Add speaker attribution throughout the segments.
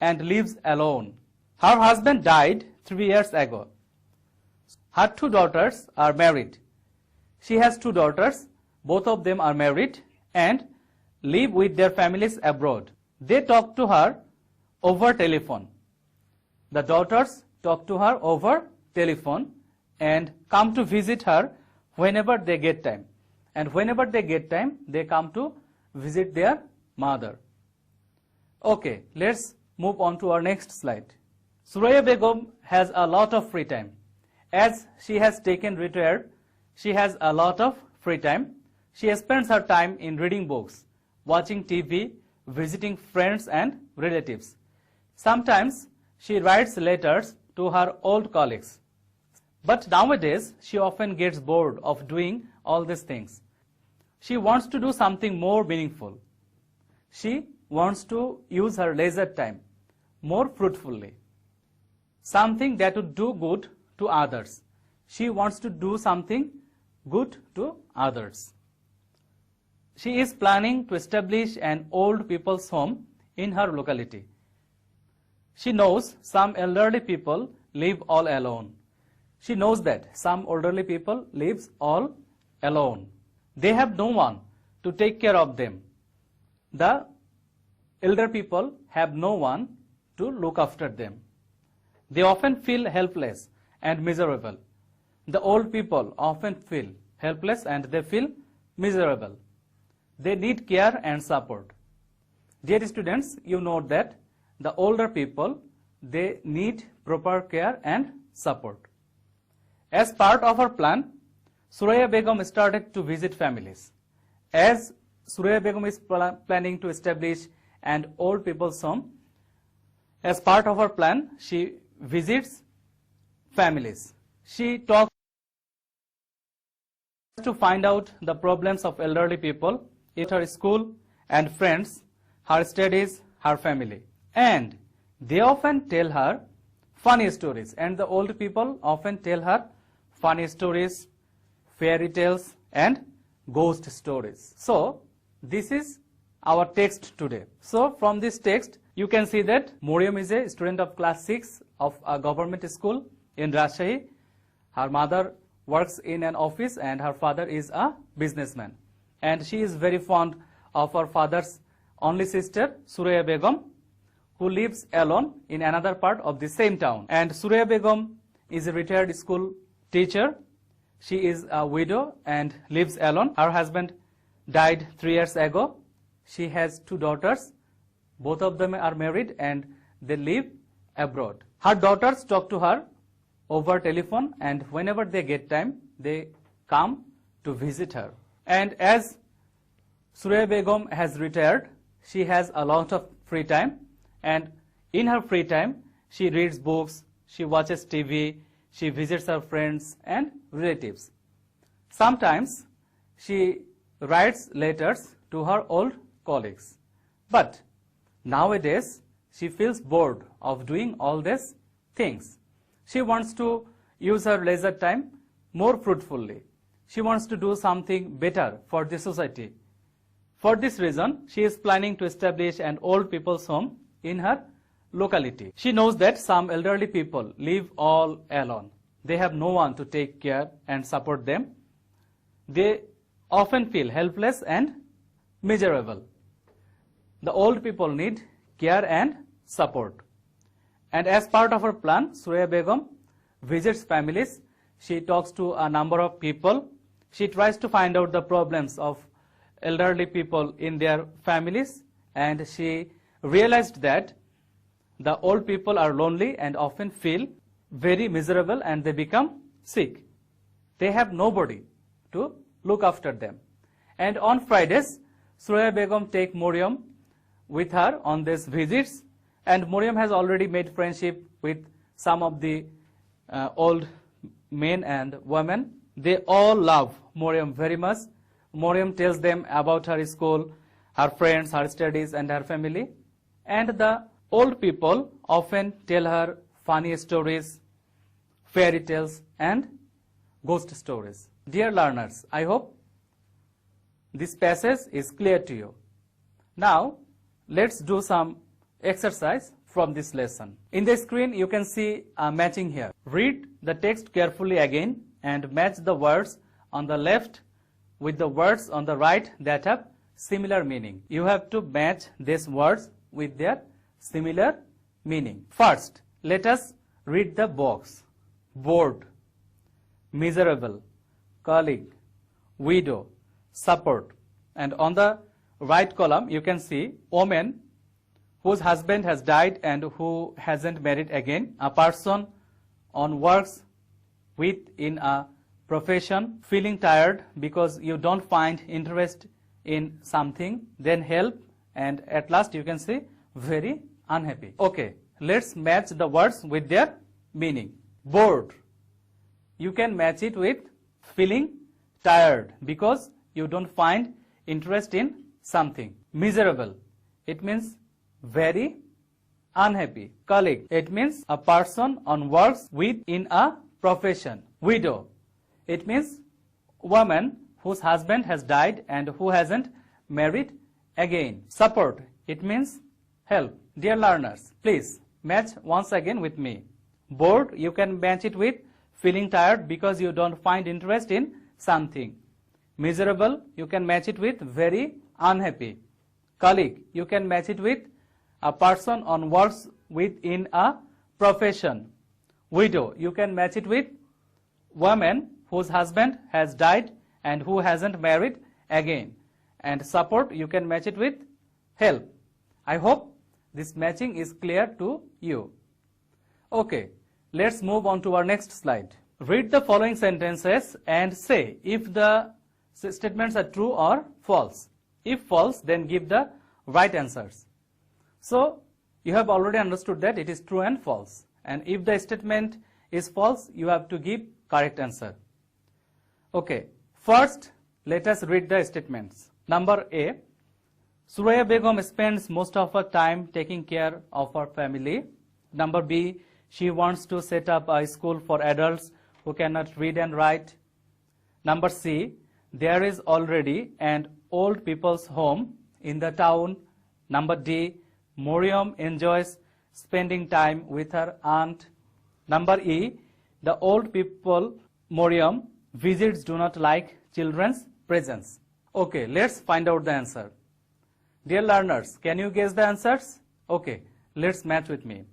Speaker 1: and lives alone. Her husband died 3 years ago. Her 2 daughters are married. She has 2 daughters, both of them are married and live with their families abroad. They talk to her over telephone. The daughters talk to her over telephone and come to visit her whenever they get time. And whenever they get time, they come to visit their mother. Okay, let's move on to our next slide. Suraya Begum has a lot of free time. As she has taken retired, she has a lot of free time. She spends her time in reading books, watching TV, visiting friends and relatives. Sometimes she writes letters to her old colleagues. But nowadays, she often gets bored of doing all these things. She wants to do something more meaningful. She wants to use her leisure time more fruitfully. Something that would do good to others. She wants to do something good to others. She is planning to establish an old people's home in her locality. She knows some elderly people live all alone. She knows that some elderly people live all alone. They have no one to take care of them. The elder people have no one to look after them. They often feel helpless and miserable. The old people often feel helpless and they feel miserable. They need care and support. Dear students, you know that the older people, they need proper care and support. As part of her plan, Suraya Begum started to visit families. As Suraya Begum is planning to establish an old people's home, as part of her plan, she visits families. She talks to find out the problems of elderly people in her school and friends, her studies, her family. And they often tell her funny stories. And the old people often tell her funny stories, fairy tales, and ghost stories. So, this is our text today. So, from this text, you can see that Moriam is a student of class 6 of a government school in Rajshahi. Her mother works in an office and her father is a businessman. And she is very fond of her father's only sister, Suraya Begum, who lives alone in another part of the same town. And Suraya Begum is a retired school teacher. She is a widow and lives alone. Her husband died 3 years ago. She has 2 daughters. Both of them are married and they live abroad. Her daughters talk to her over telephone and whenever they get time, they come to visit her. And as Suraya Begum has retired, she has a lot of free time, and in her free time, she reads books, she watches TV, she visits her friends and relatives. Sometimes she writes letters to her old colleagues. But nowadays, she feels bored of doing all these things. She wants to use her leisure time more fruitfully. She wants to do something better for the society. For this reason, she is planning to establish an old people's home in her locality. She knows that some elderly people live all alone. They have no one to take care and support them. They often feel helpless and miserable. The old people need care and support. And as part of her plan, Suraya Begum visits families. She talks to a number of people. She tries to find out the problems of elderly people in their families, and she realized that the old people are lonely and often feel very miserable and they become sick. They have nobody to look after them. And on Fridays, Suraya Begum takes Moriam with her on these visits, and Moriam has already made friendship with some of the old men and women. They all love Moriam very much. Moriam tells them about her school, her friends, her studies, and her family. And the old people often tell her funny stories, fairy tales, and ghost stories. Dear learners, I hope this passage is clear to you. Now, let's do some exercise from this lesson. In the screen, you can see a matching here. Read the text carefully again and match the words on the left with the words on the right that have similar meaning. You have to match these words with their similar meaning. First, let us read the box. Bored, miserable, colleague, widow, support. And on the right column, you can see woman whose husband has died and who hasn't married again. A person on works with in a profession, feeling tired because you don't find interest in something, then help, and at last you can see very unhappy. Okay, let's match the words with their meaning. Bored, you can match it with feeling tired because you don't find interest in something. Miserable, it means very unhappy. Colleague, it means a person on works with in a profession. Widow, it means woman whose husband has died and who hasn't married again. Support, it means help. Dear learners, please match once again with me. Bored, you can match it with feeling tired because you don't find interest in something. Miserable, you can match it with very unhappy. Colleague, you can match it with a person on works within a profession. Widow, you can match it with woman whose husband has died and who hasn't married again. And support, you can match it with help. I hope this matching is clear to you. Okay, let's move on to our next slide. Read the following sentences and say if the statements are true or false. If false, then give the right answers. So, you have already understood that it is true and false. And if the statement is false, you have to give correct answer. Okay, first, let us read the statements. Number A, Suraya Begum spends most of her time taking care of her family. Number B, she wants to set up a school for adults who cannot read and write. Number C, there is already an old people's home in the town. Number D, Miriam enjoys spending time with her aunt. Number E, the old people Miriam visits do not like children's presence. Okay, let's find out the answer. Dear learners, can you guess the answers? Okay, let's match with me.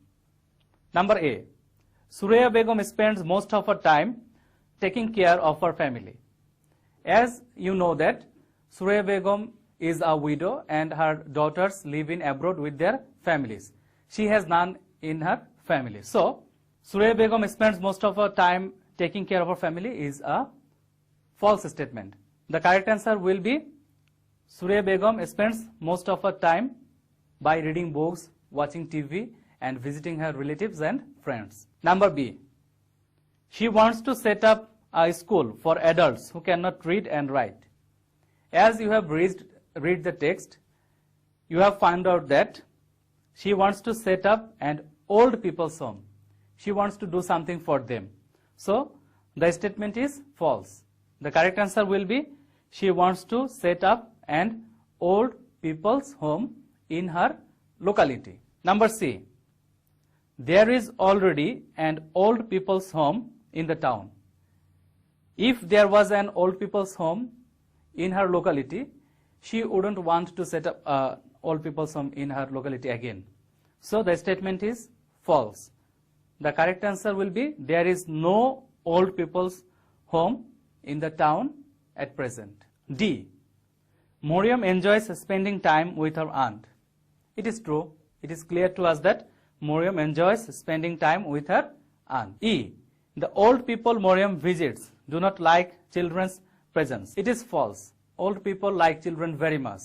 Speaker 1: Number A, Suraya Begum spends most of her time taking care of her family. As you know that Suraya Begum is a widow and her daughters live in abroad with their families. She has none in her family. So, Suraya Begum spends most of her time taking care of her family is a false statement. The correct answer will be Suraya Begum spends most of her time by reading books, watching TV, and visiting her relatives and friends. Number B, she wants to set up a school for adults who cannot read and write. As you have read the text, you have found out that she wants to set up an old people's home. She wants to do something for them. So, the statement is false. The correct answer will be she wants to set up an old people's home in her locality. Number C, there is already an old people's home in the town. If there was an old people's home in her locality, she wouldn't want to set up an old people's home in her locality again. So the statement is false. The correct answer will be there is no old people's home in the town at present. D, Miriam enjoys spending time with her aunt. It is true. It is clear to us that Miriam enjoys spending time with her aunt. E, the old people Miriam visits do not like children's presence. It is false. Old people like children very much.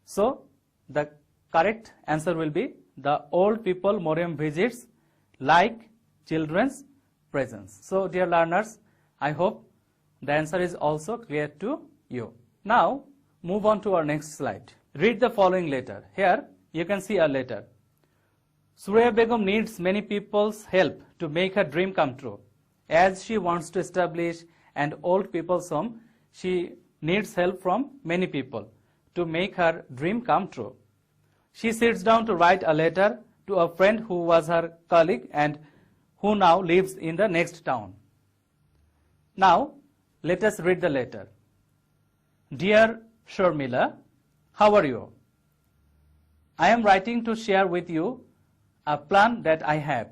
Speaker 1: So, the correct answer will be the old people Miriam visits like children's presence. So, dear learners, I hope the answer is also clear to you. Now, move on to our next slide. Read the following letter. Here, you can see a letter. Suraya Begum needs many people's help to make her dream come true. As she wants to establish an old people's home, she needs help from many people to make her dream come true. She sits down to write a letter to a friend who was her colleague and who now lives in the next town. Now, let us read the letter. Dear Sharmila, how are you? I am writing to share with you a plan that I have.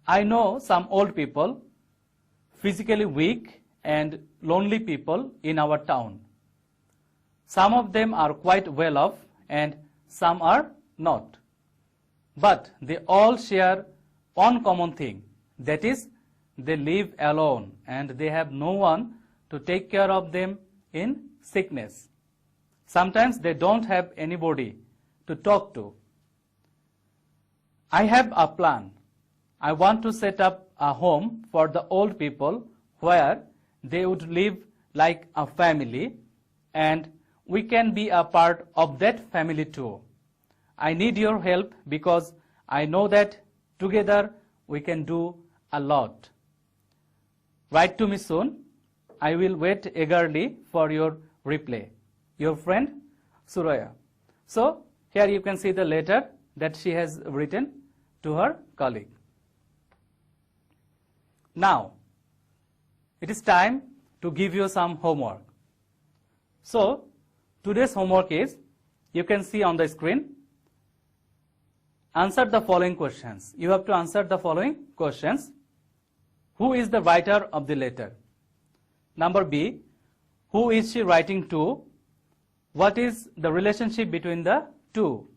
Speaker 1: I know some old people, physically weak and lonely people in our town. Some of them are quite well off and some are not. But they all share one common thing, that is, they live alone and they have no one to take care of them in sickness. Sometimes they don't have anybody to talk to. I have a plan. I want to set up a home for the old people where they would live like a family, and we can be a part of that family too. I need your help because I know that together we can do a lot. Write to me soon. I will wait eagerly for your reply. Your friend, Suraya. So, here you can see the letter that she has written to her colleague. Now, it is time to give you some homework. So, today's homework is, you can see on the screen, answer the following questions. You have to answer the following questions. Who is the writer of the letter? Number B, who is she writing to? What is the relationship between the two?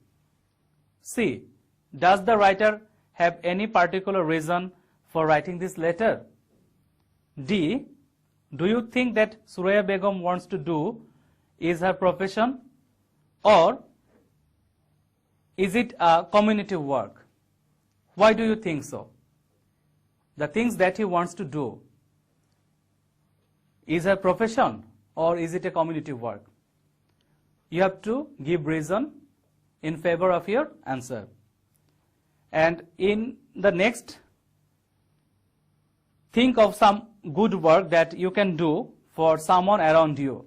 Speaker 1: C, does the writer have any particular reason for writing this letter? D, do you think that Suraya Begum wants to do is her profession, or is it a community work? Why do you think so? The things that he wants to do is her profession or is it a community work? You have to give reason in favor of your answer. And in the next, think of some good work that you can do for someone around you.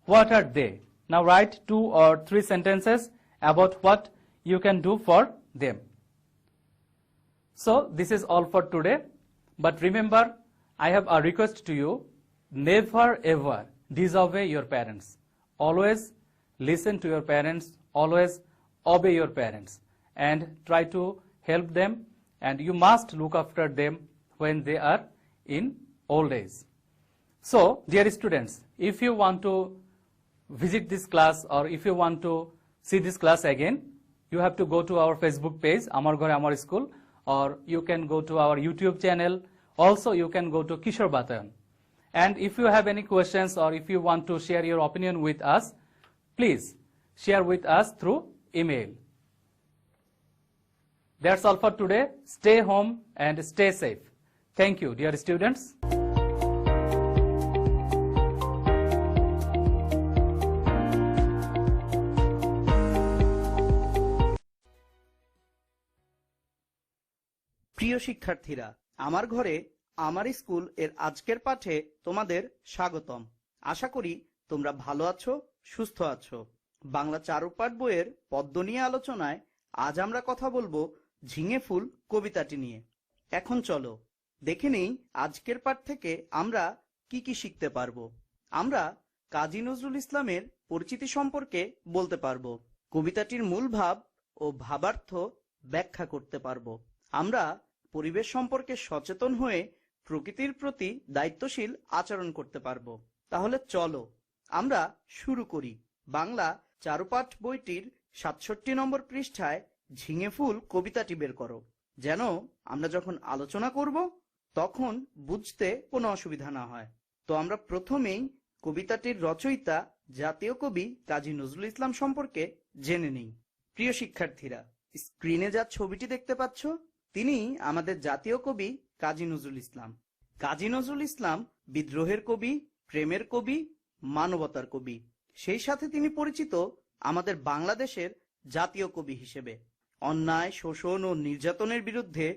Speaker 1: What are they? Now write 2 or 3 sentences about what you can do for them. So this is all for today. But remember, I have a request to you. Never ever disobey your parents. Always listen to your parents. Always obey your parents. And try to help them. And you must look after them when they are in old age. So, dear students, if you want to visit this class or if you want to see this class again, you have to go to our Facebook page, Amar Ghore Amar School, or you can go to our YouTube channel. Also, you can go to Kishore Batayan. And if you have any questions or if you want to share your opinion with us, please share with us through email. That's all for today. Stay home and stay safe. Thank you, dear students.
Speaker 2: প্রিয় শিক্ষার্থীরা, আমার ঘরে আমার school এর আজকের পাঠে তোমাদের স্বাগতম। আশা করি তোমরা ভালো আছো, সুস্থ আছো। বাংলা চারুপাঠ বইয়ের পদ্য নিয়ে আলোচনায় আজ আমরা কথা বলবো ঝিঙে ফুল কবিতাটি নিয়ে। এখন চলো দেখে নেই আজকের পাঠ থেকে আমরা কি কি শিখতে পারবো। আমরা কাজী নজরুল ইসলামের পরিচিতি সম্পর্কে বলতে পারবো, কবিতাটির মূল ভাব ও ভাবার্থ ব্যাখ্যা করতে পারবো। আমরা পরিবেশ সম্পর্কে সচেতন হয়ে প্রকৃতির প্রতি দায়িত্বশীল আচরণ করতে পারবো। তাহলে চলো আমরা শুরু করি। বাংলা চারুপাঠ বইটির ৬৭ নম্বর পৃষ্ঠায় ঝিঙে ফুল কবিতাটি বের করো, যেন আমরা যখন আলোচনা করব তখন বুঝতে কোনো অসুবিধা না হয়। তো আমরা প্রথমেই কবিতাটির রচয়িতা জাতীয় কবি কাজী নজরুল ইসলাম সম্পর্কে জেনে নিই। প্রিয় শিক্ষার্থীরা, স্ক্রিনে যা ছবিটি দেখতে পাচ্ছ, তিনি আমাদের জাতীয় কবি কাজী নজরুল ইসলাম। কাজী নজরুল ইসলাম বিদ্রোহের কবি, প্রেমের কবি, মানবতার কবি। সেই সাথে তিনি পরিচিত আমাদের বাংলাদেশের জাতীয় কবি হিসেবে। অন্যায়, শোষণ ও নির্যাতনের বিরুদ্ধে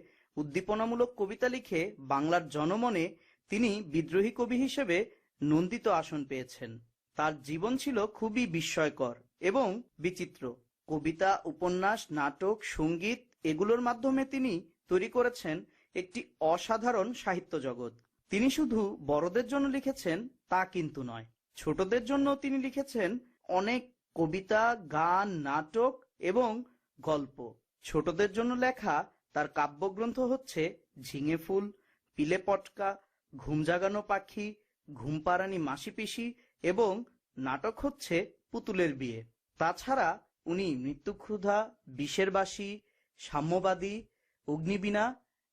Speaker 2: উদ্দীপনামূলক কবিতা লিখে বাংলার জনমনে তিনি বিদ্রোহী কবি হিসেবে নন্দিত আসন পেয়েছেন। তার জীবন ছিল খুবই বিস্ময়কর এবং বিচিত্র। কবিতা, উপন্যাস, নাটক, সঙ্গীত এগুলোর মাধ্যমে তিনি তৈরি করেছেন একটি অসাধারণ সাহিত্য জগৎ। তিনি শুধু বড়দের জন্য লিখেছেন তা কিন্তু নয়, ছোটদের জন্য তিনি লিখেছেন অনেক কবিতা, গান, নাটক এবং গল্প। ছোটদের জন্য লেখা তার কাব্যগ্রন্থ হচ্ছে ঝিঙে ফুল, পিলে পটকা, ঘুম জাগানো পাখি, ঘুমপাড়ানি মাসি পিসি এবং নাটক হচ্ছে পুতুলের বিয়ে। তাছাড়া উনি মৃত্যুক্ষুধা, বিষের বাসি, সাম্যবাদী, অগ্নিবীণা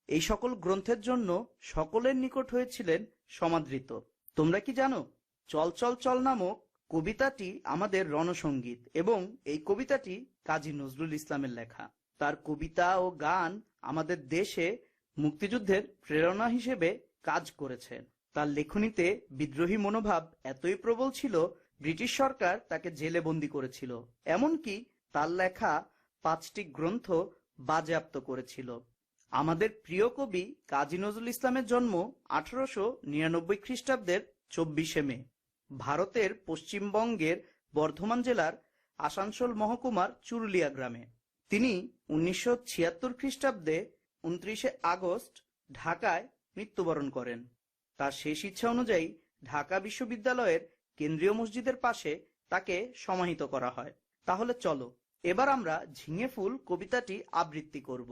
Speaker 2: এই সকল গ্রন্থের জন্য সকলের নিকট হয়েছিলেন সমাদৃত। তোমরা কি জানো, চল চল চল নামক কবিতাটি আমাদের রণসঙ্গীত এবং এই কবিতাটি কাজী নজরুল ইসলামের লেখা। তার কবিতা ও গান আমাদের দেশে মুক্তিযুদ্ধের প্রেরণা হিসেবে কাজ করেছে। তার লেখনীতে বিদ্রোহী মনোভাব এতই প্রবল ছিল, ব্রিটিশ সরকার তাকে জেলে বন্দী করেছিল, এমনকি তার লেখা 5টি গ্রন্থ বাজেয়াপ্ত করেছিল। আমাদের প্রিয় কবি কাজী নজরুল ইসলামের জন্ম 1899 খ্রিস্টাব্দের 24শে মে ভারতের পশ্চিমবঙ্গের বর্ধমান জেলার আসানসোল মহকুমার চুরুলিয়া গ্রামে। তিনি 1976 খ্রিস্টাব্দে 29শে আগস্ট ঢাকায় মৃত্যুবরণ করেন। তার শেষ ইচ্ছা অনুযায়ী ঢাকা বিশ্ববিদ্যালয়ের কেন্দ্রীয় মসজিদের পাশে তাকে সমাহিত করা হয়। তাহলে চলো এবার আমরা ঝিঙে ফুল কবিতাটি আবৃত্তি করব।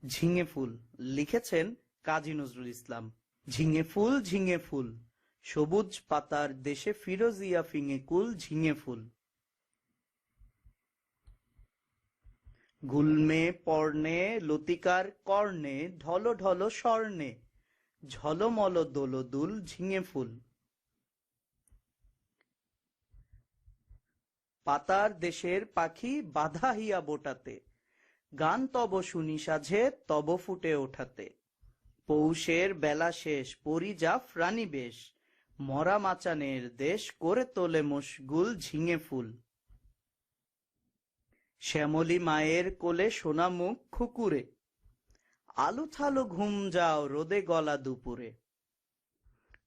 Speaker 2: ঝিঙে ফুল লিখেছেন কাজী নজরুল ইসলাম। ঝিঙে ফুল, সবুজ পাতার দেশে ফিরোজিয়া ফিঙে কুল ঝিঙে ফুল। গুলমে পর্ণে লতিকার কর্ণে ঢল ঢল স্বর্ণে ঝলমল দোলদুল ঝিঙে ফুল। পাতার দেশের পাখি বাধা হিয়া বোটাতে গান তব শুনি সাঝে তব ফুটে ওঠাতে। পৌষের বেলা শেষ পরি যা প্রাণী বেশ মরা মাচানের দেশ করে তোলে মশগুল ঝিঙে ফুল। শ্যামলী মায়ের কোলে সোনা মুখ খুকুরে আলু থালো ঘুম যাও রোদে গলা দুপুরে।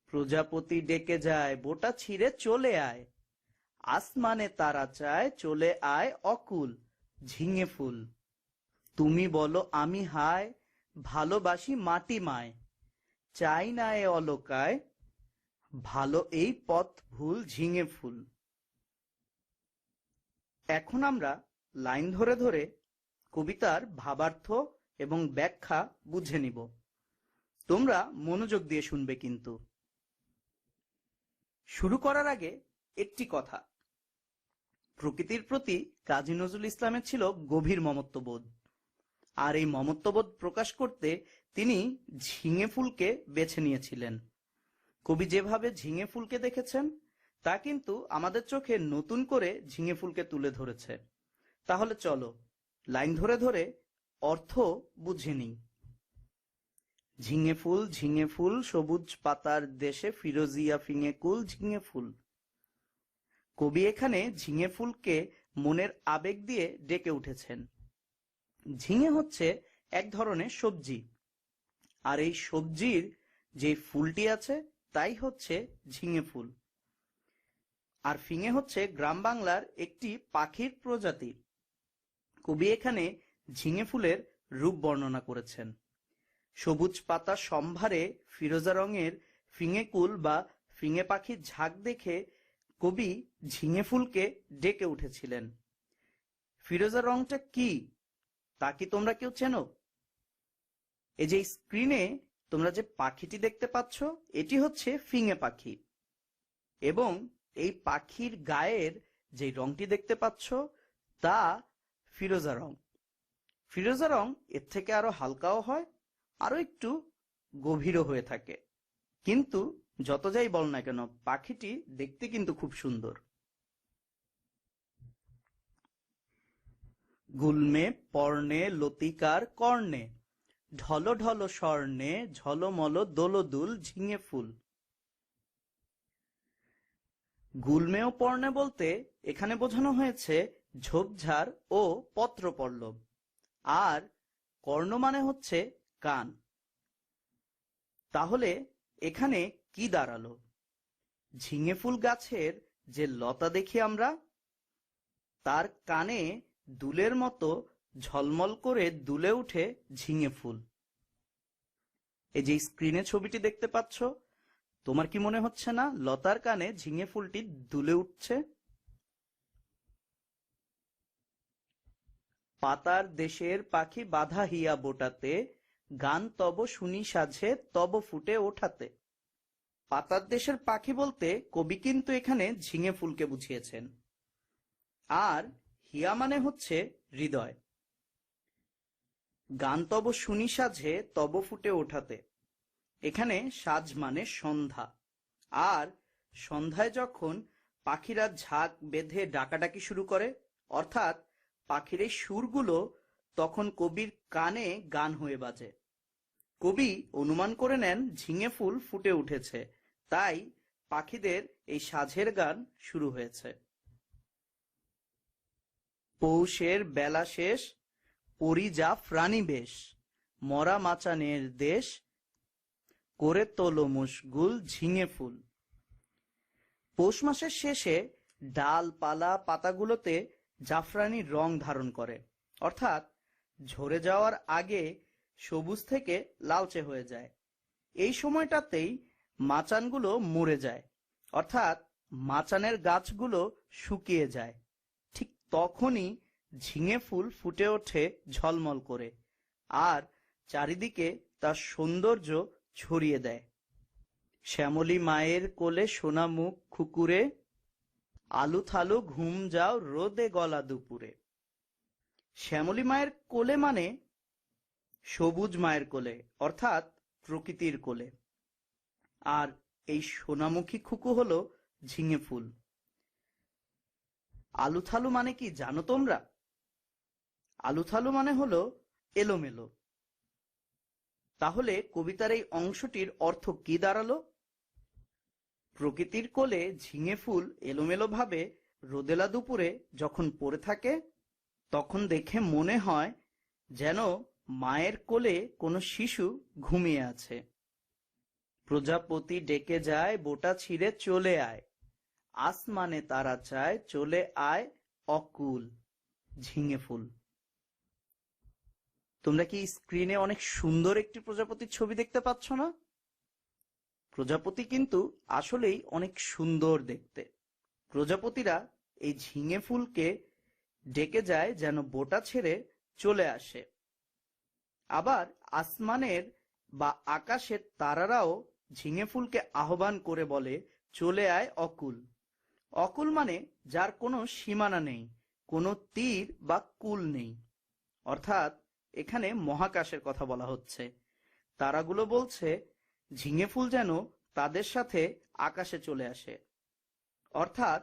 Speaker 2: প্রজাপতি ডেকে যায় বোটা ছিঁড়ে চলে আয় আসমানে তারা চায় চলে আয় অকুল ঝিঙে ফুল। তুমি বলো আমি হায় ভালোবাসি মাটি মায় চাই না এ অলকায় ভালো এই পথ ভুল ঝিঙে ফুল। এখন আমরা লাইন ধরে ধরে কবিতার ভাবার্থ এবং ব্যাখ্যা বুঝে নিব। তোমরা মনোযোগ দিয়ে শুনবে কিন্তু। শুরু করার আগে একটি কথা, প্রকৃতির প্রতি কাজী নজরুল ইসলামের ছিল গভীর মমত্ববোধ, আর এই মমত্ববোধ প্রকাশ করতে তিনি ঝিঙে ফুলকে বেছে নিয়েছিলেন। কবি যেভাবে ঝিঙে ফুলকে দেখেছেন তা কিন্তু আমাদের চোখে নতুন করে ঝিঙে ফুলকে তুলে ধরেছে। তাহলে চলো লাইন ধরে ধরে অর্থ বুঝে নিই। ঝিঙে ফুল সবুজ পাতার দেশে ফিরোজিয়া ফিঙে কুল ঝিঙে ফুল। কবি এখানে ঝিঙে ফুলকে মনের আবেগ দিয়ে ডেকে উঠেছেন। ঝিঙে হচ্ছে এক ধরনের সবজি, আর এই সবজির যে ফুলটি আছে তাই হচ্ছে ঝিঙে ফুল। আর ফিঙে হচ্ছে গ্রাম বাংলার একটি পাখির প্রজাতি। কবি এখানে ঝিঙে ফুলের রূপ বর্ণনা করেছেন। সবুজ পাতা সম্ভারে ফিরোজা রঙের ফিঙে কুল বা ফিঙে পাখির ঝাঁক দেখে কবি ঝিঙে ফুলকে ডেকে উঠেছিলেন। ফিরোজা রংটা কি তা কি তোমরা কেউ চেনো? এই যে স্ক্রিনে তোমরা যে পাখিটি দেখতে পাচ্ছ এটি হচ্ছে ফিঙে পাখি, এবং এই পাখির গায়ের যে রংটি দেখতে পাচ্ছ তা ফিরোজা রং। ফিরোজা রং এর থেকে আরো হালকাও হয়, আরো একটু গভীরও হয়ে থাকে, কিন্তু যত যাই বল না কেন পাখিটি দেখতে কিন্তু খুব সুন্দর। গুলমে পর্ণে লতিকার কর্ণে ঢল ঢল স্বর্ণে ঝলমল দোলদুল ঝিঙে ফুল। গুলমে ও পর্ণে বলতে এখানে বোঝানো হয়েছে ঝোপঝাড় ও পত্রপল্লব, আর কর্ণ মানে হচ্ছে কান। তাহলে এখানে কি দাঁড়ালো? ঝিঙে ফুল গাছের যে লতা দেখি আমরা, তার কানে দুলের মতো ঝলমল করে দুলে উঠে ঝিঙে ফুল। এই যে স্ক্রিনে ছবিটি দেখতে পাচ্ছ, তোমার কি মনে হচ্ছে না লতার কানে ঝিঙে ফুলটি দুলে উঠছে? পাতার দেশের পাখি বাধা হিয়া বোটাতে, গান তব শুনি সাঝে তব ফুটে ওঠাতে। পাতার দেশের পাখি বলতে কবি কিন্তু এখানে ঝিঙে ফুলকে বুঝিয়েছেন। আর হিয়া মানে হচ্ছে হৃদয়। গান তব শুনি সাঝে তব ফুটে ওঠাতে, এখানে সাজ মানে সন্ধ্যা। আর সন্ধ্যায় যখন পাখিরা ঝাঁক বেঁধে ডাকাডাকি শুরু করে, অর্থাৎ পাখির এই সুরগুলো তখন কবির কানে গান হয়ে বাজে। কবি অনুমান করে নেন ঝিঙে ফুল ফুটে উঠেছে, তাই পাখিদের এই সাঝের গান শুরু হয়েছে। পৌষের বেলা শেষ, পরিজা প্রাণী বেশ, মরা মাচানের দেশ, করে তোলো মুশগুল ঝিঙে ফুল। পৌষ মাসের শেষে ডালপালা পাতাগুলোতে জাফরানি রং ধারণ করে, অর্থাৎ ঝরে যাওয়ার আগে সবুজ থেকে লালচে হয়ে যায়। এই সময়টাতেই মাচানগুলো মরে যায়, অর্থাৎ মাচানের গাছগুলো শুকিয়ে যায়। ঠিক তখনই ঝিঙে ফুল ফুটে ওঠে ঝলমল করে, আর চারিদিকে তার সৌন্দর্য ছড়িয়ে দেয়। শ্যামলী মায়ের কোলে সোনা মুখ খুকুরে, আলু থালু ঘুম যাও রোদে গলা দুপুরে। শ্যামলী মায়ের কোলে মানে সবুজ মায়ের কোলে, অর্থাৎ প্রকৃতির কোলে। আর এই সোনামুখী খুকু হলো ঝিঙে ফুল। আলু থালু মানে কি জানো তোমরা? আলু থালু মানে হলো এলোমেলো। তাহলে কবিতার এই অংশটির অর্থ কি দাঁড়ালো? প্রকৃতির কোলে ঝিঙে ফুল এলোমেলো ভাবে রোদেলা দুপুরে যখন পড়ে থাকে, তখন দেখে মনে হয় যেন মায়ের কোলে কোনো শিশু ঘুমিয়ে আছে। প্রজাপতি ডেকে যায় বোটা ছিঁড়ে চলে আয়, আসমানে তারা চায় চলে আয় অকুল ঝিঙে ফুল। তোমরা কি স্ক্রিনে অনেক সুন্দর একটি প্রজাপতির ছবি দেখতে পাচ্ছ না? প্রজাপতি কিন্তু আসলেই অনেক সুন্দর দেখতে। প্রজাপতিরা এই ঝিঙে ফুলকে ডেকে যায় যেন বোটা ছেড়ে চলে আসে। আবার আসমানের বা আকাশের তারারাও ঝিঙে ফুলকে আহ্বান করে বলে চলে আয় অকুল। অকুল মানে যার কোনো সীমানা নেই, কোনো তীর বা কুল নেই, অর্থাৎ এখানে মহাকাশের কথা বলা হচ্ছে। তারাগুলো বলছে ঝিঙে ফুল যেন তাদের সাথে আকাশে চলে আসে। অর্থাৎ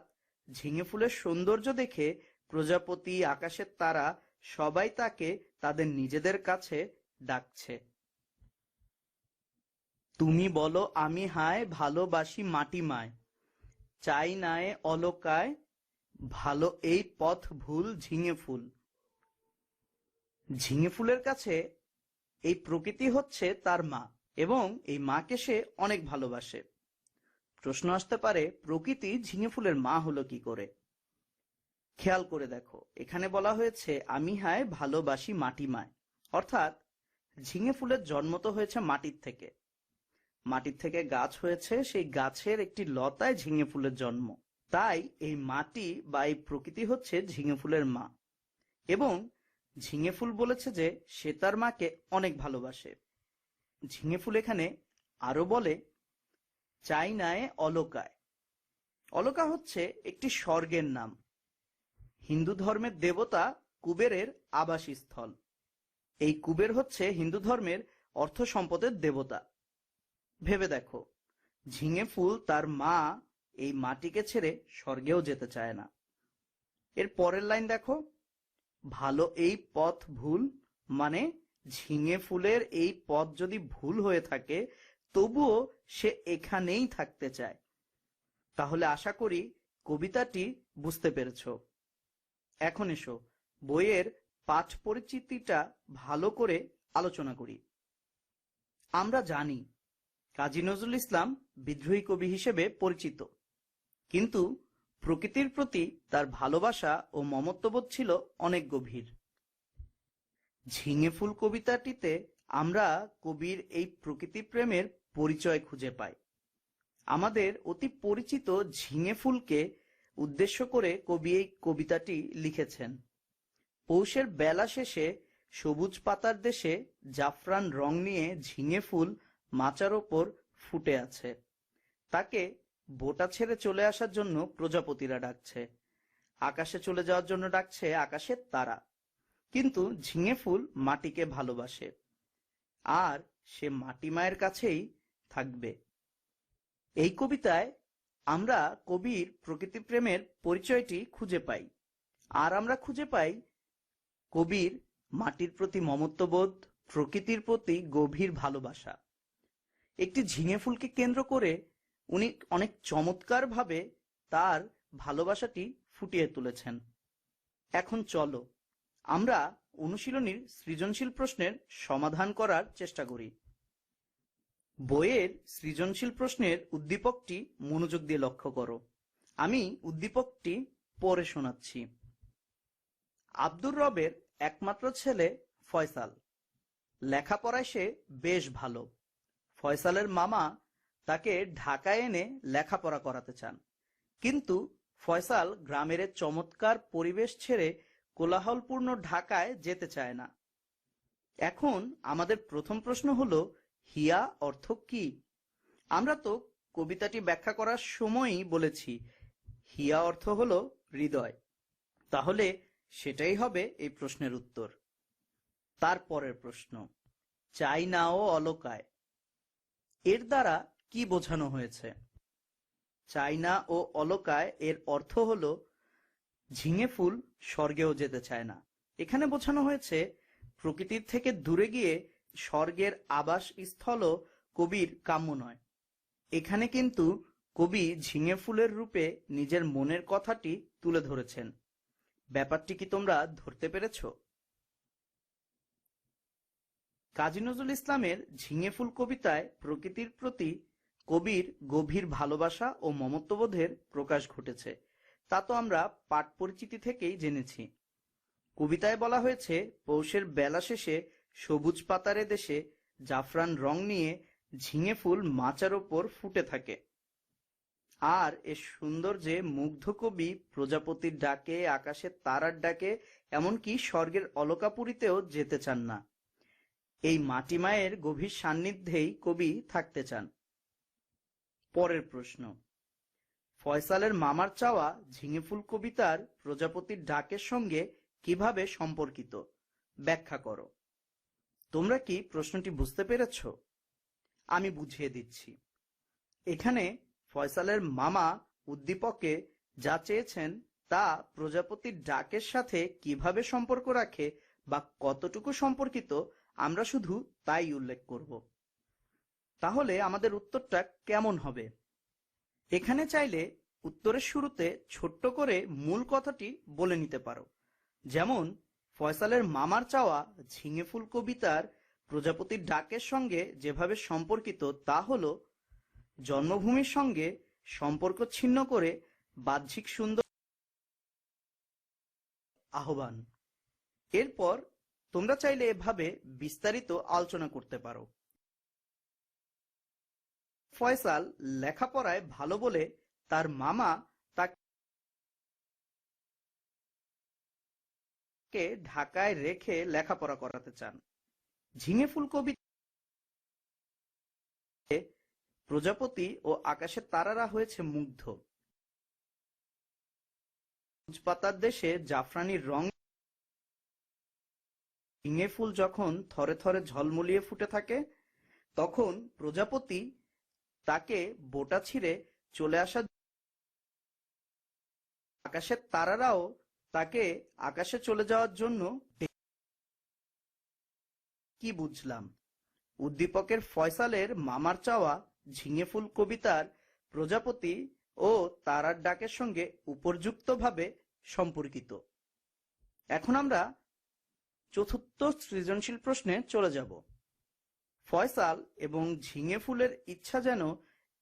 Speaker 2: ঝিঙে ফুলের সৌন্দর্য দেখে প্রজাপতি, আকাশের তারা সবাই তাকে তাদের নিজেদের কাছে ডাকছে। তুমি বলো আমি হায় ভালোবাসি মাটি মায়, চাই নায়ে অলকায়, ভালো এই পথ ভুল ঝিঙে ফুল। ঝিঙে ফুলের কাছে এই প্রকৃতি হচ্ছে তার মা, এবং এই মাকে সে অনেক ভালোবাসে। প্রশ্ন আসতে পারে প্রকৃতি ঝিঙে ফুলের মা হলো কি করে? খেয়াল করে দেখো, এখানে বলা হয়েছে আমি হায় ভালোবাসি মাটি মায়, অর্থাৎ ঝিঙে ফুলের জন্ম তো হয়েছে মাটির থেকে। মাটির থেকে গাছ হয়েছে, সেই গাছের একটি লতায় ঝিঙে ফুলের জন্ম। তাই এই মাটি বা এই প্রকৃতি হচ্ছে ঝিঙে ফুলের মা। এবং ঝিঙে ফুল বলেছে যে সে তার মাকে অনেক ভালোবাসে। ঝিঙে ফুল এখানে আরো বলে চাই নায়ে অলকায়। অলকা হচ্ছে একটি স্বর্গের নাম। হিন্দু ধর্মের দেবতা কুবেরের আবাসস্থল। এই কুবের হচ্ছে হিন্দু ধর্মের অর্থ সম্পদের দেবতা। ভেবে দেখো, ঝিঙে ফুল তার মা এই মাটিকে ছেড়ে স্বর্গেও যেতে চায় না। এর পরের লাইন দেখো, ভালো এই পথ ভুল, মানে ঝিঙে ফুলের এই পথ যদি ভুল হয়ে থাকে তবুও সে এখানেই থাকতে চায়। তাহলে আশা করি কবিতাটি বুঝতে পেরেছ। এখন এসো বইয়ের পাঠ পরিচিতিটা ভালো করে আলোচনা করি। আমরা জানি কাজী নজরুল ইসলাম বিদ্রোহী কবি হিসেবে পরিচিত, কিন্তু প্রকৃতির প্রতি তার ভালোবাসা ও মমত্ববোধ ছিল অনেক গভীর। ঝিঙে ফুল কবিতাটিতে আমরা কবির এই প্রকৃতি প্রেমের পরিচয় খুঁজে পাই। আমাদের অতি পরিচিত ঝিঙে ফুলকে উদ্দেশ্য করে কবি এই কবিতাটি লিখেছেন। পৌষের বেলা শেষে সবুজ পাতার দেশে জাফরান রং নিয়ে ঝিঙে ফুল মাচার ওপর ফুটে আছে। তাকে বোটা ছেড়ে চলে আসার জন্য প্রজাপতিরা ডাকছে, আকাশে চলে যাওয়ার জন্য ডাকছে আকাশের তারা। কিন্তু ঝিঙে ফুল মাটিকে ভালোবাসে, আর সে মাটি মায়ের কাছেই থাকবে। এই কবিতায় আমরা কবির প্রকৃতি প্রেমের পরিচয়টি খুঁজে পাই, আর আমরা খুঁজে পাই কবির মাটির প্রতি মমত্ববোধ, প্রকৃতির প্রতি গভীর ভালোবাসা। একটি ঝিঙে ফুলকে কেন্দ্র করে উনি অনেক চমৎকার ভাবে তার ভালোবাসাটি ফুটিয়ে তুলেছেন। এখন চলো আমরা অনুশীলনীর সৃজনশীল প্রশ্নের সমাধান করার চেষ্টা করি। বইয়ের সৃজনশীল প্রশ্নের উদ্দীপকটি মনোযোগ দিয়ে লক্ষ্য করো। আমি উদ্দীপকটি পড়ে শোনাচ্ছি। আব্দুর রবের একমাত্র ছেলে ফয়সাল। লেখাপড়ায় সে বেশ ভালো। ফয়সালের মামা তাকে ঢাকায় এনে লেখাপড়া করাতে চান, কিন্তু ফয়সাল গ্রামের চমৎকার পরিবেশ ছেড়ে কোলাহলপূর্ণ ঢাকায় যেতে চায় না। এখন আমাদের প্রথম প্রশ্ন হলো, হিয়া অর্থ কি? আমরা তো কবিতাটি ব্যাখ্যা করার সময়ই বলেছি হিয়া অর্থ হলো হৃদয়। তাহলে সেটাই হবে এই প্রশ্নের উত্তর। তারপরের প্রশ্ন, চাই না ও অলকায়, এর দ্বারা কি বোঝানো হয়েছে? চাই না ও অলকায় এর অর্থ হলো ঝিঙে ফুল স্বর্গেও যেতে চায় না। এখানে বোঝানো হয়েছে প্রকৃতির থেকে দূরে গিয়ে স্বর্গের আবাস স্থলও কবির কাম্য নয়। এখানে কিন্তু কবি ঝিঙে ফুলের রূপে নিজের মনের কথাটি তুলে ধরেছেন। ব্যাপারটি কি তোমরা ধরতে পেরেছ? কাজী নজরুল ইসলামের ঝিঙে ফুল কবিতায় প্রকৃতির প্রতি কবির গভীর ভালোবাসা ও মমত্ববোধের প্রকাশ ঘটেছে, তা তো আমরা পাঠ পরিচিতি থেকেই জেনেছি। কবিতায় বলা হয়েছে, পৌষের বেলা শেষে সবুজ পাতারে দেশে জাফরান রং নিয়ে ঝিঙে ফুল মাচার ওপর ফুটে থাকে। আর এ সৌন্দর্যে মুগ্ধ কবি প্রজাপতির ডাকে, আকাশের তারার ডাকে, এমনকি স্বর্গের অলকাপুরীতেও যেতে চান না। এই মাটি মায়ের গভীর সান্নিধ্যেই কবি থাকতে চান। পরের প্রশ্ন, ফয়সালের মামার চাওয়া ঝিঙে ফুল কবিতার প্রজাপতির ডাকের সঙ্গে কিভাবে সম্পর্কিত? ব্যাখ্যা করো। তোমরা কি প্রশ্নটি বুঝতে পেরেছ? আমি বুঝিয়ে দিচ্ছি। এখানে ফয়সালের মামা উদ্দীপকে যা চেয়েছেন তা প্রজাপতির ডাকের সাথে কিভাবে সম্পর্ক রাখে বা কতটুকু সম্পর্কিত, আমরা শুধু তাই উল্লেখ করব। তাহলে আমাদের উত্তরটা কেমন হবে? এখানে চাইলে উত্তরের শুরুতে ছোট্ট করে মূল কথাটি বলে নিতে পারো। যেমন, ফয়সালের মামার চাওয়া ঝিঙে ফুল কবিতার প্রজাপতির ডাকের সঙ্গে যেভাবে সম্পর্কিত তা হলো জন্মভূমির সঙ্গে সম্পর্ক ছিন্ন করে বাহ্যিক সুন্দর আহ্বান। এরপর তোমরা চাইলে এভাবে বিস্তারিত আলোচনা করতে পারো। ফয়সাল লেখাপড়ায় ভালো বলে তার মামা তাকে ঢাকায় রেখে লেখাপড়া করাতে চান। ঝিঙে ফুল কবিতায় প্রজাপতি ও আকাশের তারারা হয়েছে মুগ্ধ। পাতার দেশে জাফরানির রং ঝিঙে ফুল যখন থরে থরে ঝলমলিয়ে ফুটে থাকে, তখন প্রজাপতি তাকে বোটা ছিঁড়ে চলে আসা, আকাশের তারারাও তাকে আকাশে চলে যাওয়ার জন্য। কি বুঝলাম? উদ্দীপকের ফয়সালের মামার চাওয়া ঝিঙে ফুল কবিতার প্রজাপতি ও তারার ডাকের সঙ্গে উপর্যুক্তভাবে সম্পর্কিত। এখন আমরা চতুর্থ সৃজনশীল প্রশ্নে চলে যাব। ফয়সাল এবং ঝিঙে ফুলের ইচ্ছা যেন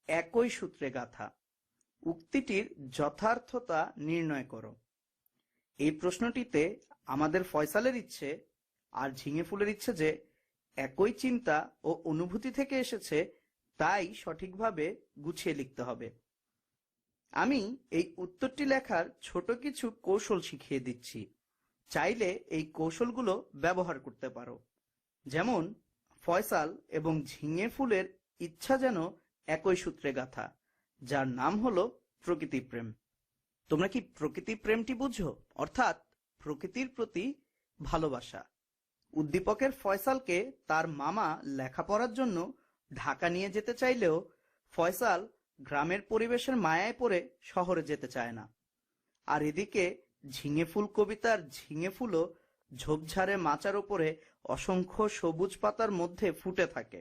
Speaker 2: একই সূত্রে গাঁথা। উক্তিটির যথার্থতা নির্ণয় করো। এই প্রশ্নটিতে আমাদের ফয়সালের ইচ্ছে আর ঝিঙে ফুলের ইচ্ছে যে একই চিন্তা ও অনুভূতি থেকে এসেছে, তাই সঠিকভাবে গুছিয়ে লিখতে হবে। আমি এই উত্তরটি লেখার ছোট কিছু কৌশল শিখিয়ে দিচ্ছি, চাইলে এই কৌশলগুলো ব্যবহার করতে পারো। যেমন, ফয়সাল এবং ঝিঙে ফুলের ইচ্ছা যেন একই সূত্রে গাঁথা, যার নাম হলো প্রকৃতিপ্রেম। তোমরা কি প্রকৃতিপ্রেমটি বুঝো? অর্থাৎ প্রকৃতির প্রতি ভালোবাসা। উদ্দীপকের ফয়সালকে তার মামা লেখাপড়ার জন্য ঢাকা নিয়ে যেতে চাইলেও ফয়সাল গ্রামের পরিবেশের মায়ায় পড়ে শহরে যেতে চায় না। আর এদিকে ঝিঙে ফুল কবিতার ঝিঙে ফুলও ঝোপঝাড়ে মাচার ওপরে অসংখ্য সবুজ পাতার মধ্যে ফুটে থাকে।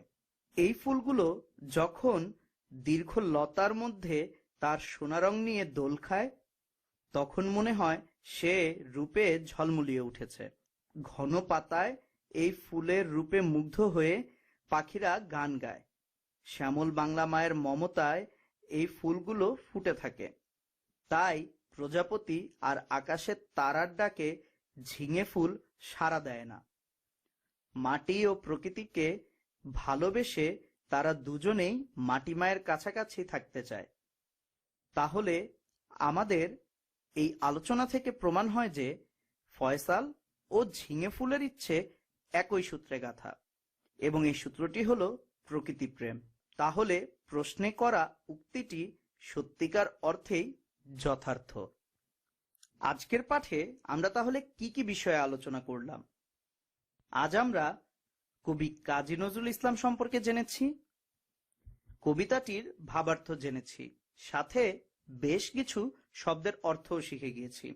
Speaker 2: এই ফুলগুলো যখন দীর্ঘ লতার মধ্যে তার সোনা রং নিয়ে দোল খায়, তখন মনে হয় সে রূপে ঝলমলিয়ে উঠেছে। ঘন পাতায় এই ফুলের রূপে মুগ্ধ হয়ে পাখিরা গান গায়। শ্যামল বাংলা মায়ের মমতায় এই ফুলগুলো ফুটে থাকে। তাই প্রজাপতি আর আকাশের তারার ডাকে ঝিঙে ফুল সাড়া দেয় না। মাটি ও প্রকৃতিকে ভালোবেসে তারা দুজনেই মাটি মায়ের কাছাকাছি থাকতে চায়। তাহলে আমাদের এই আলোচনা থেকে প্রমাণ হয় যে ফয়সাল ও ঝিঙে ফুলের ইচ্ছে একই সূত্রে গাঁথা, এবং এই সূত্রটি হলো প্রকৃতিপ্রেম। তাহলে প্রশ্নে করা উক্তিটি সত্যিকার অর্থেই যথার্থ। আজকের পাঠে আমরা তাহলে কি কি বিষয়ে আলোচনা করলাম? আজ আমরা কবি কাজী নজরুল ইসলাম সম্পর্কে জেনেছি, কবিতাটির ভাবার্থ জেনেছি, সাথে বেশ কিছু শব্দের অর্থও শিখে গিয়েছি।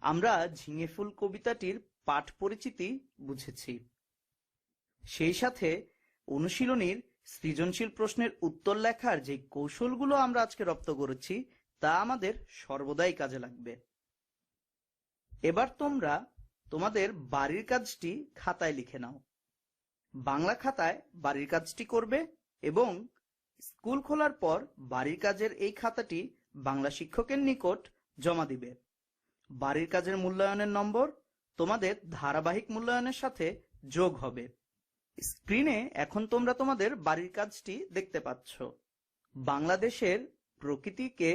Speaker 2: আমরা ঝিঙে ফুল কবিতাটির পাঠ পরিচিতি বুঝেছি। সেই সাথে অনুশীলনীর সৃজনশীল প্রশ্নের উত্তর লেখার যে কৌশলগুলো আমরা আজকে রপ্ত করেছি, তা আমাদের সর্বদাই কাজে লাগবে। এবার তোমরা তোমাদের বাড়ির কাজটি খাতায় লিখে নাও। বাংলা খাতায় বাড়ির কাজটি করবে এবং স্কুল খোলার পর বাড়ির কাজের এই খাতাটি বাংলা শিক্ষকের নিকট জমা দিবে। বাড়ির কাজের মূল্যায়নের নম্বর তোমাদের ধারাবাহিক মূল্যায়নের সাথে যোগ হবে। স্ক্রিনে এখন তোমরা তোমাদের বাড়ির কাজটি দেখতে পাচ্ছ। বাংলাদেশের প্রকৃতিকে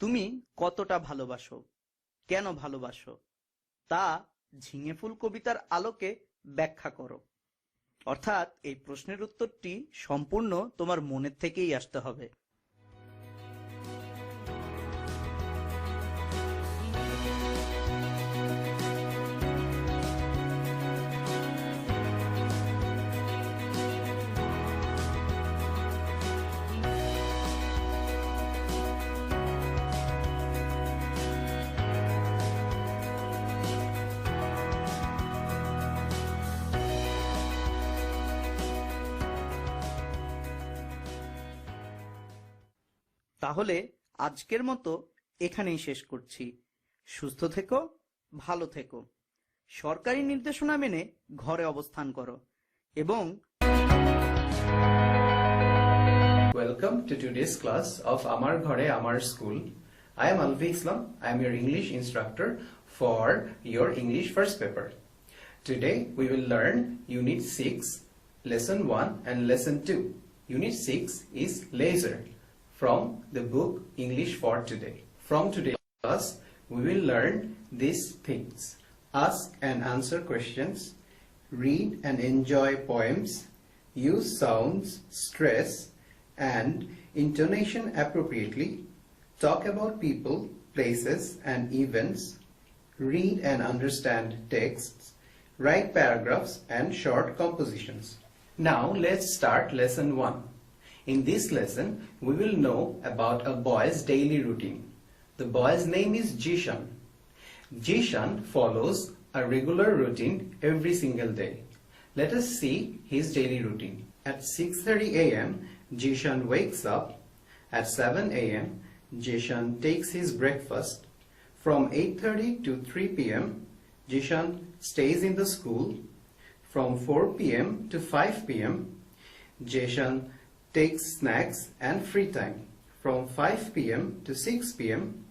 Speaker 2: তুমি কতটা ভালোবাসো, কেন ভালোবাসো, তা ঝিঙে ফুল কবিতার আলোকে ব্যাখ্যা করো। অর্থাৎ এই প্রশ্নের উত্তরটি সম্পূর্ণ তোমার মনের থেকেই আসতে হবে। তাহলে আজকের মতো এখানেই শেষ করছি। সুস্থ থেকো, ভালো থেকো, সরকারি নির্দেশনা মেনে ঘরে অবস্থান করো এবং
Speaker 3: Welcome to today's class of Amar Ghore Amar School. I am Alvi Islam. I am your English instructor for your English first paper. Today we will learn Unit 6, Lesson 1 and Lesson 2. Unit 6 is Laser from the book English for Today. From today's class we will learn these things: ask and answer questions, read and enjoy poems, use sounds, stress and intonation appropriately, talk about people, places and events, read and understand texts, write paragraphs and short compositions. Now let's start Lesson 1. In this lesson, we will know about a boy's daily routine. The boy's name is Jishan. Jishan follows a regular routine every single day. Let us see his daily routine. At 6:30 a.m., Jishan wakes up. At 7 a.m., Jishan takes his breakfast. From 8:30 to 3 p.m., Jishan stays in the school. From 4 p.m. to 5 p.m., Jishan takes snacks and free time. from 5 p.m. to 6 p.m.,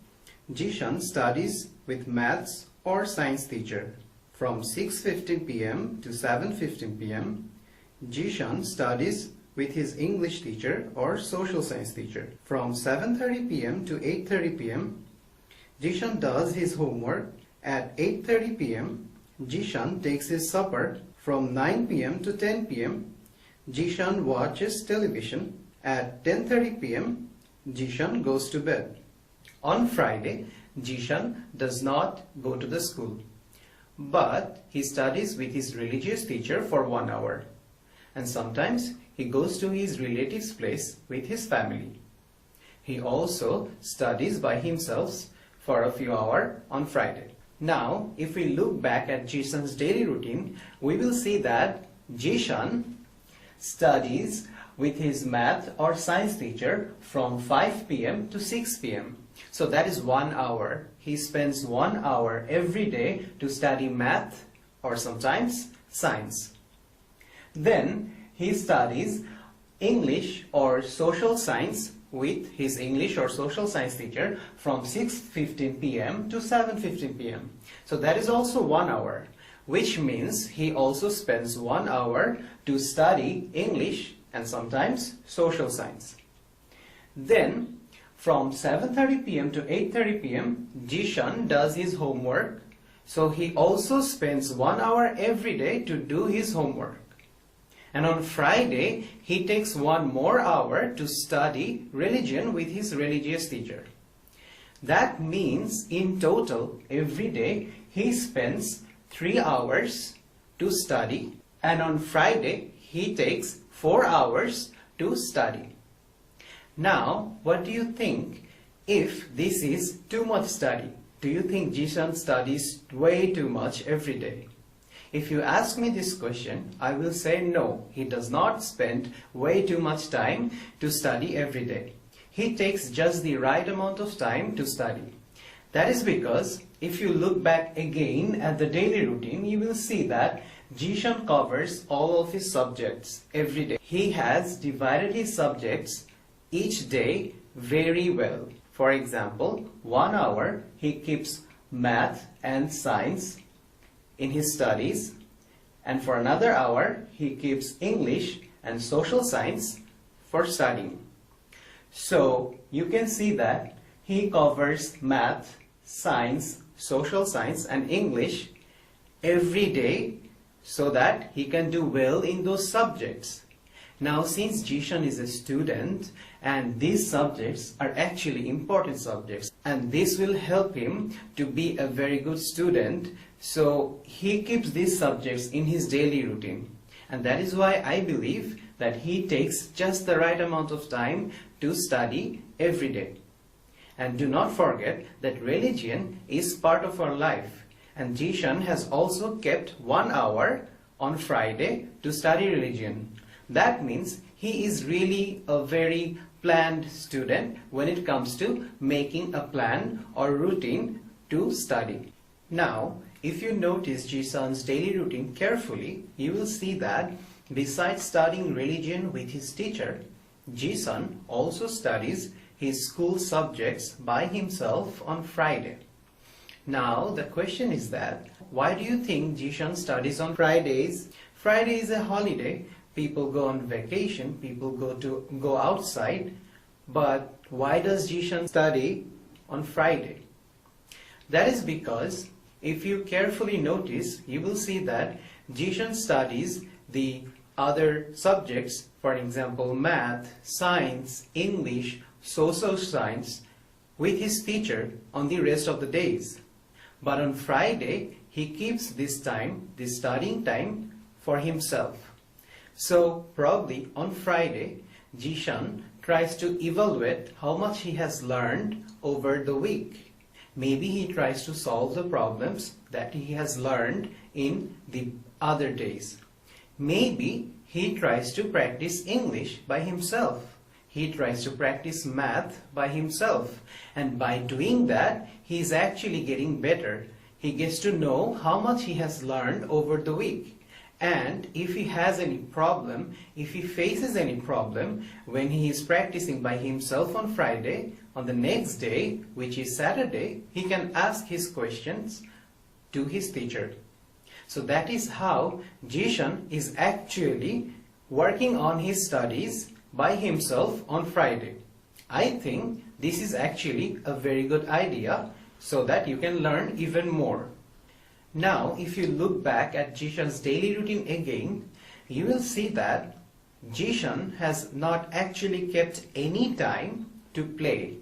Speaker 3: Jishan studies with maths or science teacher. From 6:15 p.m. to 7:15 p.m., Jishan studies with his English teacher or social science teacher. From 7:30 p.m. to 8:30 p.m., Jishan does his homework. At 8:30 p.m., Jishan takes his supper. From 9 p.m. to 10 p.m., Jishan watches television. At 10:30 p.m., Jishan goes to bed. On Friday, Jishan does not go to the school, but he studies with his religious teacher for 1 hour. And sometimes he goes to his relative's place with his family. He also studies by himself for a few hours on Friday. Now, if we look back at Jishan's daily routine, we will see that Jishan studies with his math or science teacher from 5 p.m. to 6 p.m. So that is 1 hour. He spends 1 hour every day to study math or sometimes science. Then he studies English or social science with his English or social science teacher from 6:15 p.m. to 7:15 p.m. So that is also 1 hour, which means he also spends 1 hour to study English and sometimes social science. Then from 7:30 p.m. to 8:30 p.m., Jishan does his homework. So he also spends 1 hour every day to do his homework. And on Friday, he takes 1 more hour to study religion with his religious teacher. That means in total, every day, he spends 3 hours to study. And on Friday, he takes 4 hours to study. Now, what do you think if this is too much study? Do you think Jishan studies way too much every day? If you ask me this question, I will say no, he does not spend way too much time to study every day. He takes just the right amount of time to study. That is because if you look back again at the daily routine, you will see that Jishan covers all of his subjects every day. He has divided his subjects each day very well. For example, 1 hour he keeps math and science in his studies, and for another hour he keeps English and social science for studying. So you can see that he covers math, science, social science and English every day so that he can do well in those subjects. Now, since Jishan is a student and these subjects are actually important subjects and this will help him to be a very good student, so he keeps these subjects in his daily routine. And that is why I believe that he takes just the right amount of time to study every day. And do not forget that religion is part of our life. And Jishan has also kept 1 hour on Friday to study religion. That means he is really a very planned student when it comes to making a plan or routine to study. Now, if you notice Jishan's daily routine carefully, you will see that besides studying religion with his teacher, Jishan also studies his school subjects by himself on Friday. Now, the question is that, why do you think Jishan studies on Fridays? Friday is a holiday. People go on vacation, people go outside, but why does Jishan study on Friday? That is because if you carefully notice, you will see that Jishan studies the other subjects, for example, math, science, English, social science, with his teacher on the rest of the days. But on Friday, he keeps this time, this studying time, for himself. So probably on Friday, Jishan tries to evaluate how much he has learned over the week. Maybe he tries to solve the problems that he has learned in the other days. Maybe he tries to practice English by himself. He tries to practice math by himself. And by doing that, he is actually getting better. He gets to know how much he has learned over the week. And if he has any problem, if he faces any problem when he is practicing by himself on Friday, on the next day, which is Saturday, he can ask his questions to his teacher. So that is how Jishan is actually working on his studies by himself on Friday. I think this is actually a very good idea so that you can learn even more. Now, if you look back at Jishan's daily routine again, you will see that Jishan has not actually kept any time to play,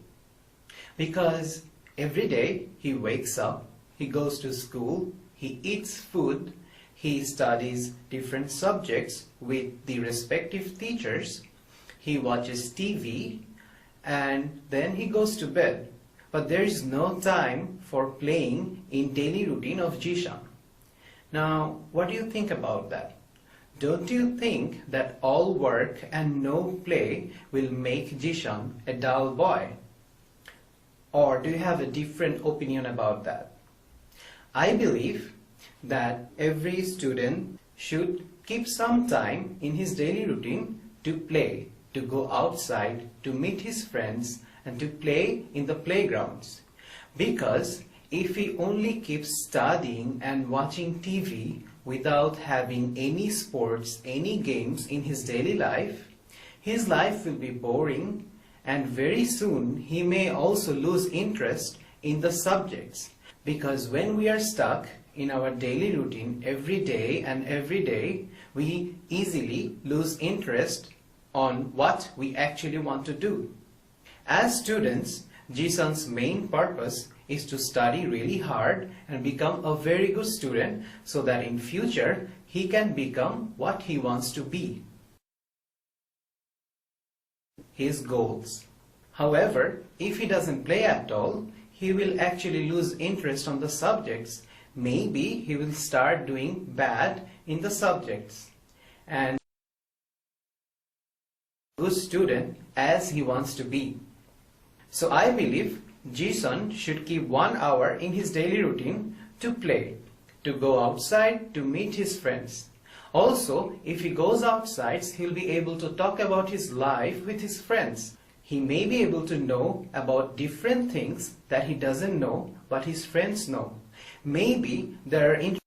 Speaker 3: because every day he wakes up, he goes to school, he eats food, he studies different subjects with the respective teachers, he watches TV, and then he goes to bed. But there is no time for playing in daily routine of Jishan. Now, what do you think about that? Don't you think that all work and no play will make Jishan a dull boy? Or do you have a different opinion about that? I believe that every student should keep some time in his daily routine to play, to go outside, to meet his friends, and to play in the playgrounds. Because if he only keeps studying and watching TV without having any sports, any games in his daily life, his life will be boring, and very soon he may also lose interest in the subjects. Because when we are stuck in our daily routine every day, we easily lose interest on what we actually want to do. As students, Jishan's main purpose is to study really hard and become a very good student so that in future he can become what he wants to be. His goals. However, if he doesn't play at all, he will actually lose interest on the subjects. Maybe he will start doing bad in the subjects and good student as he wants to be. So I believe Jishan should keep 1 hour in his daily routine to play, to go outside, to meet his friends. Also, if he goes outside, he'll be able to talk about his life with his friends. He may be able to know about different things that he doesn't know, but his friends know. Maybe there are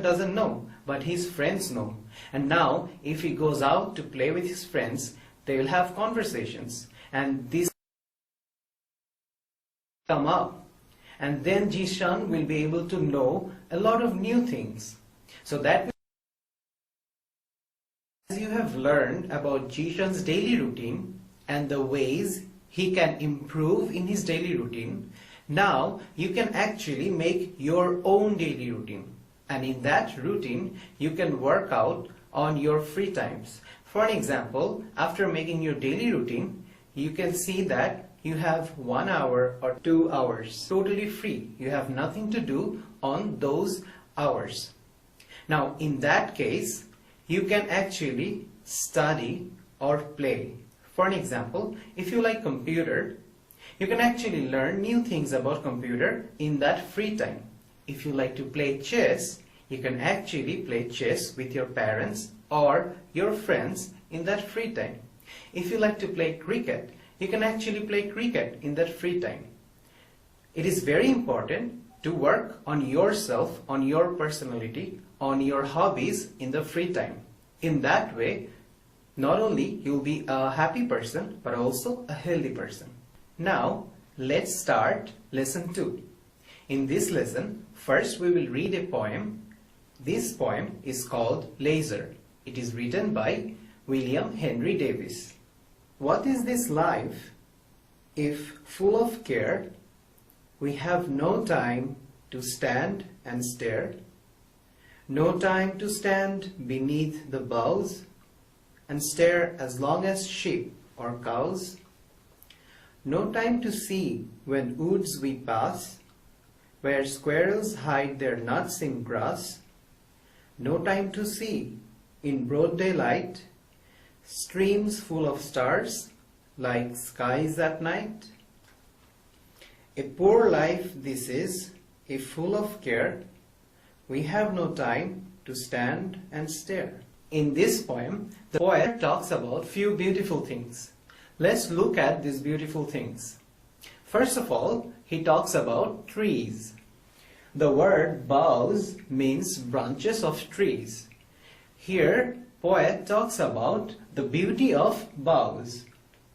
Speaker 3: doesn't know, but his friends know. And now, if he goes out to play with his friends, they will have conversations, and this come up. And then Jishan will be able to know a lot of new things. So that as you have learned about Jishan's daily routine and the ways he can improve in his daily routine, now you can actually make your own daily routine. And in that routine, you can work out on your free times. For an example, after making your daily routine, you can see that you have 1 hour or 2 hours totally free. You have nothing to do on those hours. Now, in that case, you can actually study or play. For an example, if you like computer, you can actually learn new things about computer in that free time. If you like to play chess, you can actually play chess with your parents or your friends in that free time. If you like to play cricket, you can actually play cricket in that free time. It is very important to work on yourself, on your personality, on your hobbies in the free time. In that way, not only you'll be a happy person, but also a healthy person. Now, let's start lesson 2. In this lesson, first we will read a poem. This poem is called Laser. It is written by William Henry Davis. What is this life if full of care? We have no time to stand and stare, no time to stand beneath the boughs and stare as long as sheep or cows, no time to see when woods we pass, where squirrels hide their nuts in grass, no time to see in broad daylight streams full of stars like skies at night. A poor life this is, if full of care, We have no time to stand and stare. In this poem, the poet talks about few beautiful things. Let's look at these beautiful things. First of all, he talks about trees. The word boughs means branches of trees. Here, poet talks about the beauty of boughs,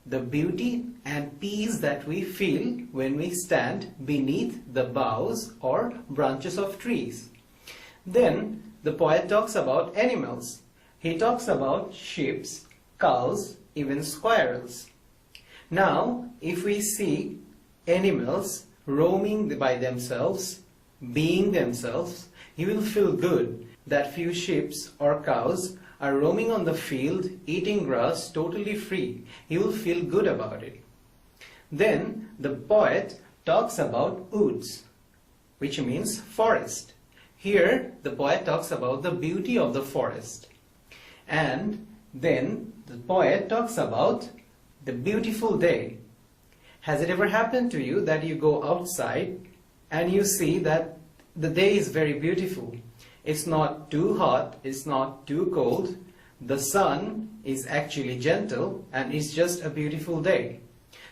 Speaker 3: the beauty and peace that we feel when we stand beneath the boughs or branches of trees. Then, the poet talks about animals. He talks about sheep, cows, even squirrels. Now, if we see animals roaming by themselves, being themselves, you will feel good that few sheep or cows are roaming on the field, eating grass totally free. You will feel good about it. Then the poet talks about woods, which means forest. Here the poet talks about the beauty of the forest. And then the poet talks about the beautiful day. Has it ever happened to you that you go outside and you see that the day is very beautiful? It's not too hot, it's not too cold. The sun is actually gentle and it's just a beautiful day.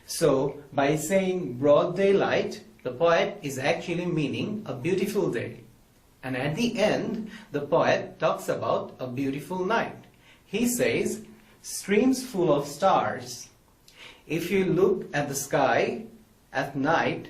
Speaker 3: So by saying broad daylight, the poet is actually meaning a beautiful day. And at the end, the poet talks about a beautiful night. He says, streams full of stars. If you look at the sky at night,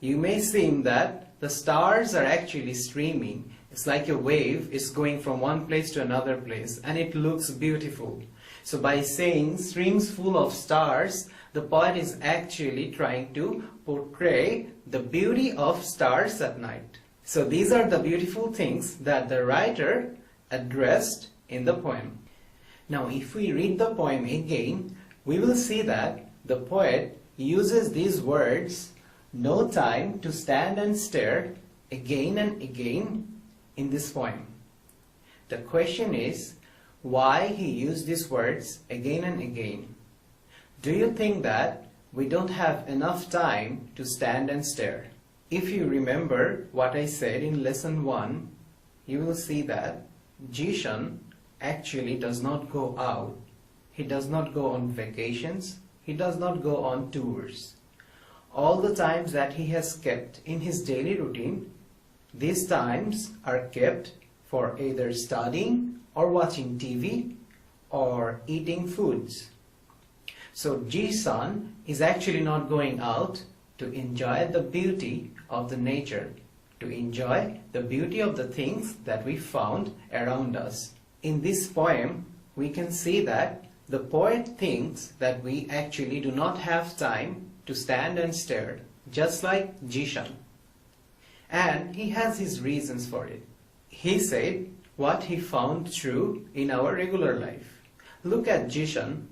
Speaker 3: you may seem that the stars are actually streaming. It's like a wave is going from one place to another place, and it looks beautiful. So by saying streams full of stars, the poet is actually trying to portray the beauty of stars at night. So these are the beautiful things that the writer addressed in the poem. Now if we read the poem again, we will see that the poet uses these words, no time to stand and stare, again and again in this poem. The question is, why he used these words again and again? Do you think that we don't have enough time to stand and stare? If you remember what I said in lesson 1, you will see that Jishan actually does not go out. He does not go on vacations. He does not go on tours. All the times that he has kept in his daily routine, these times are kept for either studying or watching TV or eating foods. So Ji-san is actually not going out to enjoy the beauty of the nature, to enjoy the beauty of the things that we found around us. In this poem, we can see that the poet thinks that we actually do not have time to stand and stare, just like Jishan. And he has his reasons for it. He said what he found true in our regular life. Look at Jishan.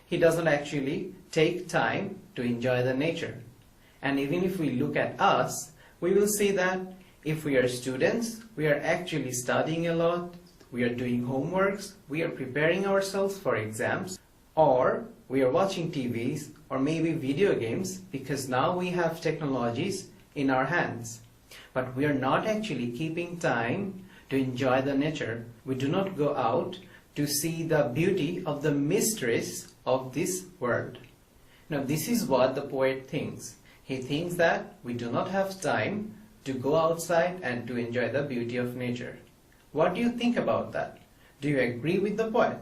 Speaker 3: He doesn't actually take time to enjoy the nature. And even if we look at us, we will see that if we are students, we are actually studying a lot, we are doing homeworks, we are preparing ourselves for exams, or we are watching TVs or maybe video games because now we have technologies in our hands. But we are not actually keeping time to enjoy the nature. We do not go out to see the beauty of the mysteries of this world. Now this is what the poet thinks. He thinks that we do not have time to go outside and to enjoy the beauty of nature. What do you think about that? Do you agree with the poet?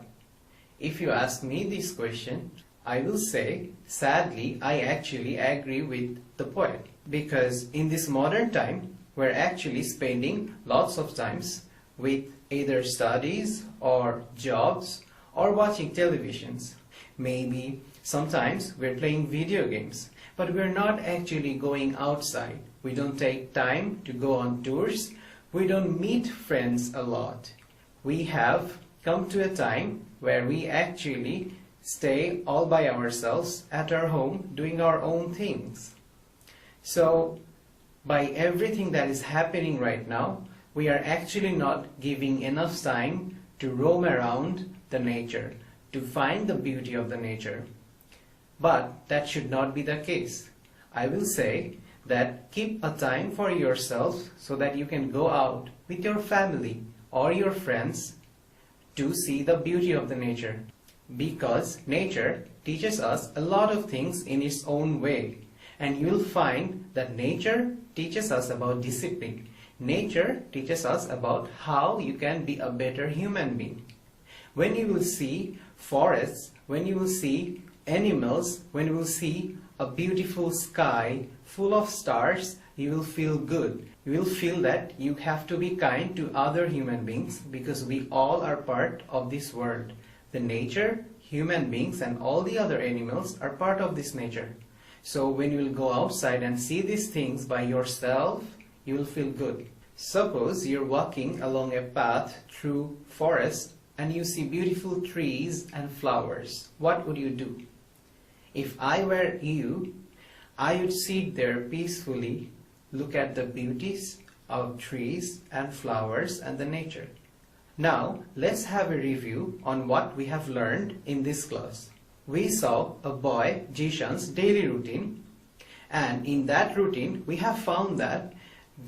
Speaker 3: If you ask me this question, I will say, sadly, I actually agree with the poet. Because in this modern time, we're actually spending lots of times with either studies or jobs or watching televisions. Maybe sometimes we're playing video games, but we're not actually going outside. We don't take time to go on tours. We don't meet friends a lot. We have come to a time where we actually stay all by ourselves at our home doing our own things. So by everything that is happening right now, we are actually not giving enough time to roam around the nature, to find the beauty of the nature. But that should not be the case. I will say that keep a time for yourself so that you can go out with your family or your friends to see the beauty of the nature. Because nature teaches us a lot of things in its own way. And you'll find that nature teaches us about discipline. Nature teaches us about how you can be a better human being. When you will see forests, when you will see animals, when you will see a beautiful sky full of stars, you will feel good. You will feel that you have to be kind to other human beings because we all are part of this world. The nature, human beings, and all the other animals are part of this nature. So when you will go outside and see these things by yourself, you will feel good. Suppose you're walking along a path through forest and you see beautiful trees and flowers. What would you do? If I were you, I would sit there peacefully, look at the beauties of trees and flowers and the nature. Now, let's have a review on what we have learned in this class. We saw a boy, Jishan's daily routine, and in that routine, we have found that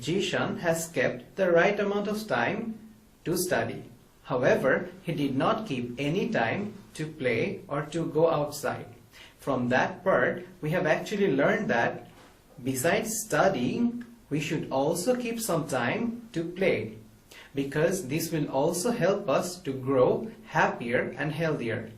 Speaker 3: Jishan has kept the right amount of time to study. However, he did not keep any time to play or to go outside. From that part, we have actually learned that besides studying, we should also keep some time to play, because this will also help us to grow happier and healthier.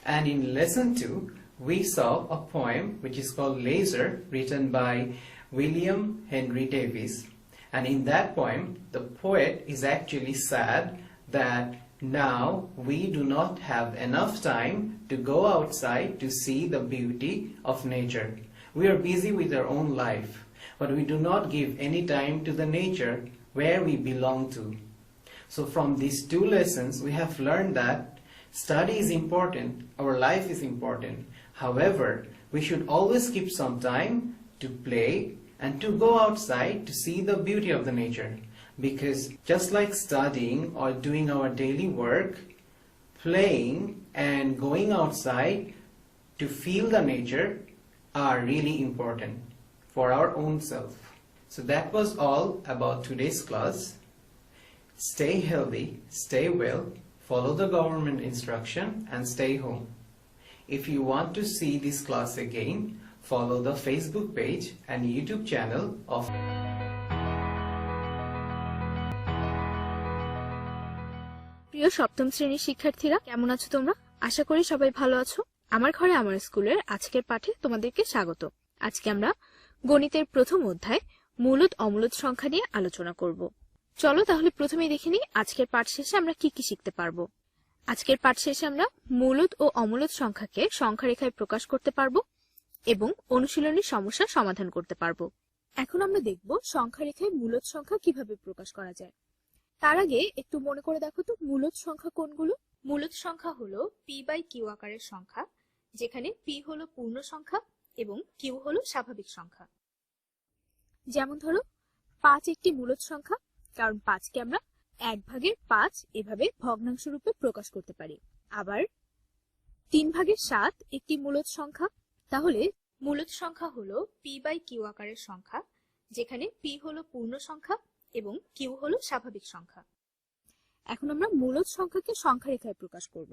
Speaker 3: And in lesson 2, we saw a poem which is called Laser, written by William Henry Davies. And in that poem, the poet is actually sad that now we do not have enough time to go outside to see the beauty of nature. We are busy with our own life, but we do not give any time to the nature where we belong to. So from these 2 lessons, we have learned that study is important, our life is important. However, we should always keep some time to play and to go outside to see the beauty of the nature. Because just like studying or doing our daily work, playing and going outside to feel the nature are really important for our own self. So that was all about today's class. Stay healthy, stay well, follow the government instruction and stay home. If you want to see this class again, follow the Facebook page and YouTube channel of
Speaker 4: প্রিয় সপ্তম শ্রেণীর শিক্ষার্থীরা, কেমন আছো তোমরা? আশা করি সবাই ভালো আছো। আমার ঘরে আমার স্কুলের আজকের পাঠে তোমাদেরকে স্বাগত। আজকে আমরা গণিতের প্রথম অধ্যায় মূলদ অমূলদ সংখ্যা নিয়ে আলোচনা করব। চলো তাহলে প্রথমেই দেখে নিই আজকের পাঠ শেষে আমরা কি কি শিখতে পারবো। আজকের পাঠ শেষে আমরা মূলদ ও অমূলদ সংখ্যাকে সংখ্যা রেখায় প্রকাশ করতে পারবো এবং অনুশীলনী সমস্যা সমাধান করতে পারবো। এখন আমরা দেখব সংখ্যা রেখায় মূলদ সংখ্যা কিভাবে প্রকাশ করা যায়। তার আগে একটু মনে করে দেখো তো মূলদ সংখ্যা কোনগুলো। মূলদ সংখ্যা হলো p/q আকারের সংখ্যা, যেখানে p হলো পূর্ণ সংখ্যা এবং q হলো স্বাভাবিক সংখ্যা। যেমন ধরো 5 একটি মূলদ সংখ্যা, কারণ 5কে আমরা 1/5 এভাবে ভগ্নাংশ রূপে প্রকাশ করতে পারি। আবার 3/7 একটি মূলদ সংখ্যা, তাহলে মূলদ সংখ্যা হলো p/q আকারের সংখ্যা, যেখানে p হলো পূর্ণ সংখ্যা এবং q হলো স্বাভাবিক সংখ্যা। এখন আমরা মূলদ সংখ্যাকে সংখ্যা রেখায় প্রকাশ করব।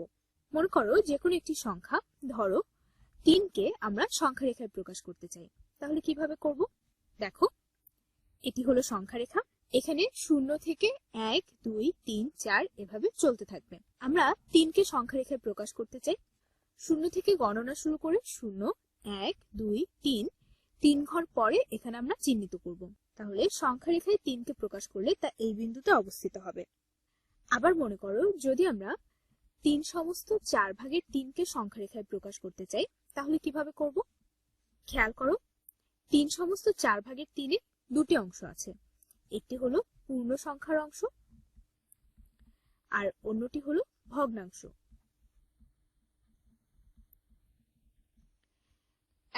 Speaker 4: মনে করো যে কোনো একটি সংখ্যা, ধরো 3কে আমরা সংখ্যা রেখায় প্রকাশ করতে চাই, তাহলে কিভাবে করব? দেখো, এটি হলো সংখ্যা রেখা। এখানে 0 থেকে 1 2 3 4 এভাবে চলতে থাকবে। আমরা 3কে সংখ্যা রেখায় প্রকাশ করতে চাই। 0 থেকে গণনা শুরু করে 0 1 2 3 3 ঘর পরে এখানে আমরা চিহ্নিত করব। তাহলে সংখ্যা রেখায় 3কে প্রকাশ করলে তা এই বিন্দুতে অবস্থিত হবে। আবার মনে করো যদি আমরা 3 সমস্ত 4/3কে সংখ্যা রেখায় প্রকাশ করতে চাই, তাহলে কিভাবে করব? খেয়াল করো, 3 সমস্ত 4/3-এ দুটি অংশ আছে। একটি হলো পূর্ণ সংখ্যার অংশ আর অন্যটি হলো ভগ্নাংশ।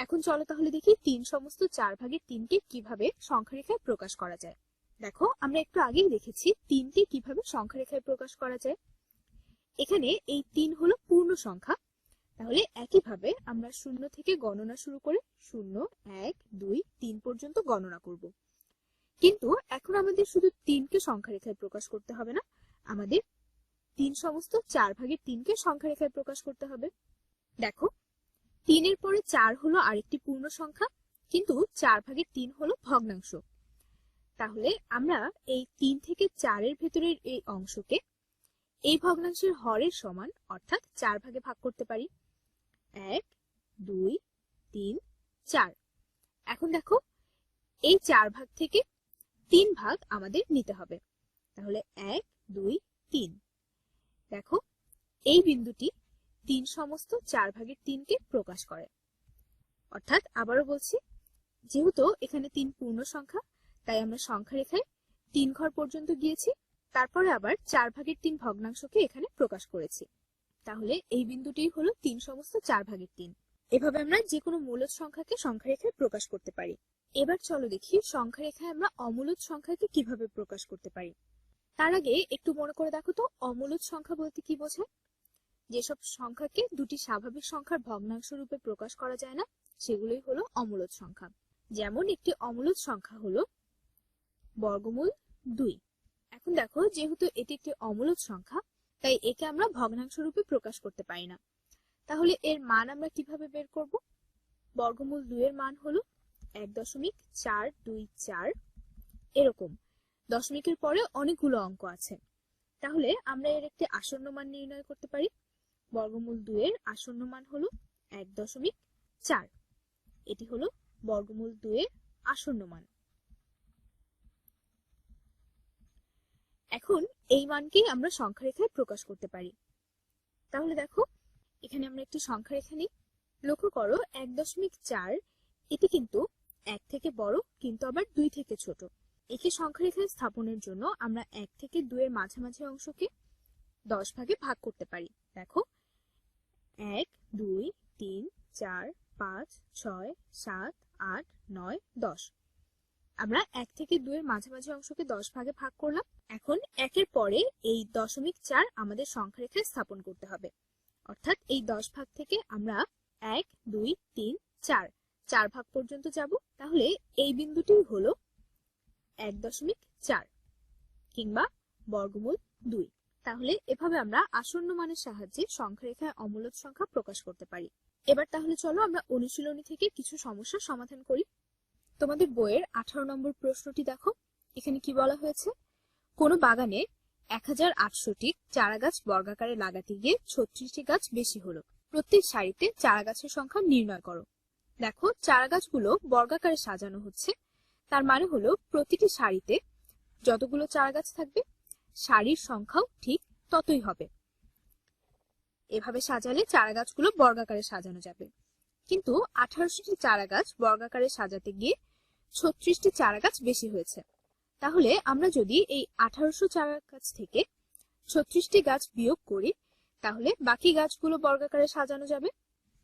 Speaker 4: এখন চলো তাহলে দেখি 3 সমস্ত 4/3কে কিভাবে সংখ্যা রেখায় প্রকাশ করা যায়। দেখো, আমরা একটু আগেই দেখেছি 3কে কিভাবে সংখ্যা রেখায় প্রকাশ করা যায়। এখানে এই 3 হলো পূর্ণ সংখ্যা, তাহলে একইভাবে আমরা 0 থেকে গণনা শুরু করে 0, 1, 2, 3 পর্যন্ত গণনা করব। কিন্তু এখন আমাদের শুধু 3কে সংখ্যা রেখায় প্রকাশ করতে হবে না, আমাদের 3 সমস্ত 4 ভাগের 3কে সংখ্যা রেখায় প্রকাশ করতে হবে। দেখো 3 এর পরে 4 হলো আরেকটি পূর্ণ সংখ্যা, কিন্তু 4 ভাগের 3 হলো ভগ্নাংশ। তাহলে আমরা এই 3 থেকে 4 এর ভেতরের এই অংশকে এই ভগ্নাংশের হরের সমান অর্থাৎ 4 ভাগে ভাগ করতে পারি। 1, 2, 3, 4। এখন দেখো এই 4 ভাগ থেকে 3 ভাগ আমাদের নিতে হবে। তাহলে 1, 2, 3। দেখো এই বিন্দুটি 3 সমস্ত 4 ভাগের 3কে প্রকাশ করে। অর্থাৎ আবারও বলছি, যেহেতু এখানে 3 পূর্ণ সংখ্যা, তাই আমরা সংখ্যা রেখায় 3 ঘর পর্যন্ত গিয়েছি, তারপরে আবার 4 ভাগের 3 ভগ্নাংশকে এখানে প্রকাশ করেছি। তাহলে এই বিন্দুটি হলো 3 সমস্ত 4 ভাগের 3। এভাবে আমরা যে কোনো মূলদ সংখ্যাকে সংখ্যা রেখায় প্রকাশ করতে পারি। এবার চলো দেখি সংখ্যা রেখায় আমরা অমূলদ সংখ্যাকে কিভাবে প্রকাশ করতে পারি। তার আগে একটু মনে করে দেখো তো, অমূলদ সংখ্যা বলতে কি বোঝায়? যেসব সংখ্যাকে দুটি স্বাভাবিক সংখ্যার ভগ্নাংশ রূপে প্রকাশ করা যায় না, সেগুলোই হলো অমূলদ সংখ্যা। যেমন একটি অমূলদ সংখ্যা হলো বর্গমূল 2। এখন দেখো যেহেতু এটি একটি অমূলদ সংখ্যা, তাই একে আমরা ভগ্নাংশ রূপে প্রকাশ করতে পারি না। তাহলে এর মান আমরা কিভাবে বের করব? বর্গমূল 2 এর মান হলো 1.424। এরকম দশমিকের পরে অনেকগুলো অঙ্ক আছে, তাহলে আমরা এর একটি আসন্ন মান নির্ণয় করতে পারি। বর্গমূল 2 এর আসন্ন মান হলো 1.4। এটি হলো বর্গমূল 2 এর আসন্ন মান। এখন এই মানকেই আমরা সংখ্যা রেখায় প্রকাশ করতে পারি। তাহলে দেখো এখানে আমরা একটি সংখ্যা রেখা নিই। লক্ষ্য করো 1.4 এটি কিন্তু 1 থেকে বড়, কিন্তু আবার 2 থেকে ছোট। একে সংখ্যা রেখায় স্থাপনের জন্য আমরা 1 থেকে 2 এর মাঝামাঝি অংশকে 10 ভাগে ভাগ করতে পারি। দেখো 1, 2, 3, 4, 5, 6, 7, 8, 9, 10। আমরা 1 থেকে 2 এর মাঝামাঝি অংশকে 10 ভাগে ভাগ করলাম। এখন 1 এর পরে এই 0.4 আমাদের সংখ্যা রেখায় স্থাপন করতে হবে। অর্থাৎ এই 10 ভাগ থেকে আমরা 1, 2, 3, 4 ভাগ পর্যন্ত যাব। তাহলে এই বিন্দুটি হলো 1.4 কিংবা বর্গমূল 2। তাহলে এভাবে আমরা আসন্ন মানের সাহায্যে সংখ্যা রেখায় অমূলদ সংখ্যা প্রকাশ করতে পারি। এবার তাহলে চলো আমরা অনুশীলনী থেকে কিছু সমস্যার সমাধান করি। তোমাদের বইয়ের 18 নম্বর প্রশ্নটি দেখো। এখানে কি বলা হয়েছে? কোনো বাগানে 1800টি চারা গাছ বর্গাকারে লাগাতে গিয়ে 36টি গাছ বেশি হলো। প্রত্যেক সারিতে চারা গাছের সংখ্যা নির্ণয় করো। দেখো চারা গাছগুলো বর্গাকারে সাজানো হচ্ছে, তার মানে হলো প্রতিটি সারিতে যতগুলো চারা গাছ থাকবে সারির সংখ্যাও ঠিক ততই হবে। এভাবে সাজালে চারা গাছগুলো বর্গাকারে সাজানো যাবে। কিন্তু 1800টি চারা গাছ বর্গাকারে সাজাতে গিয়ে 36টি চারা গাছ বেশি হয়েছে। তাহলে আমরা যদি এই 1800 চারা গাছ থেকে 36টি গাছ বিয়োগ করি, তাহলে বাকি গাছগুলো বর্গাকারে সাজানো যাবে।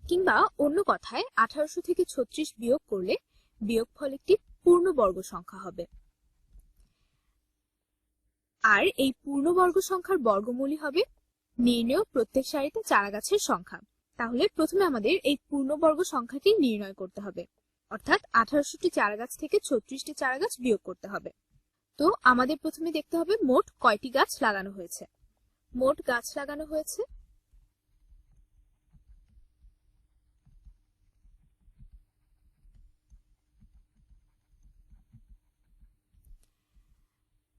Speaker 4: কিংবা অন্য কথায় 1800 থেকে 36 বিয়োগ করলে বিয়োগফল একটি পূর্ণবর্গ সংখ্যা হবে। আর এই পূর্ণবর্গ সংখ্যার বর্গমূলই হবে নির্ণেয় প্রত্যেক সারিতে চারা গাছের সংখ্যা। তাহলে প্রথমে আমাদের এই পূর্ণবর্গ সংখ্যাটি নির্ণয় করতে হবে, অর্থাৎ 1800টি চারা গাছ থেকে 36টি চারা গাছ বিয়োগ করতে হবে। তো আমাদের প্রথমে দেখতে হবে মোট কয়টি গাছ লাগানো হয়েছে। মোট গাছ লাগানো হয়েছে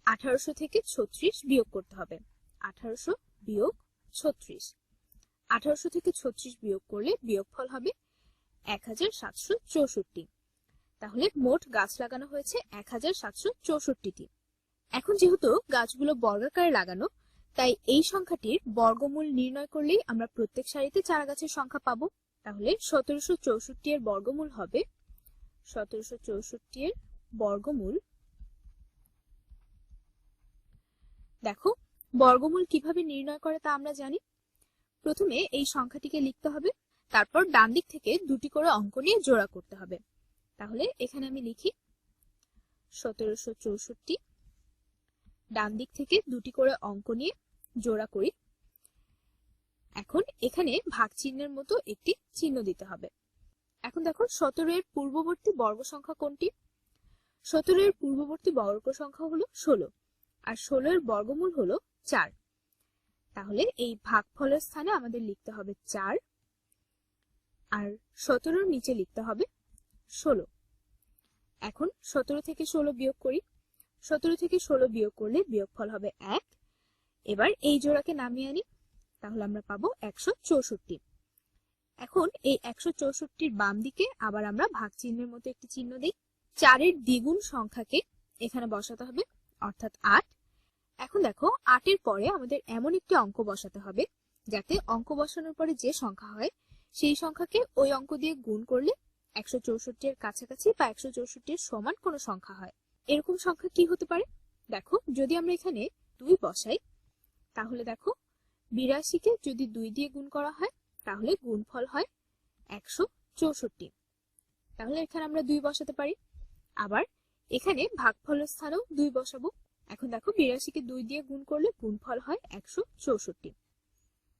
Speaker 4: 1800 থেকে 36 বিয়োগ করতে হবে। 1800 বিয়োগ 36। 1800 থেকে 36 বিয়োগ করলে বিয়োগফল হবে 1764। তাহলে মোট গাছ লাগানো হয়েছে 1764টি। এখন যেহেতু গাছগুলো বর্গাকারে লাগানো, তাই এই সংখ্যাটির বর্গমূল নির্ণয় করলেই আমরা প্রত্যেক সারিতে চারা গাছের সংখ্যা পাবো। তাহলে 1764 এর বর্গমূল হবে 1764 এর বর্গমূল। দেখো বর্গমূল কিভাবে নির্ণয় করে তা আমরা জানি। প্রথমে এই সংখ্যাটিকে লিখতে হবে, তারপর ডান দিক থেকে দুটি করে অঙ্ক নিয়ে জোড়া করতে হবে। তাহলে এখানে আমি লিখি 1764, ডান দিক থেকে দুটি করে অঙ্ক নিয়ে জোড়া করি। এখন এখানে ভাগ চিহ্নের মতো একটি চিহ্ন দিতে হবে। এখন দেখো 17 এর পূর্ববর্তী বর্গ সংখ্যা কোনটি? 17 এর পূর্ববর্তী বর্গ সংখ্যা হলো 16, আর 16 এর বর্গমূল হলো 4। তাহলে এই ভাগফলের স্থানে আমাদের লিখতে হবে 4, আর 17 এর নিচে লিখতে হবে 16। এখন 17 থেকে 16 বিয়োগ করি। 17 থেকে 16 বিয়োগ করলে বিয়োগফল হবে 1। এবার এই জোড়াকে নামিয়ে আনি, তাহলে আমরা পাবো 164। এখন এই 164-র বাম দিকে আবার আমরা ভাগ চিহ্নের মতো একটি চিহ্ন দিই। 4 এর দ্বিগুণ সংখ্যাকে এখানে বসাতে হবে, অর্থাৎ 8। এখন দেখো 8 এর পরে আমাদের এমন একটি অঙ্ক বসাতে হবে যাতে অঙ্ক বসানোর পরে যে সংখ্যা হয় সেই সংখ্যাকে ওই অঙ্ক দিয়ে গুণ করলে 164 এর কাছাকাছি বা 164 এর সমান কোনো সংখ্যা হয়। এরকম সংখ্যা কি হতে পারে? দেখো, যদি আমরা এখানে 2 বসাই, তাহলে দেখো 82 কে যদি 2 দিয়ে গুণ করা হয় তাহলে গুণফল হয় 164। তাহলে এখানে আমরা 2 বসাতে পারি। আবার এখানে ভাগফলের স্থানেও 2 বসাবো। এখন দেখো 82 কে 2 দিয়ে গুণ করলে গুণফল হয় 164।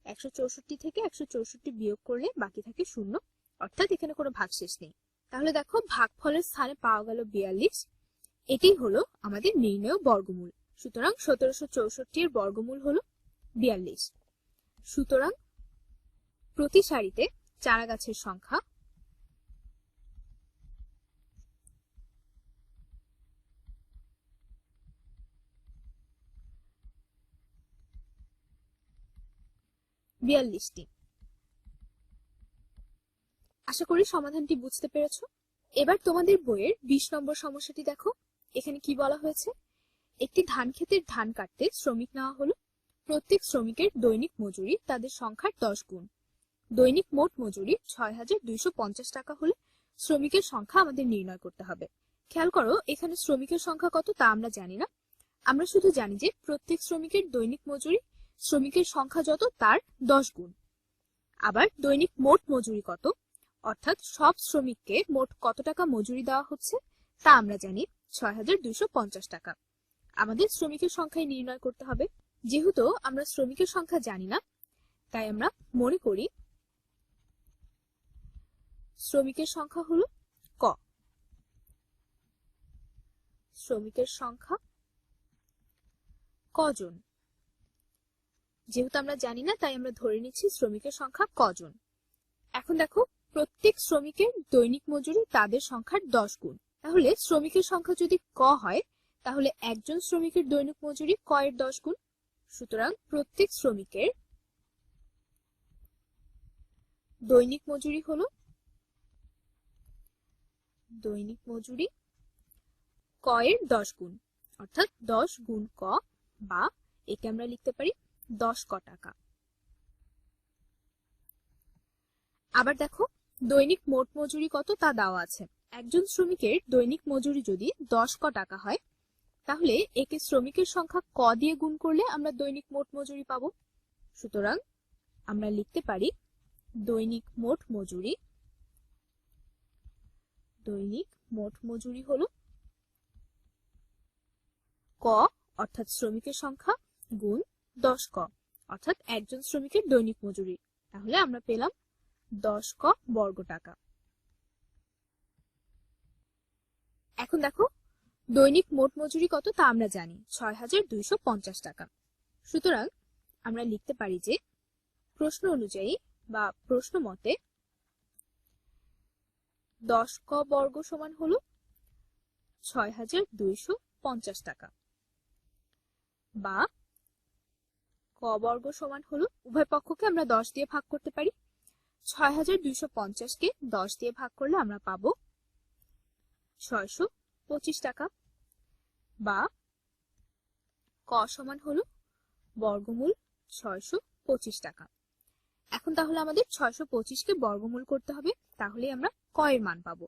Speaker 4: 164 থেকে 164 বিয়োগ করলে বাকি থাকে 0, অর্থাৎ এখানে কোনো ভাগশেষ নেই। তাহলে দেখো ভাগফলের স্থানে পাওয়া গেল 42। এটাই হলো আমাদের নির্ণেয় বর্গমূল। সুতরাং 1764 এর বর্গমূল হলো 42। সুতরাং প্রতি সারিতে চারা গাছের সংখ্যা বিয়াল্লিশটি। আশা করি সমাধানটি বুঝতে পেরেছো। এবার তোমাদের বইয়ের 20 নম্বর সমস্যাটি দেখো। এখানে কি বলা হয়েছে? একটি ধান ক্ষেতের ধান কাটতে শ্রমিক নেওয়া হলো। প্রত্যেক শ্রমিকের দৈনিক মজুরি তাদের সংখ্যার 10 গুণ। দৈনিক মোট মজুরি 6250 টাকা হলে শ্রমিকের সংখ্যা আমাদের নির্ণয় করতে হবে। খেয়াল করো, এখানে শ্রমিকের সংখ্যা কত তা আমরা জানি না। আমরা শুধু জানি যে প্রত্যেক শ্রমিকের দৈনিক মজুরি শ্রমিকের সংখ্যা যত তার 10 গুণ। আবার দৈনিক মোট মজুরি কত, অর্থাৎ সব শ্রমিককে মোট কত টাকা মজুরি দেওয়া হচ্ছে তা আমরা জানি 6250 টাকা। আমাদের শ্রমিকের সংখ্যাই নির্ণয় করতে হবে। যেহেতু আমরা শ্রমিকের সংখ্যা জানি না, তাই আমরা মনে করি শ্রমিকের সংখ্যা হলো ক। শ্রমিকের সংখ্যা কজন? যেহেতু আমরা জানি না, তাই আমরা ধরে নিচ্ছি শ্রমিকের সংখ্যা কজন। এখন দেখো, প্রত্যেক শ্রমিকের দৈনিক মজুরি তাদের সংখ্যার 10 গুণ। তাহলে শ্রমিকের সংখ্যা যদি ক হয়, তাহলে একজন শ্রমিকের দৈনিক মজুরি ক এর 10 গুণ। সুতরাং প্রত্যেক শ্রমিকের দৈনিক মজুরি হলো দৈনিক মজুরি ক এর 10 গুণ, অর্থাৎ 10 গুণ ক, বা একে আমরা লিখতে পারি 10 ক টাকা। আবার দেখো, দৈনিক মোট মজুরি কত তা দেওয়া আছে। একজন শ্রমিকের দৈনিক মজুরি যদি 10 ক টাকা হয়, তাহলে একে শ্রমিকের সংখ্যা ক দিয়ে গুণ করলে আমরা দৈনিক মোট মজুরি পাবো। সুতরাং আমরা লিখতে পারি দৈনিক মোট মজুরি হলো ক, অর্থাৎ শ্রমিকের সংখ্যা, গুণ 10 ক, অর্থাৎ একজন শ্রমিকের দৈনিক মজুরি। তাহলে আমরা পেলাম 10 ক বর্গ টাকা। এখন দেখো, দৈনিক মোট মজুরি কত তা আমরা জানি 6250 টাকা। সুতরাং আমরা লিখতে পারি যে প্রশ্ন অনুযায়ী বা প্রশ্ন মতে 10 ক বর্গ সমান হলো 6250 টাকা, বা ক বর্গ সমান হলো, উভয় পক্ষকে আমরা 10 দিয়ে ভাগ করতে পারি। 6250 কে 10 দিয়ে ভাগ করলে আমরা পাবো 625 টাকা, বা ক সমান হলো বর্গমূল 625 টাকা। এখন তাহলে আমাদের 625 কে বর্গমূল করতে হবে, তাহলে আমরা ক এর মান পাবো।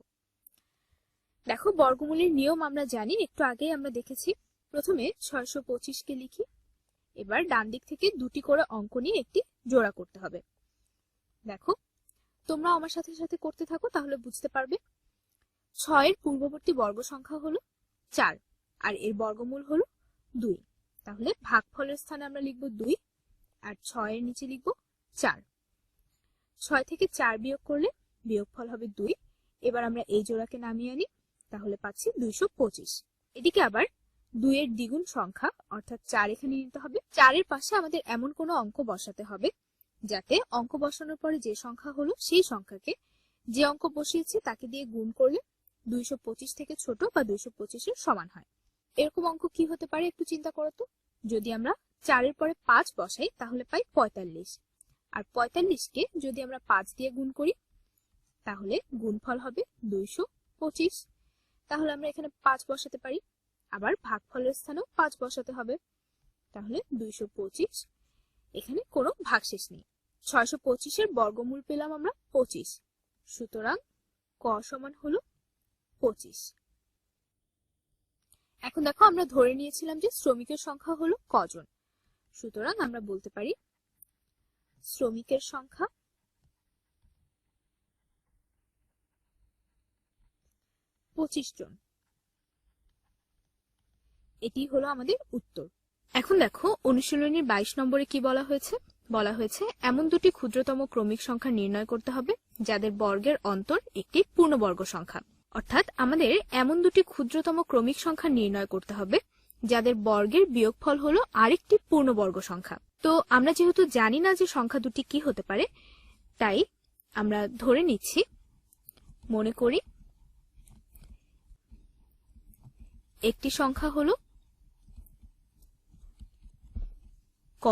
Speaker 4: দেখো, বর্গমূলের নিয়ম আমরা জানি, একটু আগেই আমরা দেখেছি। প্রথমে 625 কে লিখি, এবার ডান দিক থেকে দুটি করে অঙ্ক নিয়ে একটি জোড়া করতে হবে। দেখো, তোমরা আমার সাথে সাথে করতে থাকো, তাহলে বুঝতে পারবে। 6 এর পূর্ববর্তী বর্গ সংখ্যা হলো 4, আর এর বর্গমূল হলো 2। তাহলে ভাগফলের স্থানে আমরা লিখব 2, আর 6 এর নিচে লিখব 4। 6 থেকে 4 বিয়োগ করলে বিয়োগফল হবে 2। এবার আমরা এই জোড়াকে নামিয়ে আনি, তাহলে পাচ্ছি 225। এদিকে আবার 2 এর দ্বিগুণ সংখ্যা অর্থাৎ 4 এখানে নিতে হবে। 4 এর পাশে আমাদের এমন কোনো অঙ্ক বসাতে হবে যাতে অঙ্ক বসানোর পরে যে সংখ্যা হলো সেই সংখ্যাকে যে অঙ্ক বসিয়েছি তাকে দিয়ে গুণ করলে 225 থেকে ছোট বা 225 এর সমান হয়। এরকম অঙ্ক কি হতে পারে একটু চিন্তা করো তো। যদি আমরা 4 এর পরে 5 বসাই তাহলে পাই 45, আর 45 কে যদি আমরা 5 দিয়ে গুণ করি তাহলে গুণফল হবে 225। তাহলে আমরা এখানে 5 বসাতে পারি, আবার ভাগফলের স্থানেও 5 বসাতে হবে, তাহলে 225। এখানে কোনো ভাগশেষ নেই। 625 এর বর্গমূল পেলাম আমরা 25, সুতরাং ক সমান হলো 25। এখন দেখো আমরা ধরে নিয়েছিলাম যে শ্রমিকের সংখ্যা হলো কজন, সুতরাং আমরা বলতে পারি শ্রমিকের সংখ্যা 25 জন। এটি হলো আমাদের উত্তর। এখন দেখো অনুশীলনীর 22 নম্বরে কি বলা হয়েছে। বলা হয়েছে এমন দুটি ক্ষুদ্রতম ক্রমিক সংখ্যা নির্ণয় করতে হবে যাদের বর্গের অন্তর একটি পূর্ণবর্গ সংখ্যা। অর্থাৎ আমাদের এমন দুটি ক্ষুদ্রতম ক্রমিক সংখ্যা নির্ণয় করতে হবে যাদের বর্গের বিয়োগফল হলো আরেকটি পূর্ণবর্গ সংখ্যা। তো আমরা যেহেতু জানি না যে সংখ্যা দুটি কি হতে পারে, তাই আমরা ধরে নিচ্ছি, মনে করি একটি সংখ্যা হলো ক।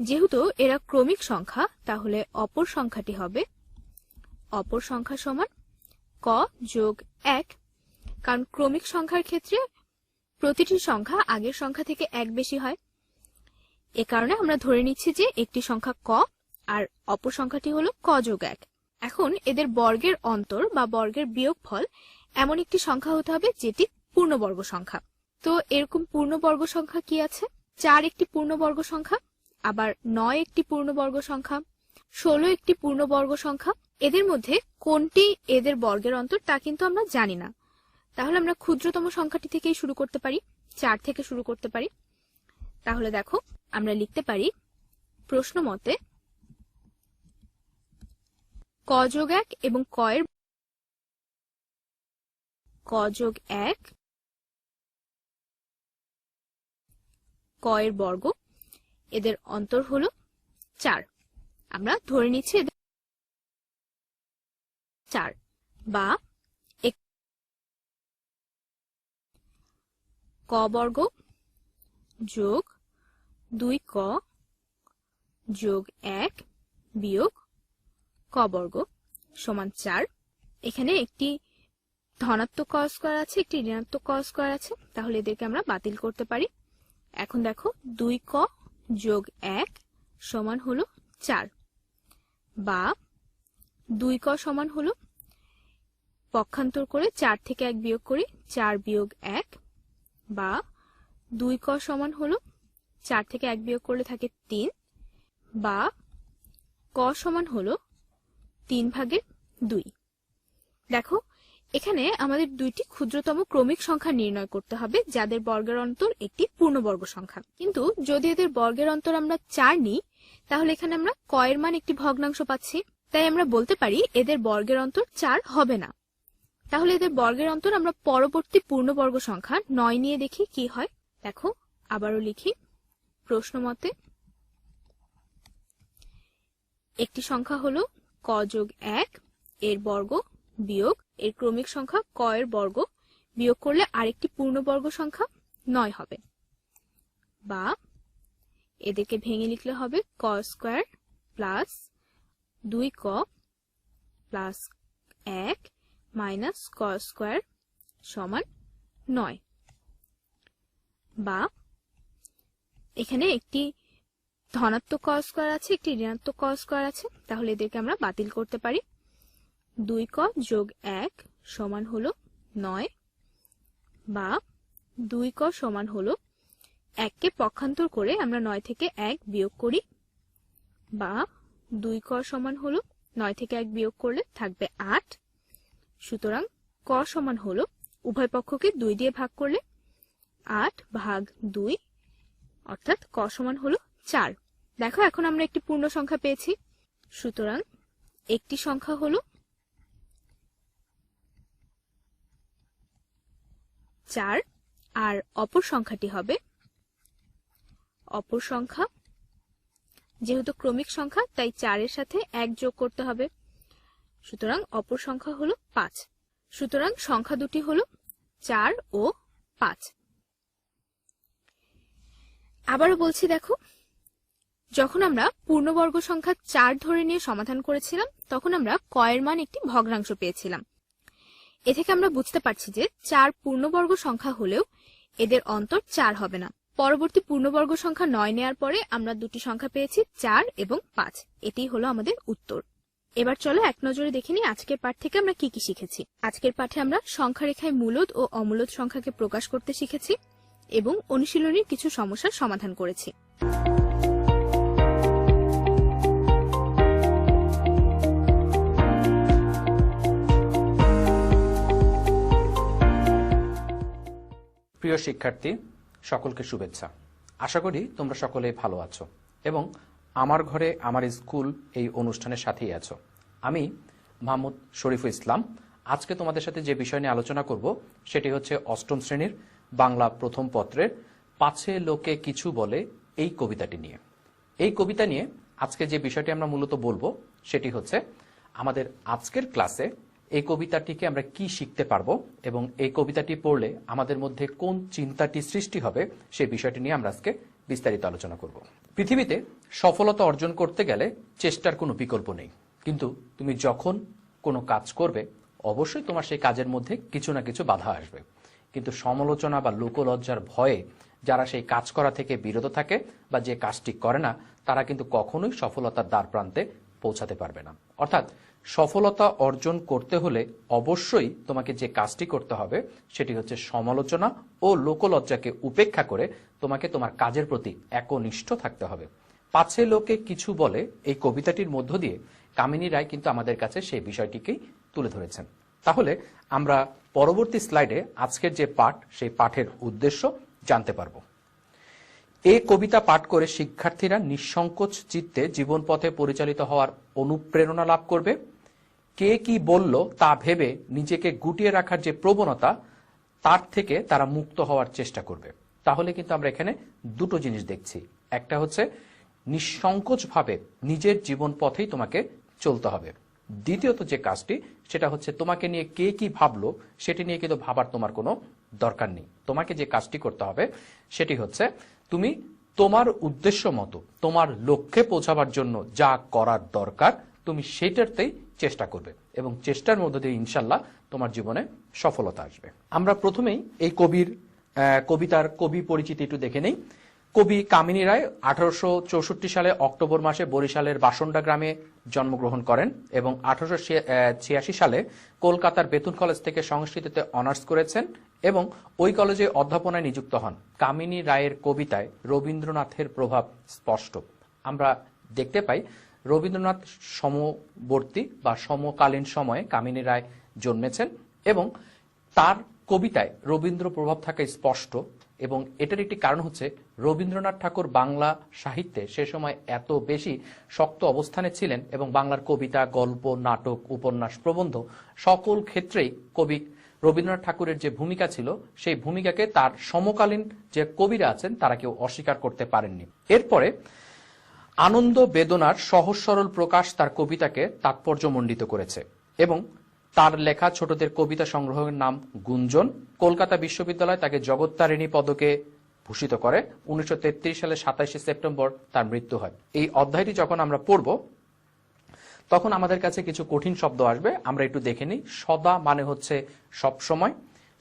Speaker 4: যেহেতু এরা ক্রমিক সংখ্যা তাহলে অপর সংখ্যাটি হবে অপর সংখ্যা সমান ক যোগ 1, কারণ ক্রমিক সংখ্যার ক্ষেত্রে প্রতিটি সংখ্যা আগের সংখ্যা থেকে 1 বেশি হয়। এ কারণে আমরা ধরে নিচ্ছি যে একটি সংখ্যা ক আর অপর সংখ্যাটি হলো ক যোগ 1। এখন এদের বর্গের অন্তর বা বর্গের বিয়োগফল এমন একটি সংখ্যা হতে হবে যেটি পূর্ণবর্গ সংখ্যা। তো এরকম পূর্ণবর্গ সংখ্যা কি আছে? 4 একটি পূর্ণবর্গ সংখ্যা, আবার 9 একটি পূর্ণবর্গ সংখ্যা, 16 একটি পূর্ণবর্গ সংখ্যা। এদের মধ্যে কোনটি এদের বর্গের অন্তর তা কিন্তু আমরা জানি না। তাহলে আমরা ক্ষুদ্রতম সংখ্যাটি থেকেই শুরু করতে পারি, 4 থেকে শুরু করতে পারি। তাহলে দেখো আমরা লিখতে পারি প্রশ্ন মতে ক যোগ 1 এবং ক যোগ 1 ক এর বর্গ, এদের অন্তর হলো 4। আমরা ধরে নিচ্ছি এদের 4, বা ক বর্গ যোগ 2ক যোগ 1 বিয়োগ ক বর্গ সমান 4। এখানে একটি ধনাত্মক ক স্কয়ার আছে, একটি ঋণাত্মক ক স্কয়ার আছে, তাহলে এদেরকে আমরা বাতিল করতে পারি। এখন দেখো 2ক যোগ 1 সমান হলো 4, বা 2ক সমান হলো, পক্ষান্তর করে 4 থেকে 1 বিয়োগ করি, 4 বিয়োগ 1, বা 2ক সমান হলো 4 থেকে 1 বিয়োগ করলে থাকে 3, বা ক সমান হলো 3/2। দেখো এখানে আমাদের দুইটি ক্ষুদ্রতম ক্রমিক সংখ্যা নির্ণয় করতে হবে যাদের বর্গের অন্তর একটি পূর্ণবর্গ সংখ্যা। কিন্তু যদি এদের বর্গের অন্তর আমরা 4 নিই তাহলে এখানে আমরা ক এর মান একটি ভগ্নাংশ পাচ্ছি, তাই আমরা বলতে পারি এদের বর্গের অন্তর 4 হবে না। তাহলে এদের বর্গের অন্তর আমরা পরবর্তী পূর্ণবর্গ সংখ্যা 9 নিয়ে দেখি কি হয়। দেখো আবারও লিখি প্রশ্ন মতে একটি সংখ্যা হলো ক যোগ 1 এর বর্গ বিয়োগ এর ক্রমিক সংখ্যা ক এর বর্গ বিয়োগ করলে আরেকটি পূর্ণবর্গ সংখ্যা 9 হবে, বা এদেরকে ভেঙে লিখলে হবে ক স্কয়ার প্লাস 2ক প্লাস 1 মাইনাস ক স্কয়ার সমান 9, বা এখানে একটি ধনাত্মক ক স্কয়ার আছে, একটি ঋণাত্মক ক স্কয়ার আছে, তাহলে এদেরকে আমরা বাতিল করতে পারি। 2ক যোগ 1 সমান হলো 9, বা 2ক সমান হলো 1 কে পক্ষান্তর করে আমরা 9 থেকে 1 বিয়োগ করি, বা 2ক সমান হলো 9 থেকে 1 বিয়োগ করলে থাকবে 8। সুতরাং ক সমান হলো উভয় পক্ষকে 2 দিয়ে ভাগ করলে 8/2, অর্থাৎ ক সমান হলো 4। দেখো এখন আমরা একটি পূর্ণ সংখ্যা পেয়েছি। সুতরাং একটি সংখ্যা হলো 4 আর অপর সংখ্যাটি হবে অপর সংখ্যা। যেহেতু ক্রমিক সংখ্যা তাই 4 এর সাথে 1 যোগ করতে হবে। সুতরাং অপর সংখ্যা হলো 5। সুতরাং সংখ্যা দুটি হলো 4 ও 5। আবারও বলছি, দেখো যখন আমরা পূর্ণবর্গ সংখ্যা 4 ধরে নিয়ে সমাধান করেছিলাম তখন আমরা ক এর মান একটি ভগ্নাংশ পেয়েছিলাম। এ থেকে আমরা বুঝতে পারছি যে 4 পূর্ণবর্গ সংখ্যা হলেও এদের অন্তর 4 হবে না। পরবর্তী পূর্ণবর্গ সংখ্যা 9 নেয়ার পরে আমরা দুটি সংখ্যা পেয়েছি 4 এবং 5। এটাই হলো আমাদের উত্তর। এবার চলো এক নজরে দেখে নিই আজকের পাঠ থেকে আমরা কি কি শিখেছি। আজকের পাঠে আমরা সংখ্যা রেখায় মূলদ ও অমূলদ সংখ্যাকে প্রকাশ করতে শিখেছি এবং অনুশীলনীর কিছু সমস্যার সমাধান করেছি।
Speaker 5: প্রিয় শিক্ষার্থী, সকলকে শুভেচ্ছা। আশা করি তোমরা সকলে ভালো আছো এবং আমার ঘরে আমার স্কুল এই অনুষ্ঠানের সাথেই আছো। আমি মোহাম্মদ শরীফুল ইসলাম আজকে তোমাদের সাথে যে বিষয় নিয়ে আলোচনা করব সেটি হচ্ছে অষ্টম শ্রেণীর বাংলা প্রথম পত্রের পাছে লোকে কিছু বলে এই কবিতাটি নিয়ে। এই কবিতা নিয়ে আজকে যে বিষয়টি আমরা মূলত বলবো সেটি হচ্ছে আমাদের আজকের ক্লাসে এই কবিতাটিকে আমরা কি শিখতে পারবো এবং এই কবিতাটি পড়লে আমাদের মধ্যে কোন চিন্তাটি সৃষ্টি হবে সেই বিষয়টি নিয়ে আমরা আজকে বিস্তারিত আলোচনা করব। পৃথিবীতে সফলতা অর্জন করতে গেলে চেষ্টার কোনো বিকল্প নেই, কিন্তু তুমি যখন কোনো কাজ করবে অবশ্যই তোমার সেই কাজের মধ্যে কিছু না কিছু বাধা আসবে। কিন্তু সমালোচনা বা লোকলজ্জার ভয়ে যারা সেই কাজ করা থেকে বিরত থাকে বা যে কাজটি করে না তারা কিন্তু কখনোই সফলতার দ্বার প্রান্তে পৌঁছাতে পারবে না। অর্থাৎ সফলতা অর্জন করতে হলে অবশ্যই তোমাকে যে কাজটি করতে হবে সেটি হচ্ছে সমালোচনা ও লোকলজ্জাকে উপেক্ষা করে তোমাকে তোমার কাজের প্রতি একনিষ্ঠ থাকতে হবে। পাছে লোকে কিছু বলে এই কবিতাটির মধ্য দিয়ে কামিনী রায় কিন্তু আমাদের কাছে সেই বিষয়টিকেই তুলে ধরেছেন। তাহলে আমরা পরবর্তী স্লাইডে আজকের যে পাঠ সেই পাঠের উদ্দেশ্য জানতে পারবো। এই কবিতা পাঠ করে শিক্ষার্থীরা নিঃসংকোচ চিত্তে জীবন পথে পরিচালিত হওয়ার অনুপ্রেরণা লাভ করবে। কে কি বলল তা ভেবে নিজেকে গুটিয়ে রাখার যে প্রবণতা তার থেকে তারা মুক্ত হওয়ার চেষ্টা করবে। তাহলে কিন্তু আমরা এখানে দুটো জিনিস দেখছি। একটা হচ্ছে নিঃসংকোচভাবে নিজের জীবন পথেই তোমাকে চলতে হবে। দ্বিতীয়ত যে কাজটি সেটা হচ্ছে তোমাকে নিয়ে কে কি ভাবলো সেটি নিয়ে কিন্তু ভাবার তোমার কোনো দরকার নেই। তোমাকে যে কাজটি করতে হবে সেটি হচ্ছে তুমি তোমার উদ্দেশ্য মতো তোমার লক্ষ্যে পৌঁছাবার জন্য যা করার দরকার তুমি সেটাতেই চেষ্টা করবে এবং চেষ্টার মধ্য দিয়ে ইনশাল্লাহ তোমার জীবনে সফলতা আসবে। আমরা প্রথমেই এই কবিতার কবি পরিচিতি একটু দেখে নেই। কবি কামিনী রায় 1864 সালে অক্টোবর মাসে বরিশালের বাসন্ডা গ্রামে জন্মগ্রহণ করেন এবং 1886 সালে কলকাতার বেতুন কলেজ থেকে সংস্কৃতিতে অনার্স করেছেন এবং ওই কলেজে অধ্যাপনায় নিযুক্ত হন। কামিনী রায়ের কবিতায় রবীন্দ্রনাথের প্রভাব স্পষ্ট। আমরা দেখতে পাই রবীন্দ্রনাথ সমবর্তী বা সমকালীন সময়ে কামিনী রায় জন্মেছেন এবং তার কবিতায় রবীন্দ্র প্রভাব থাকা স্পষ্ট এবং এটার একটি কারণ হচ্ছে রবীন্দ্রনাথ ঠাকুর বাংলা সাহিত্যে সে সময় এত বেশি শক্ত অবস্থানে ছিলেন এবং বাংলার কবিতা, গল্প, নাটক, উপন্যাস, প্রবন্ধ সকল ক্ষেত্রেই কবি রবীন্দ্রনাথ ঠাকুরের যে ভূমিকা ছিল সেই ভূমিকাকে তার সমকালীন যে কবিরা আছেন তারা কেউ অস্বীকার করতে পারেননি। এরপরে আনন্দ বেদনার সহজ সরল প্রকাশ তার কবিতাকে তাৎপর্যমণ্ডিত করেছে এবং তার লেখা ছোটদের কবিতা সংগ্রহের নাম গুঞ্জন। কলকাতা বিশ্ববিদ্যালয় তাকে জগত্তারিণী পদকে ভূষিত করে। 1933 সালে 27 সেপ্টেম্বর তার মৃত্যু হয়। এই অধ্যায়টি যখন আমরা পড়ব তখন আমাদের কাছে কিছু কঠিন শব্দ আসবে, আমরা একটু দেখে নিই। সদা মানে হচ্ছে সবসময়,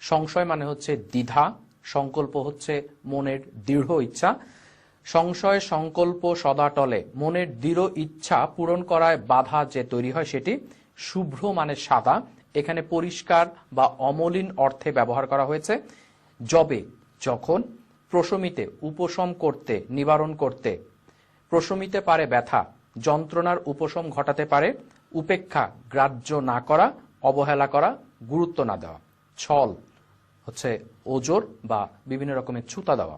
Speaker 5: সংশয় মানে হচ্ছে দ্বিধা, সংকল্প হচ্ছে মনের দৃঢ় ইচ্ছা। সংশয় সংকল্প সদা টলে, মনের দৃঢ় ইচ্ছা পূরণ করায় বাধা যে তৈরি হয় সেটি। শুভ্র মানে সাদা, এখানে পরিষ্কার বা অমলিন অর্থে ব্যবহার করা হয়েছে। যবে যখন, প্রশমিতে উপশম করতে নিবারণ করতে, প্রশমিতে পারে ব্যথা, যন্ত্রণার উপশম ঘটাতে পারে। উপেক্ষা গ্রাহ্য না করা, অবহেলা করা, গুরুত্ব না দেওয়া। ছল হচ্ছে ওজর বা বিভিন্ন রকমের ছুতা দেওয়া।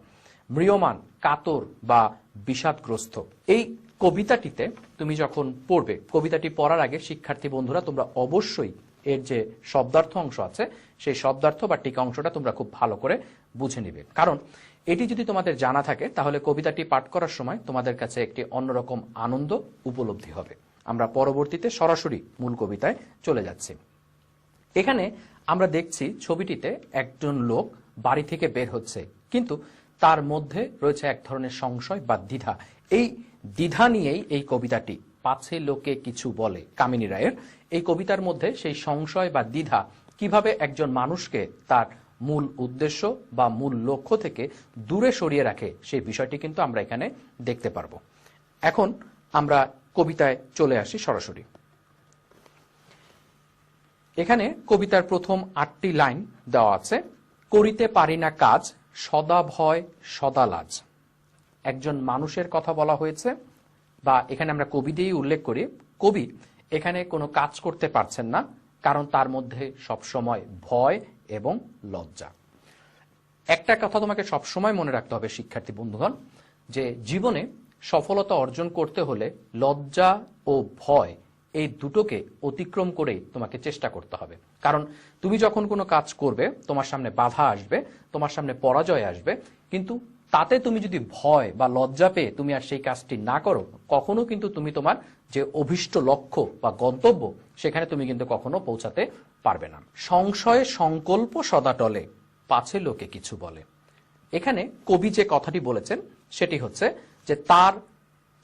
Speaker 5: ম্রিয়মাণ, কাতর বা বিষাদগ্রস্ত। এই কবিতাটিতে তুমি যখন পড়বে, কবিতাটি পড়ার আগে শিক্ষার্থী বন্ধুরা তোমরা অবশ্যই এর যে শব্দার্থ অংশ আছে সেই শব্দার্থ বা টিকা অংশটা তোমরা খুব ভালো করে বুঝে নিবে, কারণ এটি যদি তোমাদের জানা থাকে তাহলে কবিতাটি পাঠ করার সময় তোমাদের কাছে একটি অন্যরকম আনন্দ উপলব্ধি হবে। আমরা পরবর্তীতে সরাসরি মূল কবিতায় চলে যাচ্ছি। এখানে আমরা দেখছি ছবিটিতে একজন লোক বাড়ি থেকে বের হচ্ছে, কিন্তু তার মধ্যে রয়েছে এক ধরনের সংশয় বা দ্বিধা। এই দ্বিধা নিয়েই এই কবিতাটি, পাছে লোকে কিছু বলে, কামিনী রায়ের এই কবিতার মধ্যে সেই সংশয় বা দ্বিধা কিভাবে একজন মানুষকে তার মূল উদ্দেশ্য বা মূল লক্ষ্য থেকে দূরে সরিয়ে রাখে সেই বিষয়টি কিন্তু আমরা এখানে দেখতে পারবো। এখন আমরা কবিতায় চলে আসি সরাসরি। এখানে কবিতার প্রথম 8টি লাইন দেওয়া আছে। করিতে পারি না কাজ, সদা ভয় সদা লাজ। একজন মানুষের কথা বলা হয়েছে, বা এখানে আমরা কবি দিয়েই উল্লেখ করি, কবি এখানে কোনো কাজ করতে পারছেন না, কারণ তার মধ্যে সবসময় ভয় এবং লজ্জা। একটা কথা তোমাকে সবসময় মনে রাখতে হবে শিক্ষার্থী বন্ধুগণ, যে জীবনে সফলতা অর্জন করতে হলে লজ্জা ও ভয় এই দুটোকে অতিক্রম করেই তোমাকে চেষ্টা করতে হবে। কারণ তুমি যখন কোনো কাজ করবে তোমার সামনে বাধা আসবে, তোমার সামনে পরাজয় আসবে, কিন্তু তাতে তুমি যদি ভয় বা লজ্জা পেয়ে তুমি আর সেই কাজটি না করো, কখনো কিন্তু তুমি তোমার যে অভিষ্ট লক্ষ্য বা গন্তব্য সেখানে তুমি কিন্তু কখনো পৌঁছাতে পারবে না। সংশয়ে সংকল্প সদা টলে, পাছে লোকে কিছু বলে। এখানে কবি যে কথাটি বলেছেন সেটি হচ্ছে যে তার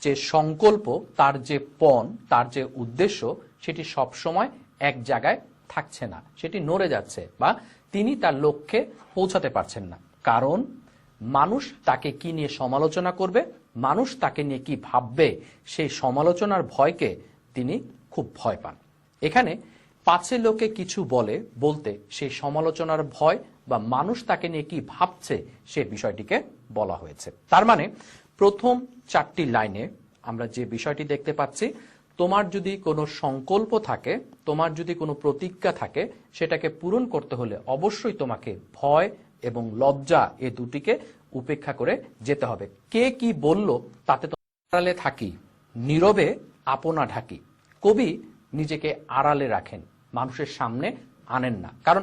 Speaker 5: যে সংকল্প, তার যে পণ, তার যে উদ্দেশ্য, সেটি সবসময় এক জায়গায় থাকছে না, সেটি নড়ে যাচ্ছে, বা তিনি তার লক্ষ্যে পৌঁছাতে পারছেন না। কারণ মানুষ তাকে কি নিয়ে সমালোচনা করবে, মানুষ তাকে নিয়ে কি ভাববে, সেই সমালোচনার ভয়কে তিনি খুব ভয় পান। এখানে পাছে লোকে কিছু বলে বলতে সেই সমালোচনার ভয় বা মানুষ তাকে নিয়ে কি ভাবছে সে বিষয়টিকে বলা হয়েছে। তার মানে প্রথম 4টি লাইনে আমরা যে বিষয়টি দেখতে পাচ্ছি, তোমার যদি কোনো সংকল্প থাকে, তোমার যদি কোনো প্রতিজ্ঞা থাকে, সেটাকে পূরণ করতে হলে অবশ্যই তোমাকে ভয় এবং লজ্জা এ দুটিকে উপেক্ষা করে যেতে হবে। কে কি বলল তাতে তো আড়ালে থাকি, নীরবে আপনা ঢাকি। কবি নিজেকে আড়ালে রাখেন, মানুষের সামনে আনেন না, কারণ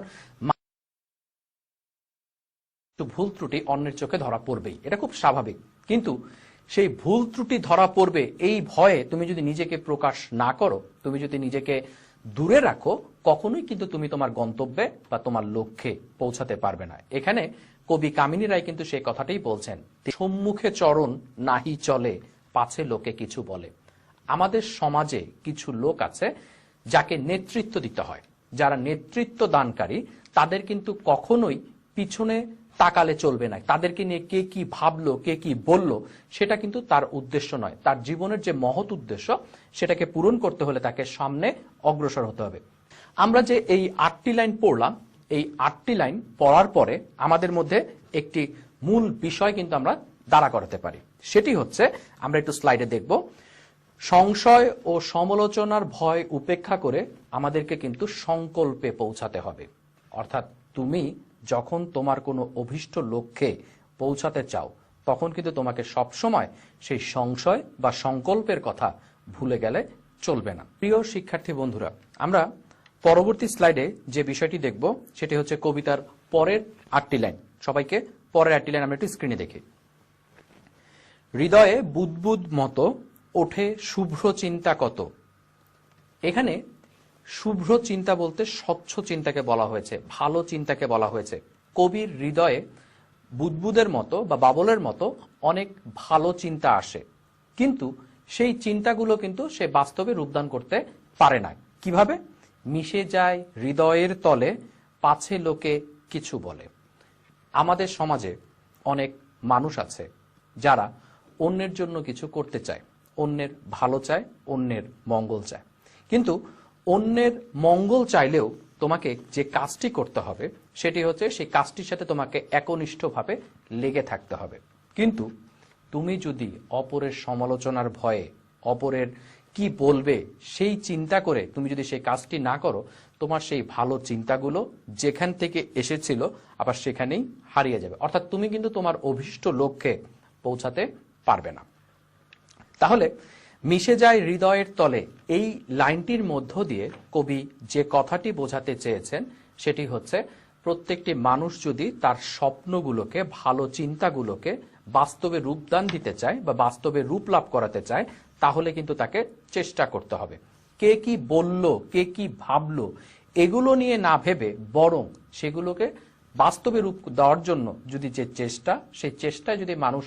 Speaker 5: ভুল ত্রুটি অন্যের চোখে ধরা পড়বেই, এটা খুব স্বাভাবিক। কিন্তু সেই ভুল ত্রুটি ধরা পড়বে এই ভয়ে তুমি যদি নিজেকে প্রকাশ না করো, তুমি যদি নিজেকে দূরে রাখো, কখনোই কিন্তু তুমি তোমার গন্তব্যে বা তোমার লক্ষ্যে পৌঁছাতে পারবে না। এখানে কবি কামিনী রায় কিন্তু সেই কথাটাই বলছেন, সম্মুখে চরণ নাহি চলে, পাছে লোকে কিছু বলে। আমাদের সমাজে কিছু লোক আছে যাকে নেতৃত্ব দিতে হয়, যারা নেতৃত্ব দানকারী, তাদের কিন্তু কখনোই পিছনে তাকালে চলবে না। তাদেরকে নিয়ে কে কি ভাবলো, কে কি বলল, সেটা কিন্তু তার উদ্দেশ্য নয়। তার জীবনের যে মহৎ উদ্দেশ্য সেটাকে পূরণ করতে হলে তাকে সামনে অগ্রসর হতে হবে। আমরা যে এই 8টি লাইন পড়লাম, এই 8টি লাইন পড়ার পরে আমাদের মধ্যে একটি মূল বিষয় কিন্তু আমরা দাঁড়া করাতে পারি। সেটি হচ্ছে, আমরা একটু স্লাইডে দেখব, সংশয় ও সমালোচনার ভয় উপেক্ষা করে আমাদেরকে কিন্তু সংকল্পে পৌঁছাতে হবে। অর্থাৎ তুমি যখন তোমার কোনো অভিষ্ট লক্ষ্যে পৌঁছাতে চাও, তখন কিন্তু তোমাকে সবসময় সেই সংশয় বা সংকল্পের কথা ভুলে গেলে চলবে না। প্রিয় শিক্ষার্থী বন্ধুরা, আমরা পরবর্তী স্লাইডে যে বিষয়টি দেখব সেটি হচ্ছে কবিতার পরের 8টি লাইন। সবাইকে পরের 8টি লাইন আমরা একটু স্ক্রিনে দেখি। হৃদয়ে বুদবুদ মতো ওঠে শুভ্র চিন্তা কত। এখানে শুভ্র চিন্তা বলতে স্বচ্ছ চিন্তাকে বলা হয়েছে, ভালো চিন্তাকে বলা হয়েছে। কবির হৃদয়ে বুদবুদের মতো বা বাবলের মতো অনেক ভালো চিন্তা আসে, কিন্তু সেই চিন্তাগুলো কিন্তু সে বাস্তবে রূপদান করতে পারে না। কিভাবে? মিশে যায় হৃদয়ের তলে, পাছে লোকে কিছু বলে। আমাদের সমাজে অনেক মানুষ আছে যারা অন্যের জন্য কিছু করতে চায়, অন্যের ভালো চায়, অন্যের মঙ্গল চায়, কিন্তু অন্যের মঙ্গল চাইলেও তোমাকে যে কাজটি করতে হবে সেটি হচ্ছে সেই কাজটির সাথে তোমাকে একনিষ্ঠভাবে লেগে থাকতে হবে। কিন্তু তুমি যদি অপরের সমালোচনার ভয়ে, অপরের কি বলবে সেই চিন্তা করে তুমি যদি সেই কাজটি না করো, তোমার সেই ভালো চিন্তাগুলো যেখান থেকে এসেছিল আবার সেখানেই হারিয়ে যাবে, অর্থাৎ তুমি কিন্তু তোমার অভীষ্ট লক্ষ্যে পৌঁছাতে পারবে না। তাহলে মিশে যায় হৃদয়ের তলে, এই লাইনটির মধ্য দিয়ে কবি যে কথাটি বোঝাতে চেয়েছেন সেটি হচ্ছে প্রত্যেকটি মানুষ যদি তার স্বপ্নগুলোকে, ভালো চিন্তাগুলোকে বাস্তবে রূপদান দিতে চায় বা বাস্তবে রূপ লাভ করাতে চায়, তাহলে কিন্তু তাকে চেষ্টা করতে হবে। কে কি বলল, কে কি ভাবলো, এগুলো নিয়ে না ভেবে বরং সেগুলোকে বাস্তবে রূপ দেওয়ার জন্য যদি যে চেষ্টা, সেই চেষ্টায় যদি মানুষ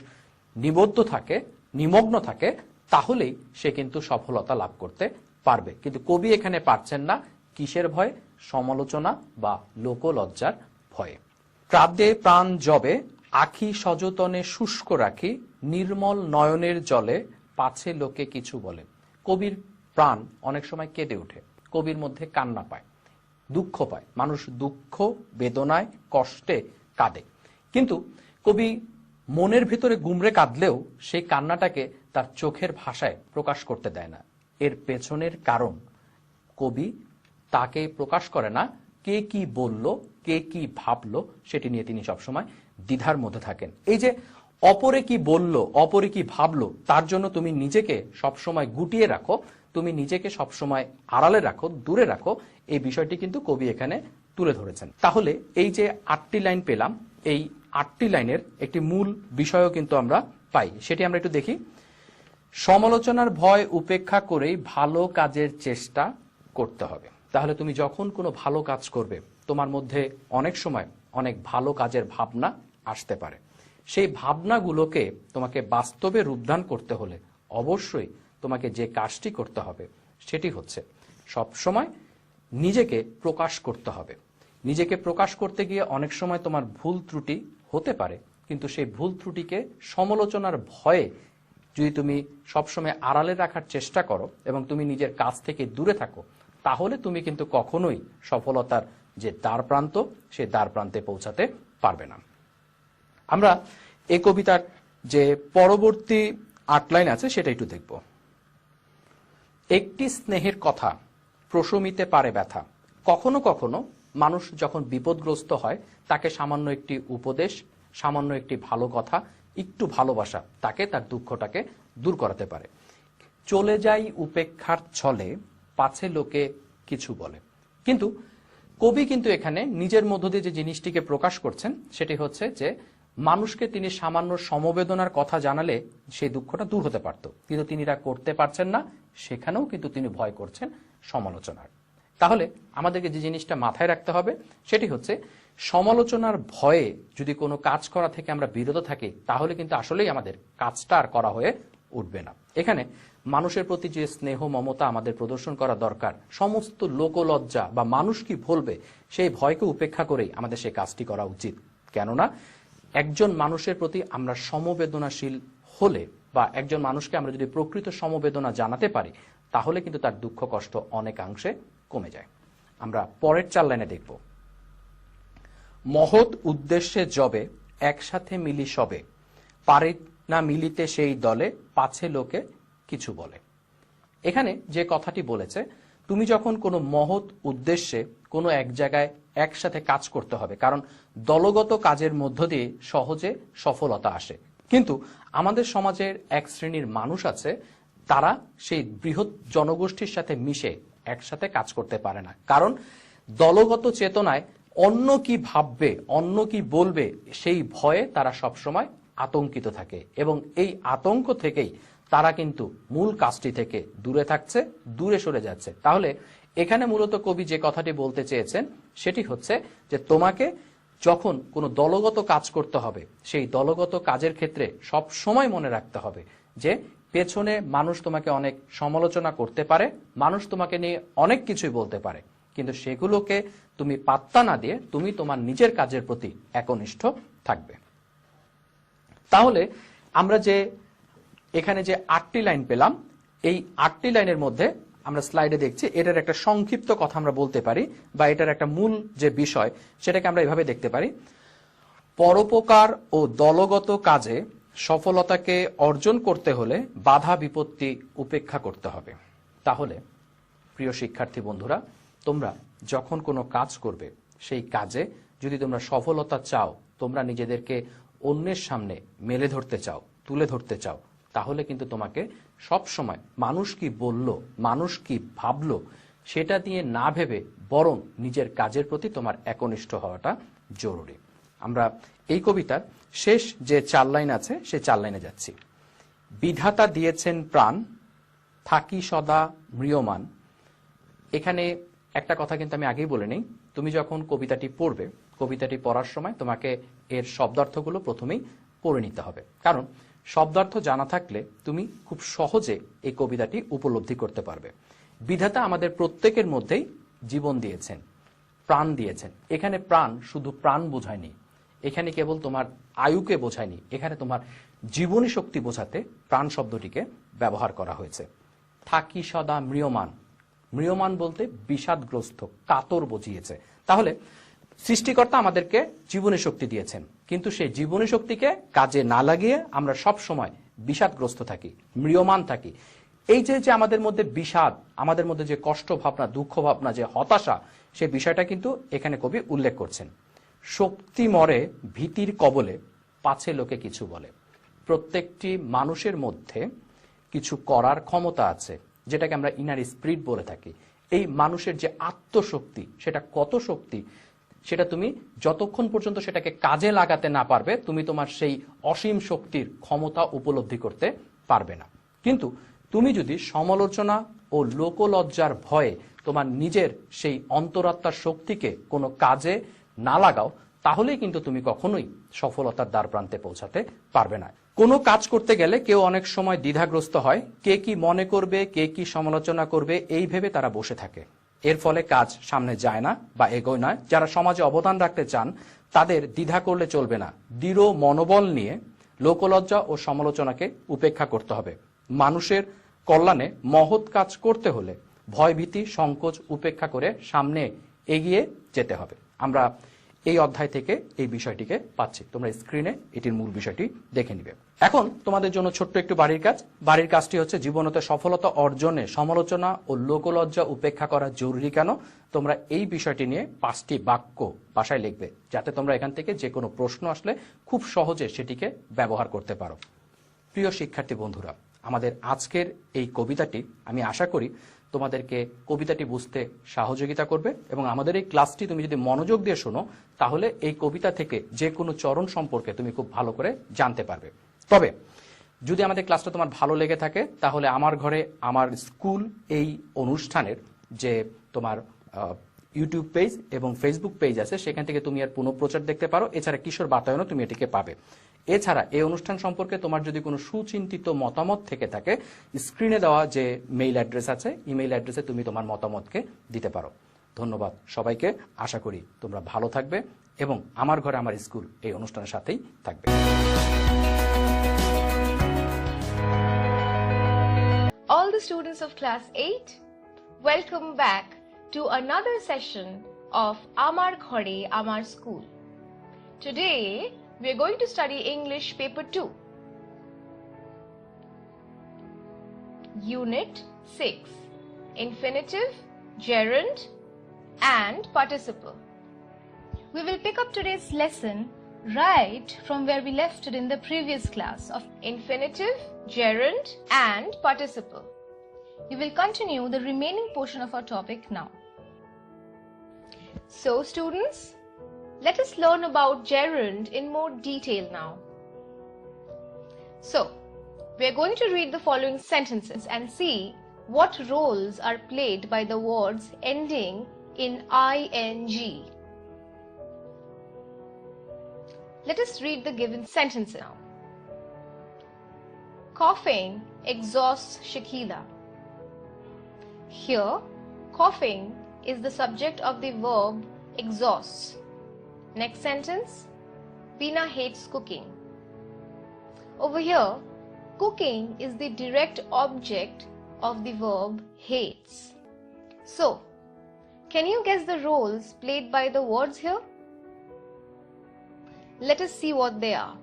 Speaker 5: নিবদ্ধ থাকে, নিমগ্ন থাকে, তাহলেই সে কিন্তু সফলতা লাভ করতে পারবে। কিন্তু কবি এখানে পারছেন না, কিসের ভয়? সমালোচনা বা লোকলজ্জার ভয়ে। প্রাদে প্রাণ জবে, আখি সযতনে শুষ্ক রাখি, নির্মল নয়নের জলে, পাছে লোকে কিছু বলে। কবির প্রাণ অনেক সময় কেঁদে ওঠে, কবির মধ্যে কান্না পায়, দুঃখ পায়, মানুষ দুঃখ, বেদনায়, কষ্টে কাঁদে। কিন্তু কবি মনের ভিতরে গুমরে কাঁদলেও সেই কান্নাটাকে তার চোখের ভাষায় প্রকাশ করতে দেয় না। এর পেছনের কারণ কবি তাকে প্রকাশ করে না। কে কি বলল, কে কি ভাবলো, সেটি নিয়ে তিনি সবসময় দ্বিধার মধ্যে থাকেন। এই যে অপরে কি বলল, অপরে কি ভাবলো, তার জন্য তুমি নিজেকে সবসময় গুটিয়ে রাখো, তুমি নিজেকে সবসময় আড়ালে রাখো, দূরে রাখো, এই বিষয়টি কিন্তু কবি এখানে তুলে ধরেছেন। তাহলে এই যে 8টি লাইন পেলাম, এই 8টি লাইনের একটি মূল বিষয়ও কিন্তু আমরা পাই, সেটি আমরা একটু দেখি। সমালোচনার ভয় উপেক্ষা করেই ভালো কাজের চেষ্টা করতে হবে। তাহলে তুমি যখন কোনো ভালো কাজ করবে, তোমার মধ্যে অনেক সময় অনেক ভালো কাজের ভাবনা আসতে পারে। সেই ভাবনাগুলোকে তোমাকে বাস্তবে রূপদান করতে হলে অবশ্যই তোমাকে যে কাজটি করতে হবে সেটি হচ্ছে সবসময় নিজেকে প্রকাশ করতে হবে। নিজেকে প্রকাশ করতে গিয়ে অনেক সময় তোমার ভুল ত্রুটি হতে পারে, কিন্তু সেই ভুল ত্রুটিকে সমালোচনার ভয়ে যদি তুমি সবসময় আড়ালে রাখার চেষ্টা করো এবং তুমি নিজের কাজ থেকে দূরে থাকো, তাহলে তুমি কিন্তু কখনোই সফলতার যে দ্বার প্রান্ত, সে দ্বার প্রান্তে পৌঁছাতে পারবে না। আমরা এই কবিতার যে পরবর্তী 8 লাইন আছে সেটা একটু দেখব। একটি স্নেহের কথা প্রশমিতে পারে ব্যথা। কখনো কখনো মানুষ যখন বিপদগ্রস্ত হয়, তাকে সামান্য একটি উপদেশ, সামান্য একটি ভালো কথা, একটু ভালোবাসা তাকে তার দুঃখটাকে দূর করাতে পারে। চলে যাই উপেক্ষার ছলে, পাছে লোকে কিছু বলে। কিন্তু কবি কিন্তু এখানে নিজের মধ্য দিয়ে যে জিনিসটিকে প্রকাশ করছেন সেটি হচ্ছে যে মানুষকে তিনি সামান্য সমবেদনার কথা জানালে সেই দুঃখটা দূর হতে পারত, কিন্তু তিনি তা করতে পারছেন না। সেখানেও কিন্তু তিনি ভয় করছেন সমালোচনার। তাহলে আমাদেরকে যে জিনিসটা মাথায় রাখতে হবে সেটি হচ্ছে সমালোচনার ভয়ে যদি কোনো কাজ করা থেকে আমরা বিরত থাকি, তাহলে কিন্তু আসলেই আমাদের কাজটা আর করা হয়ে উঠবে না। এখানে মানুষের প্রতি যে স্নেহ মমতা আমাদের প্রদর্শন করা দরকার, সমস্ত লোকলজ্জা বা মানুষ কি বলবে সেই ভয়কে উপেক্ষা করেই আমাদের সেই কাজটি করা উচিত। কেননা একজন মানুষের প্রতি আমরা সমবেদনাশীল হলে বা একজন মানুষকে আমরা যদি প্রকৃত সমবেদনা জানাতে পারি, তাহলে কিন্তু তার দুঃখ কষ্ট অনেকাংশে কমে যায়। আমরা পরের 4 লাইনে দেখব। মহৎ উদ্দেশ্যে যবে, একসাথে মিলি সবে, পারে না মিলিতে সেই দলে, পাছে লোকে কিছু বলে। এখানে যে কথাটি বলেছে, তুমি যখন কোনো মহৎ উদ্দেশ্যে কোনো এক জায়গায় একসাথে কাজ করতে হবে, কারণ দলগত কাজের মধ্য দিয়ে সহজে সফলতা আসে। কিন্তু আমাদের সমাজের এক শ্রেণীর মানুষ আছে, তারা সেই বৃহৎ জনগোষ্ঠীর সাথে মিশে একসাথে কাজ করতে পারে না, কারণ দলগত চেতনায় অন্য কি ভাববে, অন্য কি বলবে, সেই ভয়ে তারা সবসময় আতঙ্কিত থাকে এবং এই আতঙ্ক থেকেই তারা কিন্তু মূল কাজটি থেকে দূরে থাকছে, দূরে সরে যাচ্ছে। তাহলে এখানে মূলত কবি যে কথাটি বলতে চেয়েছেন সেটি হচ্ছে যে তোমাকে যখন কোনো দলগত কাজ করতে হবে, সেই দলগত কাজের ক্ষেত্রে সব সময় মনে রাখতে হবে যে পেছনে মানুষ তোমাকে অনেক সমালোচনা করতে পারে, মানুষ তোমাকে নিয়ে অনেক কিছুই বলতে পারে, কিন্তু সেগুলোকে তুমি পাত্তা না দিয়ে তুমি তোমার নিজের কাজের প্রতি একনিষ্ঠ থাকবে। তাহলে আমরা যে এখানে যে 8টি লাইন পেলাম, এই 8টি লাইনের মধ্যে আমরা স্লাইডে দেখছি এটার একটা সংক্ষিপ্ত কথা আমরা বলতে পারি, বা এটার একটা মূল যে বিষয় সেটাকে আমরা এভাবে দেখতে পারি। পরোপকার ও দলগত কাজে সফলতাকে অর্জন করতে হলে বাধা বিপত্তি উপেক্ষা করতে হবে। তাহলে প্রিয় শিক্ষার্থী বন্ধুরা, তোমরা যখন কোনো কাজ করবে সেই কাজে যদি তোমরা সফলতা চাও, তোমরা নিজেদেরকে অন্যের সামনে মেলে ধরতে চাও, তুলে ধরতে চাও, তাহলে কিন্তু তোমাকে সব সময় মানুষ কি বলল, মানুষ কি ভাবলো সেটা দিয়ে না ভেবে বরং নিজের কাজের প্রতি তোমার একনিষ্ঠ হওয়াটা জরুরি। আমরা এই কবিতার শেষ যে 4 লাইন আছে সেই 4 লাইনে যাচ্ছি। বিধাতা দিয়েছেন প্রাণ, থাকি সদা ম্রিয়মান। এখানে একটা কথা কিন্তু আমি আগেই বলে নেই, তুমি যখন কবিতাটি পড়বে, কবিতাটি পড়ার সময় তোমাকে এর শব্দার্থগুলো প্রথমেই পড়ে নিতে হবে, কারণ শব্দার্থ জানা থাকলে তুমি খুব সহজে এই কবিতাটি উপলব্ধি করতে পারবে। বিধাতা আমাদের প্রত্যেকের মধ্যেই জীবন দিয়েছেন, প্রাণ দিয়েছেন। এখানে প্রাণ শুধু প্রাণ বোঝায়নি, এখানে কেবল তোমার আয়ুকে বোঝায়নি, এখানে তোমার জীবনী শক্তি বোঝাতে প্রাণ শব্দটিকে ব্যবহার করা হয়েছে। থাকি সদা ম্রিয়মান, ম্রিয়মান বলতে বিষাদগ্রস্ত, কাতর বুঝিয়েছে। তাহলে সৃষ্টিকর্তা আমাদেরকে জীবনী শক্তি দিয়েছেন, কিন্তু সেই জীবনী শক্তিকে কাজে না লাগিয়ে আমরা সব সময় বিষাদগ্রস্ত থাকি, ম্রিয়মান থাকি। এই যে আমাদের মধ্যে বিষাদ, আমাদের মধ্যে যে কষ্ট ভাবনা, দুঃখ ভাবনা, যে হতাশা, সেই বিষয়টা কিন্তু এখানে কবি উল্লেখ করছেন। শক্তি মরে ভীতির কবলে, পাছে লোকে কিছু বলে। প্রত্যেকটি মানুষের মধ্যে কিছু করার ক্ষমতা আছে, যেটাকে আমরা ইনার স্পিরিট বলে থাকি। এই মানুষের যে আত্মশক্তি, সেটা কত শক্তি, সেটা তুমি যতক্ষণ পর্যন্ত সেটাকে কাজে লাগাতে না পারবে, তুমি তোমার সেই অসীম শক্তির ক্ষমতা উপলব্ধি করতে পারবে না। কিন্তু তুমি যদি সমালোচনা ও লোকলজ্জার ভয়ে তোমার নিজের সেই অন্তরাত্মার শক্তিকে কোনো কাজে না লাগাও, তাহলেই কিন্তু তুমি কখনোই সফলতার দ্বার প্রান্তে পৌঁছাতে পারবে না। কোনো কাজ করতে গেলে কেউ অনেক সময় দ্বিধাগ্রস্ত হয়, কে কি মনে করবে, কে কি সমালোচনা করবে, এই ভেবে তারা বসে থাকে। এর ফলে কাজ সামনে যায় না বা এগোয় না। যারা সমাজে অবদান রাখতে চান তাদের দ্বিধা করলে চলবে না, দৃঢ় মনোবল নিয়ে লোকলজ্জা ও সমালোচনাকে উপেক্ষা করতে হবে। মানুষের কল্যাণে মহৎ কাজ করতে হলে ভয়, ভীতি, সংকোচ উপেক্ষা করে সামনে এগিয়ে যেতে হবে। আমরা এই অধ্যায় থেকে এই বিষয়টিকে পাচ্ছি, তোমরা স্ক্রিনে এটির মূল বিষয়টি দেখে নিবে। এখন তোমাদের জন্য ছোট্ট একটু বাড়ির কাজ। বাড়ির কাজটি হচ্ছে, জীবনতে সফলতা অর্জনে সমালোচনা ও লোকলজ্জা উপেক্ষা করা জরুরি কেন? তোমরা এই বিষয়টি নিয়ে 5টি বাক্য ভাষায় লিখবে, যাতে তোমরা এখান থেকে যে কোনো প্রশ্ন আসলে খুব সহজে সেটিকে ব্যবহার করতে পারো। প্রিয় শিক্ষার্থী বন্ধুরা, আমাদের আজকের এই কবিতাটি, আমি আশা করি তোমাদেরকে কবিতাটি বুঝতে সহযোগিতা করবে, এবং আমাদের এই ক্লাসটি তুমি যদি মনোযোগ দিয়ে শোনো, তাহলে এই কবিতা থেকে যে কোনো চরণ সম্পর্কে তুমি খুব ভালো করে জানতে পারবে। তবে যদি আমাদের ক্লাসটা তোমার ভালো লেগে থাকে, তাহলে আমার ঘরে আমার স্কুল এই অনুষ্ঠানের যে তোমার ইউটিউব পেজ এবং ফেসবুক পেজ আছে, সেখান থেকে তুমি আর পুনঃপ্রচার দেখতে পারো। এছাড়া কিশোর বাতায়নও তুমি এটিকে পাবে। এছাড়া এই অনুষ্ঠান সম্পর্কে তোমার যদি কোনো সুচিন্তিত মতামত থেকে থাকে, স্ক্রিনে দেওয়া যে মেইল অ্যাড্রেস আছে, ইমেইল অ্যাড্রেসে তুমি তোমার মতামতকে দিতে পারো। ধন্যবাদ সবাইকে। আশা করি তোমরা ভালো থাকবে এবং আমার ঘরে আমার স্কুল এই অনুষ্ঠানের সাথেই থাকবে।
Speaker 6: All the students of class 8, welcome back to another session of Amar Ghore Amar School. Today we are going to study English paper 2, Unit 6, Infinitive, Gerund and Participle.
Speaker 7: We will pick up today's lesson right from where we left it in the previous class of
Speaker 6: Infinitive, Gerund and Participle.
Speaker 7: We will continue the remaining portion of our topic now.
Speaker 6: So students, let us learn about gerund in more detail now. So, we are going to read the following sentences and see what roles are played by the words ending in ing. Let us read the given sentence now. Coughing exhausts Shakila. Here, coughing is the subject of the verb exhausts. Next sentence, Veena hates cooking. Over here, cooking is the direct object of the verb hates. So, can you guess the roles played by the words here? Let us see what they are.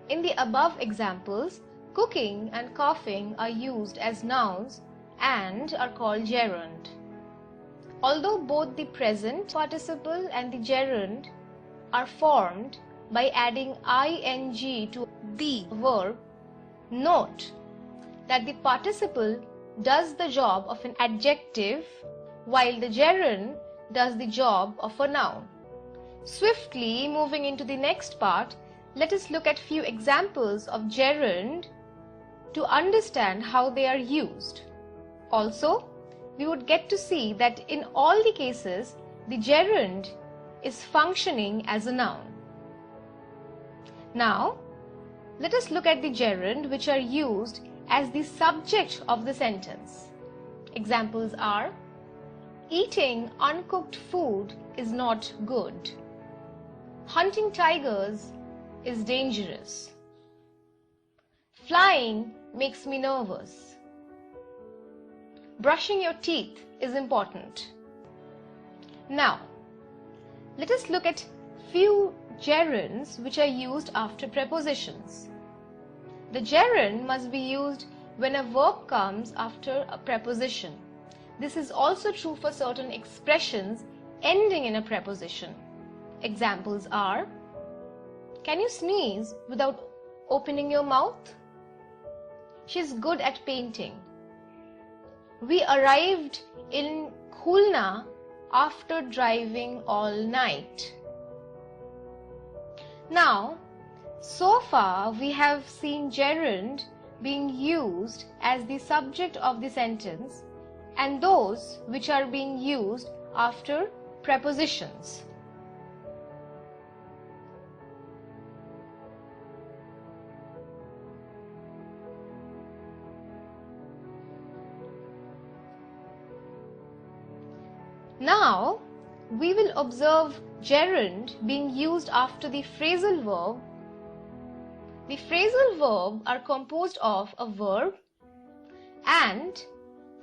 Speaker 6: In the above examples, cooking and coughing are used as nouns and are called gerund. Although both the present participle and the gerund are formed by adding ing to the verb, note that the participle does the job of an adjective while the gerund does the job of a noun. Swiftly moving into the next part, let us look at few examples of gerund to understand how they are used. Also, we would get to see that in all the cases, the gerund is functioning as a noun. Now, let us look at the gerund which are used as the subject of the sentence. Examples are: eating uncooked food is not good. Hunting tigers is dangerous. Flying makes me nervous. Brushing your teeth is important. Now, let us look at few gerunds which are used after prepositions. The gerund must be used when a verb comes after a preposition. This is also true for certain expressions ending in a preposition. Examples are: can you sneeze without opening your mouth? She's good at painting. We arrived in Khulna after driving all night. Now, so far we have seen gerund being used as the subject of the sentence and those which are being used after prepositions. Now, we will observe gerund being used after the phrasal verb. The phrasal verbs are composed of a verb and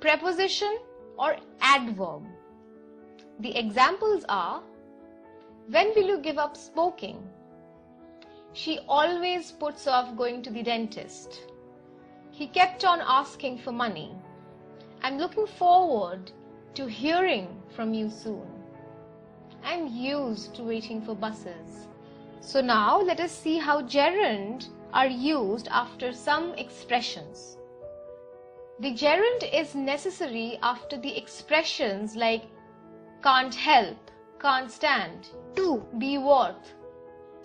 Speaker 6: preposition or adverb. The examples are: when will you give up smoking? She always puts off going to the dentist. He kept on asking for money. I'm looking forward to hearing from you soon. I'm used to waiting for buses. So now let us see how gerund are used after some expressions. The gerund is necessary after the expressions like can't help, can't stand, to be worth,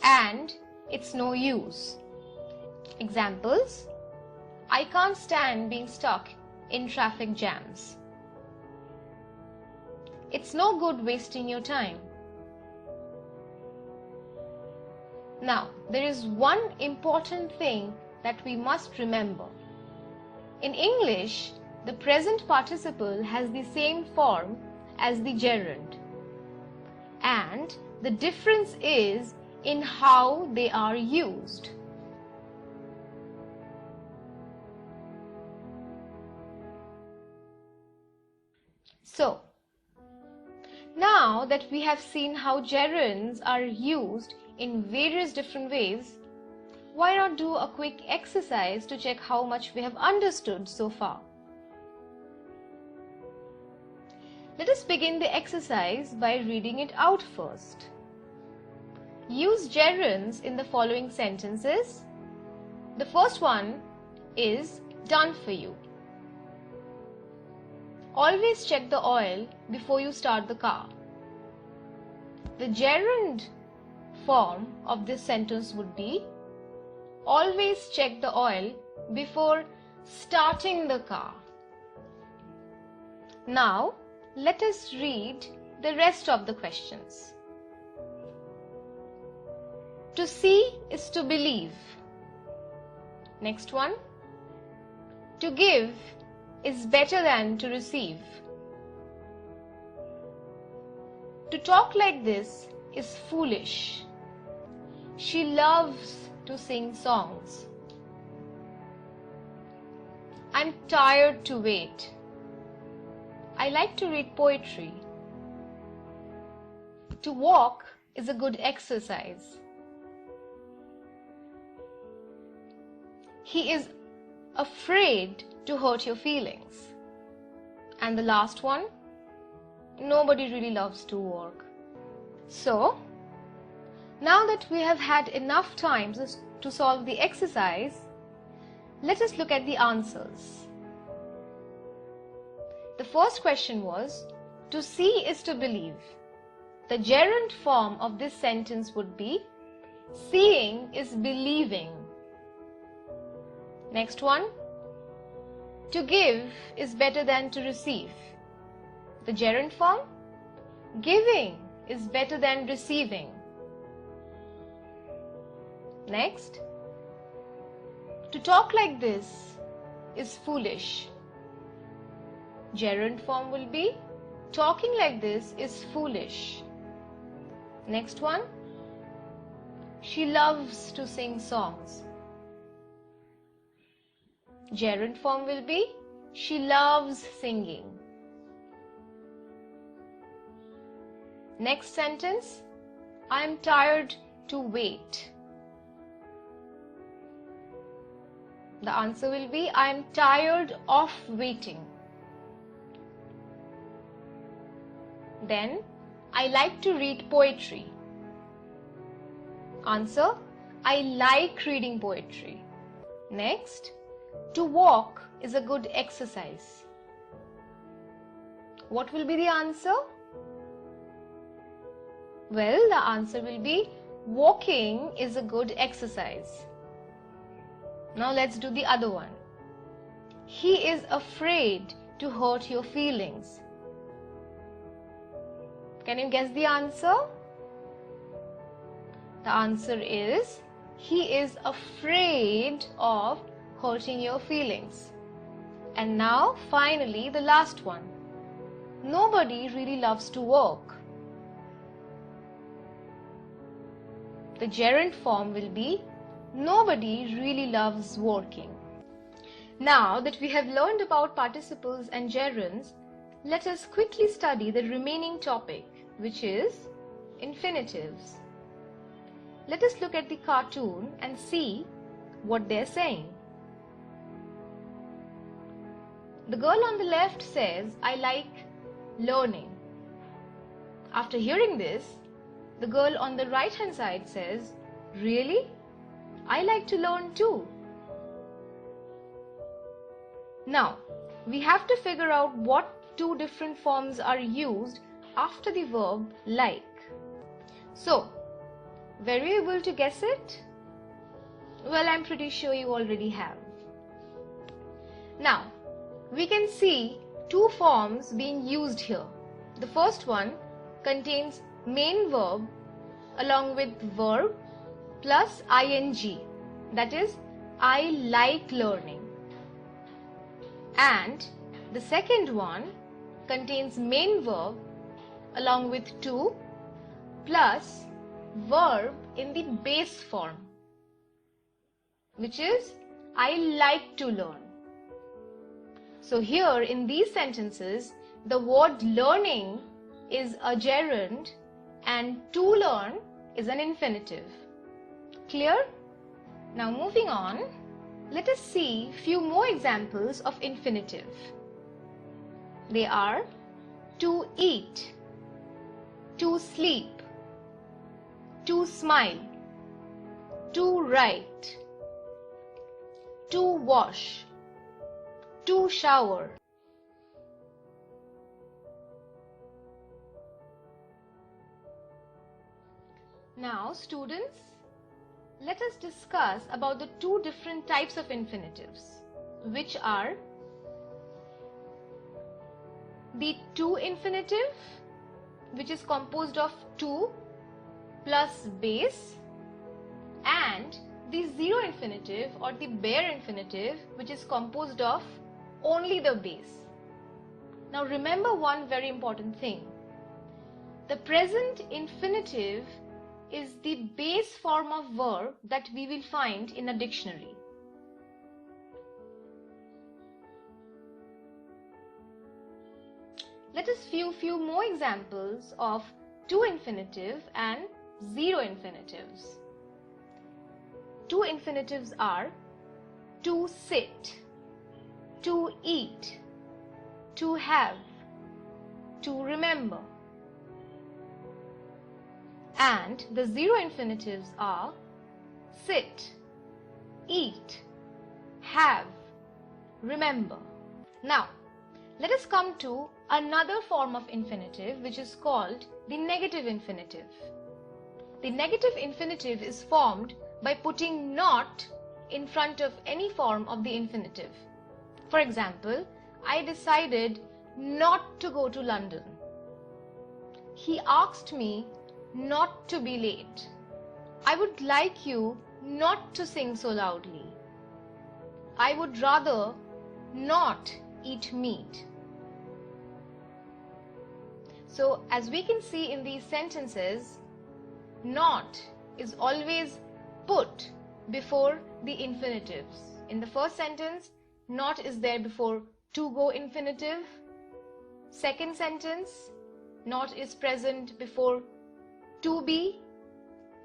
Speaker 6: and it's no use. Examples: I can't stand being stuck in traffic jams. It's no good wasting your time. Now, there is one important thing that we must remember. In English, the present participle has the same form as the gerund, and the difference is in how they are used. So, now that we have seen how gerunds are used in various different ways, why not do a quick exercise to check how much we have understood so far? Let us begin the exercise by reading it out first. Use gerunds in the following sentences. The first one is done for you. Always check the oil before you start the car. The gerund form of this sentence would be always check the oil before starting the car. Now, let us read the rest of the questions. To see is to believe. Next one. To give is better than to receive. To talk like this is foolish. She loves to sing songs. I'm tired to wait. I like to read poetry. To walk is a good exercise. He is afraid to hurt your feelings. And the last one, nobody really loves to work. So, now that we have had enough time to solve the exercise, let us look at the answers. The first question was, to see is to believe. The gerund form of this sentence would be, seeing is believing. Next one, to give is better than to receive. The gerund form, giving is better than receiving. Next, to talk like this is foolish. Gerund form will be, talking like this is foolish. Next one, she loves to sing songs. Gerund form will be, she loves singing. Next sentence, I am tired to wait. The answer will be, I am tired of waiting. Then, I like to read poetry. Answer, I like reading poetry. Next, to walk is a good exercise. What will be the answer? Well, the answer will be, walking is a good exercise. Now let's do the other one. He is afraid to hurt your feelings. Can you guess the answer? The answer is, he is afraid of hurting your feelings. And now, finally, the last one. Nobody really loves to work. The gerund form will be, nobody really loves working. Now that we have learned about participles and gerunds, let us quickly study the remaining topic, which is infinitives. Let us look at the cartoon and see what they're saying. The girl on the left says, I like learning. After hearing this, the girl on the right hand side says, really? I like to learn too. Now, we have to figure out what two different forms are used after the verb like. So, were you able to guess it? Well, I'm pretty sure you already have. Now, we can see two forms being used here. The first one contains main verb along with verb plus ing, that is, I like learning. And the second one contains main verb along with to plus verb in the base form, which is I like to learn. So here in these sentences, the word learning is a gerund and to learn is an infinitive. Clear? Now moving on, let us see few more examples of infinitive. They are to eat, to sleep, to smile, to write, to wash, to shower. Now, students, let us discuss about the two different types of infinitives, which are the to infinitive, which is composed of to plus base, and the zero infinitive or the bare infinitive, which is composed of only the base. Now remember one very important thing. The present infinitive is the base form of verb that we will find in a dictionary. Let us view few more examples of to infinitive and zero infinitives. Two infinitives are to sit, to eat, to have, to remember. And the zero infinitives are sit, eat, have, remember. Now, let us come to another form of infinitive which is called the negative infinitive. The negative infinitive is formed by putting not in front of any form of the infinitive. For example, I decided not to go to London. He asked me not to be late. I would like you not to sing so loudly. I would rather not eat meat. So, as we can see in these sentences, not is always put before the infinitives. In the first sentence, not is there before to go infinitive. Second sentence, not is present before to be,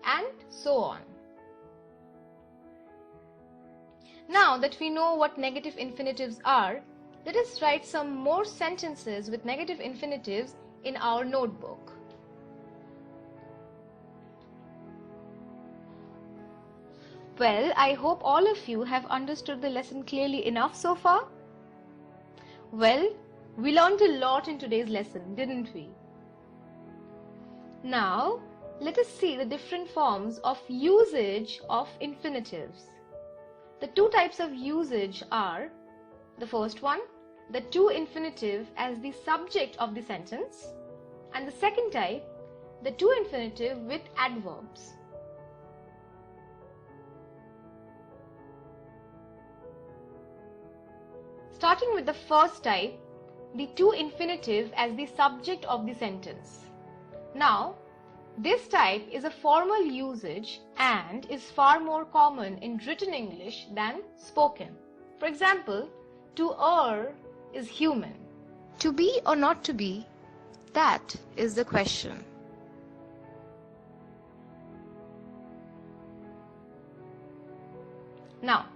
Speaker 6: and so on. Now that we know what negative infinitives are, let us write some more sentences with negative infinitives in our notebook. Well, I hope all of you have understood the lesson clearly enough so far. Well, we learned a lot in today's lesson, didn't we? Now, let us see the different forms of usage of infinitives. The two types of usage are, the first one, the to infinitive as the subject of the sentence, and the second type, the to infinitive with adverbs. Starting with the first type, the to infinitive as the subject of the sentence. Now, this type is a formal usage and is far more common in written English than spoken. For example, to err is human. To be or not to be, that is the question. Now,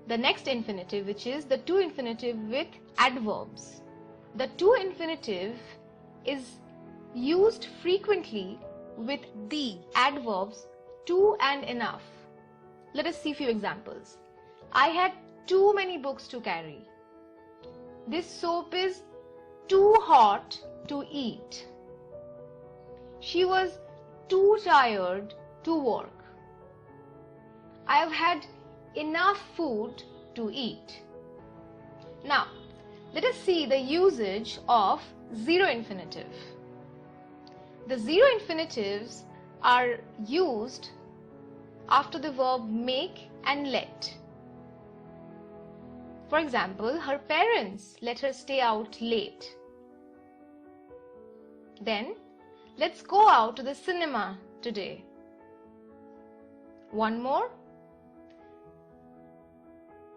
Speaker 6: the next infinitive, which is the to infinitive with adverbs. The to infinitive is used frequently with the adverbs to and enough. Let us see a few examples. I had too many books to carry. This soap is too hot to eat. She was too tired to work. I have had enough food to eat. Now, let us see the usage of zero infinitive. The zero infinitives are used after the verb make and let. For example, her parents let her stay out late. Then, let's go out to the cinema today. One more.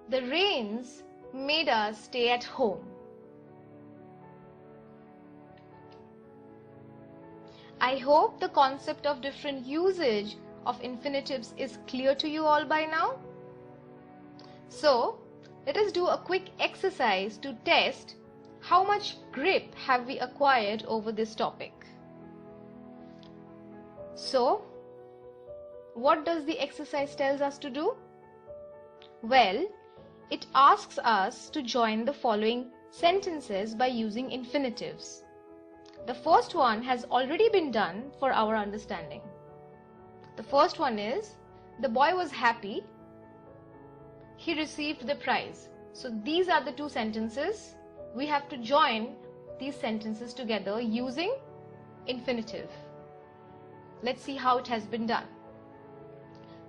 Speaker 6: The rains made us stay at home. I hope the concept of different usage of infinitives is clear to you all by now. So, let us do a quick exercise to test how much grip have we acquired over this topic. So, what does the exercise tells us to do? Well, it asks us to join the following sentences by using infinitives. The first one has already been done for our understanding. The first one is, the boy was happy. He received the prize. So these are the two sentences. We have to join these sentences together using infinitive. Let's see how it has been done.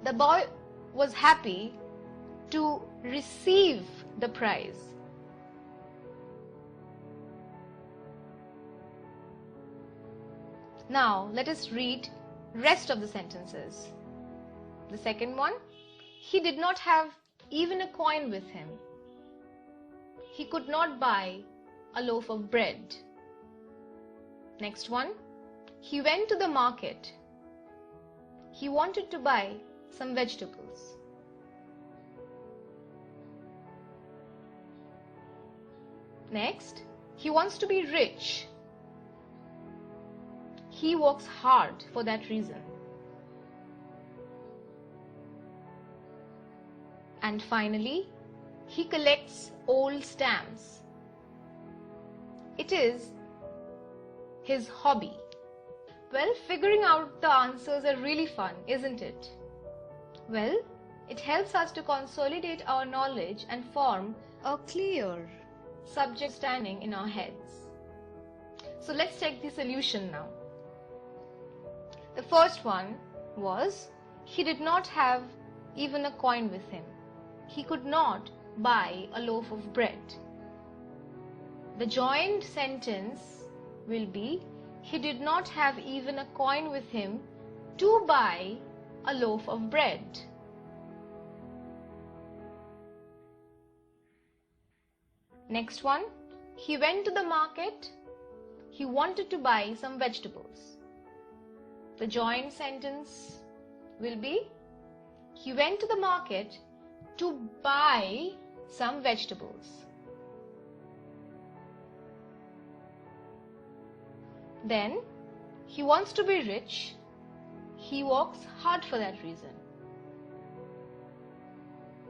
Speaker 6: The boy was happy to receive the prize. Now let us read rest of the sentences. The second one, he did not have even a coin with him. He could not buy a loaf of bread. Next one, he went to the market. He wanted to buy some vegetables. Next, he wants to be rich. He works hard for that reason. And finally, he collects old stamps. It is his hobby. Well, figuring out the answers are really fun, isn't it? Well, it helps us to consolidate our knowledge and form a clear subject standing in our heads. So let's check the solution now. The first one was, he did not have even a coin with him. He could not buy a loaf of bread. The joined sentence will be, he did not have even a coin with him to buy a loaf of bread. Next one, he went to the market. He wanted to buy some vegetables. The joined sentence will be, he went to the market to buy some vegetables. Then, he wants to be rich. He works hard for that reason.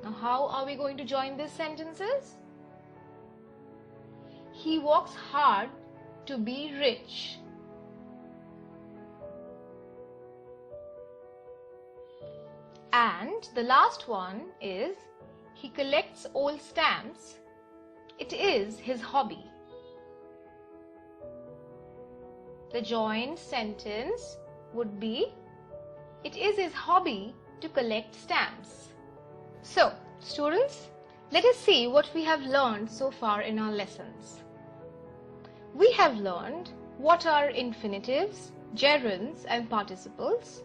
Speaker 6: Now, how are we going to join these sentences? He works hard to be rich. And the last one is, he collects old stamps. It is his hobby. The joined sentence would be, it is his hobby to collect stamps. So, students, let us see what we have learned so far in our lessons. We have learned what are infinitives, gerunds and participles.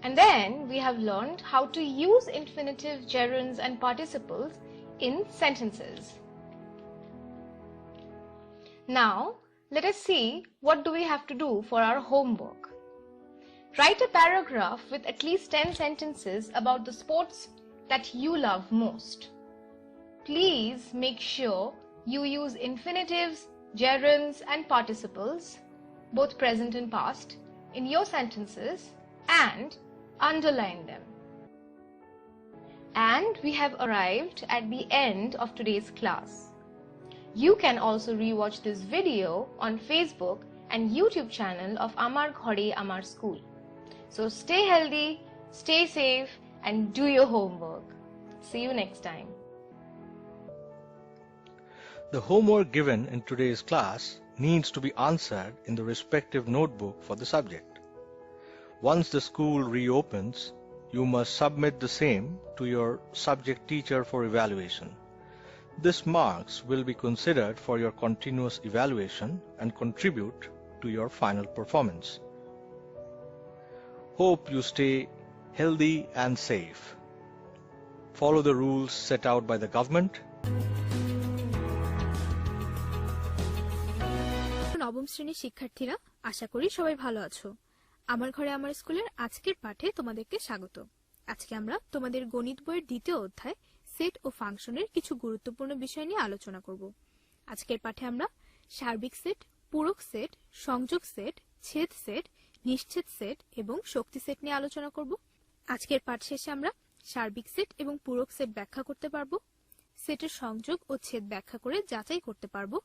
Speaker 6: And then we have learned how to use infinitive, gerunds and participles in sentences. Now, let us see what do we have to do for our homework. Write a paragraph with at least 10 sentences about the sports that you love most. Please make sure you use infinitives, gerunds and participles, both present and past, in your sentences and underline them. And we have arrived at the end of today's class. You can also rewatch this video on Facebook and YouTube channel of Amar Ghore Amar School. So stay healthy, stay safe and do your homework. See you next time.
Speaker 8: The homework given in today's class needs to be answered in the respective notebook for the subject. Once the school reopens, you must submit the same to your subject teacher for evaluation. This marks will be considered for your continuous evaluation and contribute to your final performance. Hope you stay healthy and safe. Follow the rules set out by the government.
Speaker 4: নবম শ্রেণীর শিক্ষার্থীরা, আশা করি সবাই ভালো আছো। আমার ঘরে আমার স্কুলের আজকের পাঠে তোমাদেরকে স্বাগত। আজকে আমরা তোমাদের গণিত বইয়ের দ্বিতীয় অধ্যায় সেট ও ফাংশনের কিছু গুরুত্বপূর্ণ বিষয় নিয়ে আলোচনা করব। আজকের পাঠে আমরা সার্বিক সেট, পূরক সেট, সংযোগ সেট, ছেদ সেট, নিশ্ছেদ সেট এবং শক্তি সেট নিয়ে আলোচনা করব। আজকের পাঠ শেষে আমরা সার্বিক সেট এবং পূরক সেট ব্যাখ্যা করতে পারবো, সেটের সংযোগ ও ছেদ ব্যাখ্যা করে যাচাই করতে পারবো,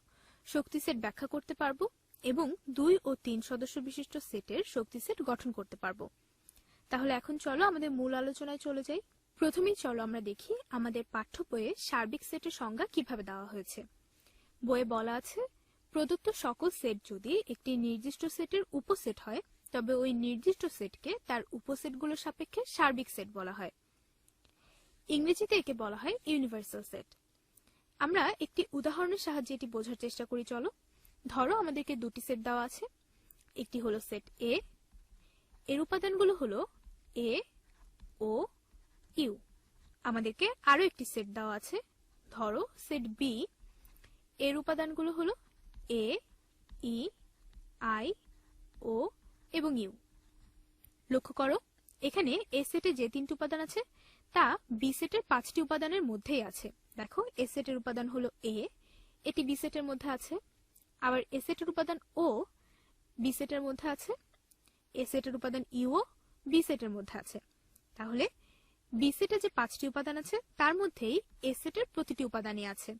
Speaker 4: শক্তি সেট ব্যাখ্যা করতে পারবো এবং 2 ও 3 সদস্য বিশিষ্ট সেটের শক্তি সেট গঠন করতে পারবো। তাহলে এখন চলো আমাদের মূল আলোচনায় চলে যাই। প্রথমেই চলো আমরা দেখি আমাদের পাঠ্য বইয়ে সার্বিক সেটের সংজ্ঞা কিভাবে দেওয়া হয়েছে। বইয়ে বলা আছে, প্রদত্ত সকল সেট যদি একটি নির্দিষ্ট সেটের উপসেট হয়, তবে ওই নির্দিষ্ট সেটকে তার উপসেটগুলোর সাপেক্ষে সার্বিক সেট বলা হয়। ইংরেজিতে একে বলা হয় ইউনিভার্সাল সেট। আমরা একটি উদাহরণের সাহায্যে এটি বোঝার চেষ্টা করি। চলো, ধরো আমাদেরকে দুটি সেট দেওয়া আছে। একটি হলো সেট এ, এর উপাদানগুলো হলো এ ও ইউ। আমাদেরকে আরো একটি সেট দেওয়া আছে, ধরো সেট বি, এর উপাদানগুলো হলো এ, ই, আই, ও এবং ইউ। লক্ষ্য করো, এখানে এ সেটে যে 3টি উপাদান আছে তা বি সেটের 5টি উপাদানের মধ্যেই আছে। দেখো, এ সেটের উপাদান হলো এ, এটি বি সেটের মধ্যে আছে। আবার এ সেটের উপাদান ও বি সেটের মধ্যে আছে। এ সেটের উপাদান ইউ বি সেটের মধ্যে আছে। তাহলে বি সেটে যে 5টি উপাদান আছে তার মধ্যেই এ সেটের প্রতিটি উপাদানই আছে।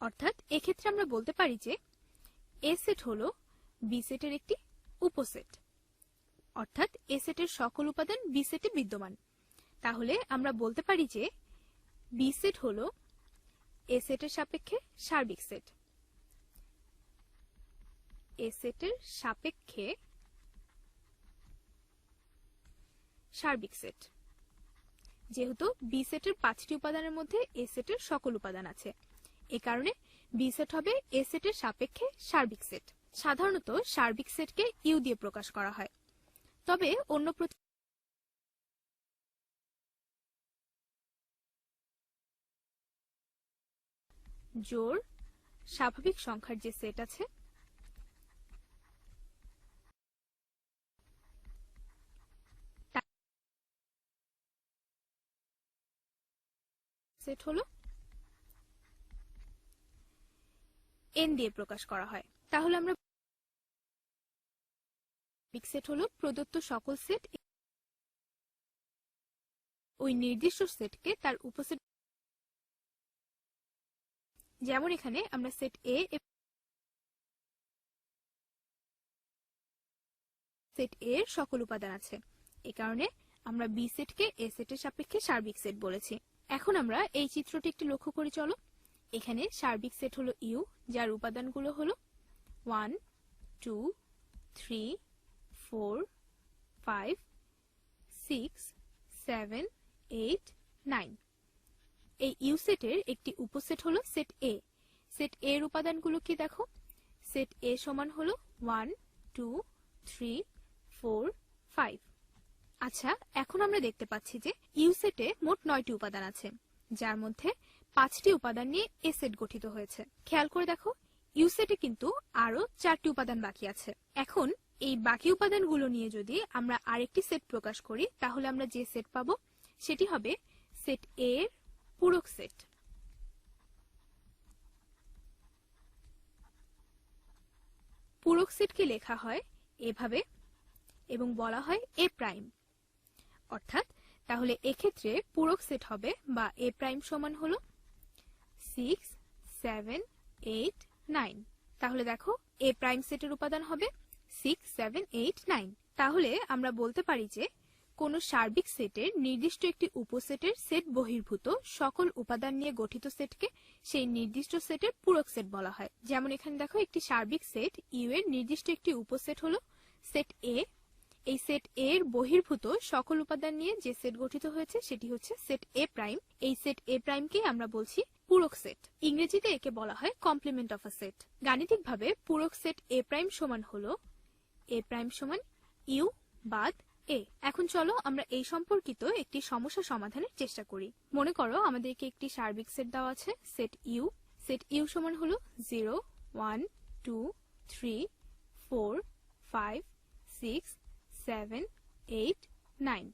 Speaker 4: অর্থাৎ এক্ষেত্রে আমরা বলতে পারি যে এ সেট হলো বি সেটের একটি উপসেট। অর্থাৎ এ সেটের সকল উপাদান বি সেটে বিদ্যমান। তাহলে আমরা বলতে পারি যে বি সেট হলো এ সেটের সাপেক্ষে সার্বিক সেট। এ সেটের সাপেক্ষে সার্বিক সেট। যেহেতু বি সেটের 5টি উপাদানের মধ্যে এ সেটের সকল উপাদান আছে, এ কারণে বি সেট হবে এ সেটের সাপেক্ষে সার্বিক সেট। সাধারণত সার্বিক সেটকে ইউ দিয়ে প্রকাশ করা হয়। তবে অন্য জোড় স্বাভাবিক সংখ্যার যে সেট আছে সেট হলো এন দিয়ে প্রকাশ করা হয়। তাহলে আমরা সার্বিক সেট হলো প্রদত্ত সকল সেট ওই নির্দিষ্ট সেটকে তার উপসেট, যেমন এখানে আমরা সেট এ সেট এ এর সকল উপাদান আছে, এই কারণে আমরা বি সেটকে এ সেটের সাপেক্ষে সার্বিক সেট বলেছি। এখন আমরা এই চিত্রটি একটু লক্ষ্য করি চলো। এখানে সার্বিক সেট হলো ইউ, যার উপাদানগুলো হলো 1 2 3 4 5 6 7 8 9। এই ইউ সেটের একটি উপসেট হলো সেট এ। সেট এ এর উপাদানগুলো কি দেখো। সেট এ সমান হলো 1 2 3 4 5। আচ্ছা, এখন আমরা দেখতে পাচ্ছি যে ইউ সেটে মোট 9টি উপাদান আছে, যার মধ্যে 5টি উপাদান নিয়ে এ সেট গঠিত হয়েছে। খেয়াল করে দেখো, ইউ সেটে কিন্তু আরো 4টি উপাদান বাকি আছে। এখন এই বাকি উপাদানগুলো নিয়ে যদি আমরা আরেকটি সেট প্রকাশ করি, তাহলে আমরা যে সেট পাবো সেটি হবে সেট এ এর পূরক সেট। পূরক সেটকে লেখা হয় এভাবে এবং বলা হয় এ প্রাইম। অর্থাৎ তাহলে এক্ষেত্রে পূরক সেট হবে বা এ প্রাইম সমান হলো 6 7 8 9। তাহলে দেখো এ প্রাইম সেটের উপাদান হবে 6 7 8 9। তাহলে আমরা বলতে পারি যে কোন সার্বিক সেটের নির্দিষ্ট একটি উপসেটের সেট বহির্ভূত সকল উপাদান নিয়ে গঠিত সেটকে সেই নির্দিষ্ট সেটের পূরক সেট বলা হয়। যেমন এখানে দেখো একটি সার্বিক সেট ইউ এর নির্দিষ্ট একটি উপসেট হলো সেট এ। এই সেট এ এর বহির্ভূত সকল উপাদান নিয়ে যে সেট গঠিত হয়েছে সেটি হচ্ছে সেট এ প্রাইম। এই সেট এ প্রাইমকে আমরা বলছি পূরক সেট। ইংরেজিতে একে বলা হয় কমপ্লিমেন্ট অফ আ সেট। গাণিতিকভাবে পূরক সেট এ প্রাইম সমান হলো এ প্রাইম সমান ইউ বাদ এ। এখন চলো আমরা এই সম্পর্কিত একটি সমস্যা সমাধানের চেষ্টা করি। মনে করো আমাদেরকে একটি সার্বিক সেট দেওয়া আছে সেট ইউ। সেট ইউ সমান হলো 0 1 2 3 4 5 6 7 8 9।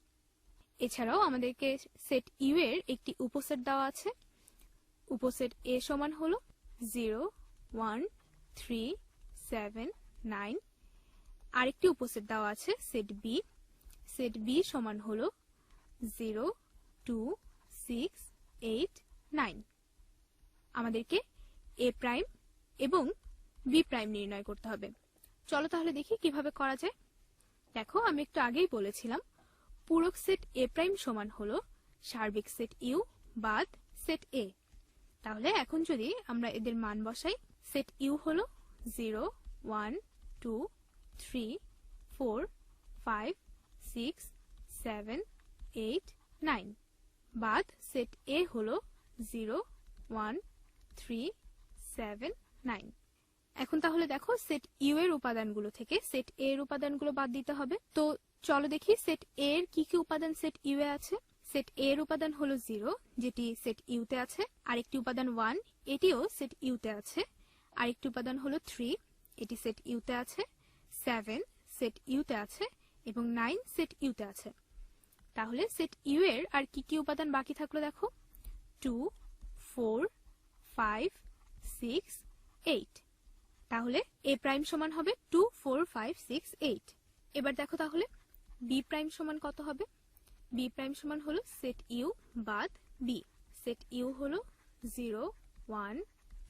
Speaker 4: এছাড়াও আমাদেরকে সেট ইউ এর একটি উপসেট দেওয়া আছে। উপসেট এ সমান হলো 0 1 3 7 9। আরেকটি উপসেট দেওয়া আছে সেট বি। সেট বি সমান হলো 0 2 6 8 9। আমাদেরকে এ প্রাইম এবং বি প্রাইম নির্ণয় করতে হবে। চলো তাহলে দেখি কিভাবে করা যায়। দেখো, আমি একটু আগেই বলেছিলাম পূরক সেট এ প্রাইম সমান হলো সার্বিক সেট ইউ বাদ সেট এ। তাহলে এখন যদি আমরা এদের মান বসাই, সেট ইউ হলো 0 1 2 3 4 5 6 7 8 9 বাদ সেট এ হলো 0 1 3 7 9। এখন তাহলে দেখো সেট ইউ এর উপাদানগুলো থেকে সেট এ এর উপাদানগুলো বাদ দিতে হবে। তো চলো দেখি সেট এ এর কি কি উপাদান সেট ইউ এ আছে। সেট এ এর উপাদান হলো 0, যেটি সেট ইউ তে আছে। আরেকটি উপাদান 1, এটিও সেট ইউ তে আছে। আরেকটি উপাদান হলো 3, এটি সেট ইউ তে আছে। 7 সেট ইউ তে আছে এবং 9 সেট ইউ তে আছে। তাহলে সেট ইউ এর আর কি কি উপাদান বাকি থাকলো দেখো। 2 4 5 6 8। তাহলে a প্রাইম সমান হবে 2 4 5 6 8। এবার দেখো তাহলে b প্রাইম সমান কত হবে? b প্রাইম সমান হলো সেট u বাদ b। সেট u হলো 0 1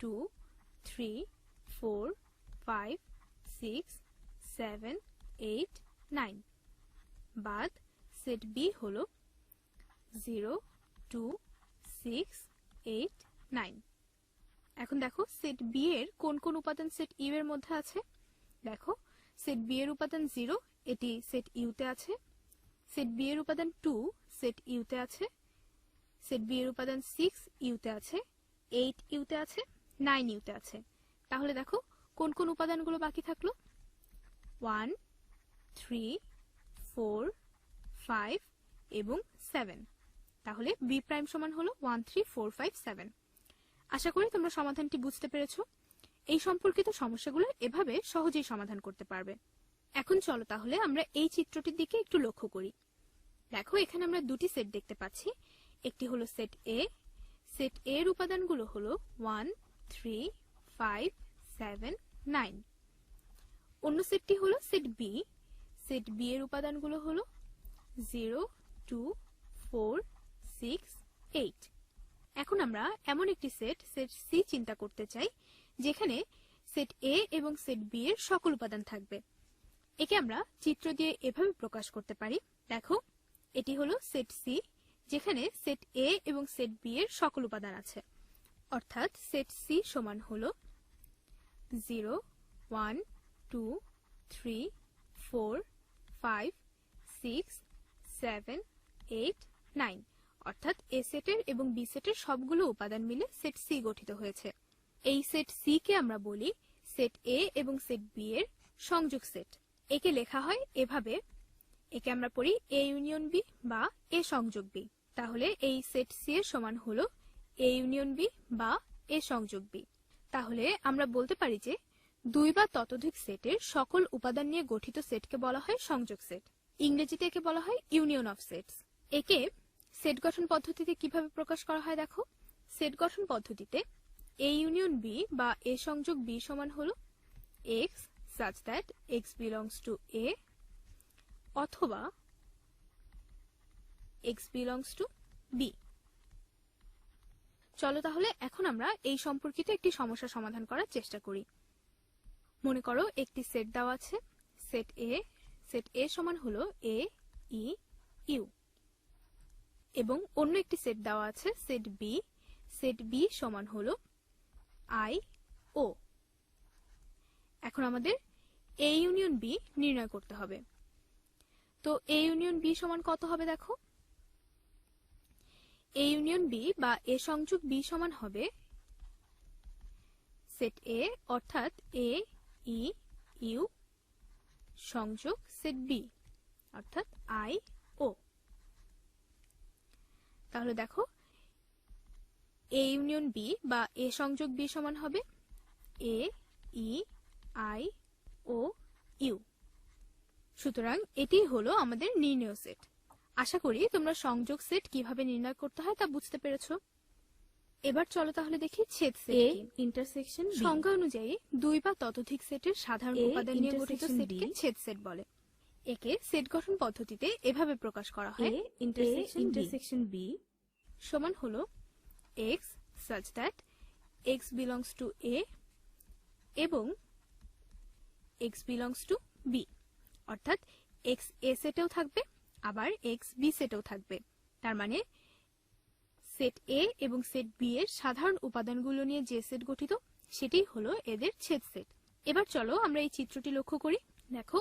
Speaker 4: 2 3 4 5 6 7 8 9 বাদ সেট b হলো 0 2 6 8 9। এখন দেখো সেট b এর কোন কোন উপাদান সেট u এর মধ্যে আছে? দেখো সেট b এর উপাদান 0 এটি সেট u তে আছে, সেট b এর উপাদান 2 সেট u তে আছে, সেট b এর উপাদান 6 u তে আছে, 8 u তে আছে, 9 u তে আছে। তাহলে দেখো কোন কোন উপাদানগুলো বাকি থাকলো? 1 3 4 5 এবং 7। তাহলে b প্রাইম সমান হলো 1 3 4 5 7। আশা করি তোমরা সমাধানটি বুঝতে পেরেছো। এই সম্পর্কিত সমস্যাগুলো এভাবে সহজেই সমাধান করতে পারবে। এখন চলো তাহলে আমরা এই চিত্রটির দিকে একটু লক্ষ্য করি। দেখো এখানে আমরা দুটি সেট দেখতে পাচ্ছি। একটি হলো সেট A। সেট A এর উপাদানগুলো হলো 1 3 5 7 9। অন্য সেটটি হলো সেট B। সেট B এর উপাদানগুলো হলো 0 2 4 6 8। এখন আমরা এমন একটি সেট সেট C চিন্তা করতে চাই যেখানে সেট A এবং সেট B এর সকল উপাদান থাকবে। একে আমরা চিত্র দিয়ে এভাবে প্রকাশ করতে পারি। দেখো এটি হলো সেট C যেখানে সেট A এবং সেট B এর সকল উপাদান আছে। অর্থাৎ সেট C সমান হলো 0 1 2 3 4 5 6 7 8 9। অর্থাৎ A সেটের এবং B সেটের সবগুলো উপাদান মিলে সেট C গঠিত হয়েছে। এই সেট C কে আমরা বলি সেট A এবং সেট B এর সংযোগ সেট। একে লেখা হয় এভাবে, একে আমরা পড়ি A ইউনিয়ন B বা A সংযোগ B। তাহলে এই সেট C এর সমান হলো A ইউনিয়ন B বা A সংযোগ B। তাহলে আমরা বলতে পারি যে দুই বা ততোধিক সেটের সকল উপাদান নিয়ে গঠিত সেটকে বলা হয় সংযোগ সেট। ইংরেজিতে একে বলা হয় ইউনিয়ন অফ সেটস। একে সেট গঠন পদ্ধতিতে কিভাবে প্রকাশ করা হয় দেখো। সেট গঠন পদ্ধতিতে A ইউনিয়ন B বা A সংযোগ B সমান হলো x such that x belongs to A অথবা x belongs to B। চলো তাহলে এখন আমরা এই সম্পর্কিত একটি সমস্যা সমাধান করার চেষ্টা করি। মনে করো একটি সেট দেওয়া আছে সেট A। সেট A সমান হলো A E U এবং অন্য একটি সেট দেওয়া আছে সেট B। সেট B সমান হলো I O। এখন আমাদের A ইউনিয়ন B নির্ণয় করতে হবে। তো A ইউনিয়ন B সমান কত হবে দেখো। A ইউনিয়ন B বা A সংযোগ B সমান হবে সেট A অর্থাৎ A E U সংযোগ সেট B অর্থাৎ I O। তাহলে দেখো A ইউনিয়ন B বা A সংযোগ B সমান হবে A E I O U। সুতরাং এটি হলো আমাদের নির্ণেয় সেট। আশা করি তোমরা সংযোগ সেট কিভাবে নির্ণয় করতে হয় তা বুঝতে পেরেছো। এবার চলো তাহলে দেখি ছেদ সেট কি।
Speaker 9: ইন্টারসেকশন
Speaker 4: সংজ্ঞা অনুযায়ী দুই বা ততোধিক সেটের সাধারণ উপাদান নিয়ে গঠিত সেটকে ছেদ সেট বলে। একে সেট গঠন পদ্ধতিতে এভাবে প্রকাশ করা হয়
Speaker 9: ইন্টারসেকশন B
Speaker 4: সমান হলো x such that x belongs to A এবং x belongs to B। অর্থাৎ x A সেটেও থাকবে আবার x B সেটেও থাকবে। তার মানে সেট A এবং সেট B এর সাধারণ উপাদানগুলো নিয়ে যে সেট গঠিত সেটাই হলো এদের ছেদ সেট। এবার চলো আমরা এই চিত্রটি লক্ষ্য করি। দেখো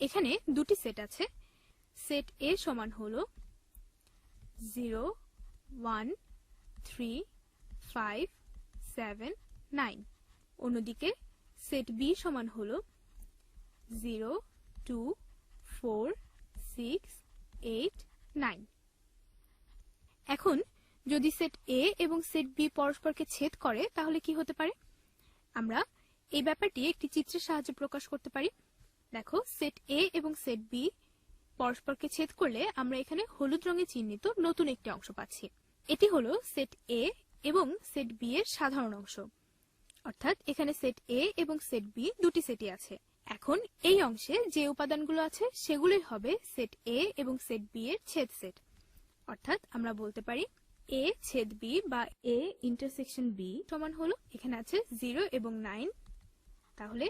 Speaker 4: এখানে দুটি সেট আছে। সেট A সমান হলো 0 1 3 5 7 9। অন্যদিকে সেট B সমান হলো 0 2 4 6 8 9। এখন যদি সেট A এবং সেট B পরস্পরকে ছেদ করে তাহলে কি হতে পারে? আমরা এই ব্যাপারটি একটি চিত্রের সাহায্যে প্রকাশ করতে পারি। দেখো সেট A এবং সেট B পরস্পরকে ছেদ করলে আমরা এখানে হলুদ রঙে চিহ্নিত নতুন একটি অংশ পাচ্ছি। এটি হলো সেট A এবং সেট B এর সাধারণ অংশ। অর্থাৎ এখানে সেট এ এবং সেট বি দুটি সেটই আছে। এখন এই অংশে যে উপাদানগুলো আছে সেগুলোই হবে সেট এ এবং সেট বি এর ছেদ সেট। অর্থাৎ আমরা বলতে পারি এ ছেদ বি বা
Speaker 9: A intersection B
Speaker 4: সমান হলো, এখানে আছে 0 এবং 9, তাহলে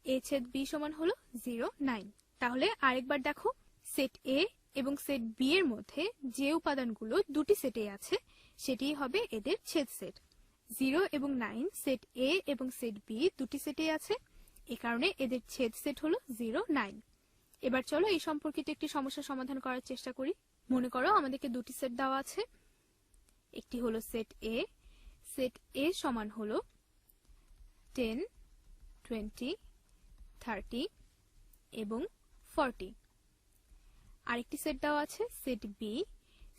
Speaker 4: এ ছেদ বি সমান হলো 0, 9। তাহলে আরেকবার দেখো, সেট এ এবং সেট বি এর মধ্যে যে উপাদানগুলো দুটি সেটে আছে সেটিই হবে এদের ছেদ সেট। 0 এবং 9 সেট এ এবং সেট বি দুটি সেটে আছে, এ কারণে এদের ছেদ সেট হলো 0, 9। এবার চলো এই সম্পর্কিত একটি সমস্যা সমাধান করার চেষ্টা করি। মনে করো আমাদেরকে দুটি সেট দেওয়া আছে, একটি হলো সেট এ সমান হলো 10, 20, 30 এবং 40। আরেকটি সেট দেওয়া আছে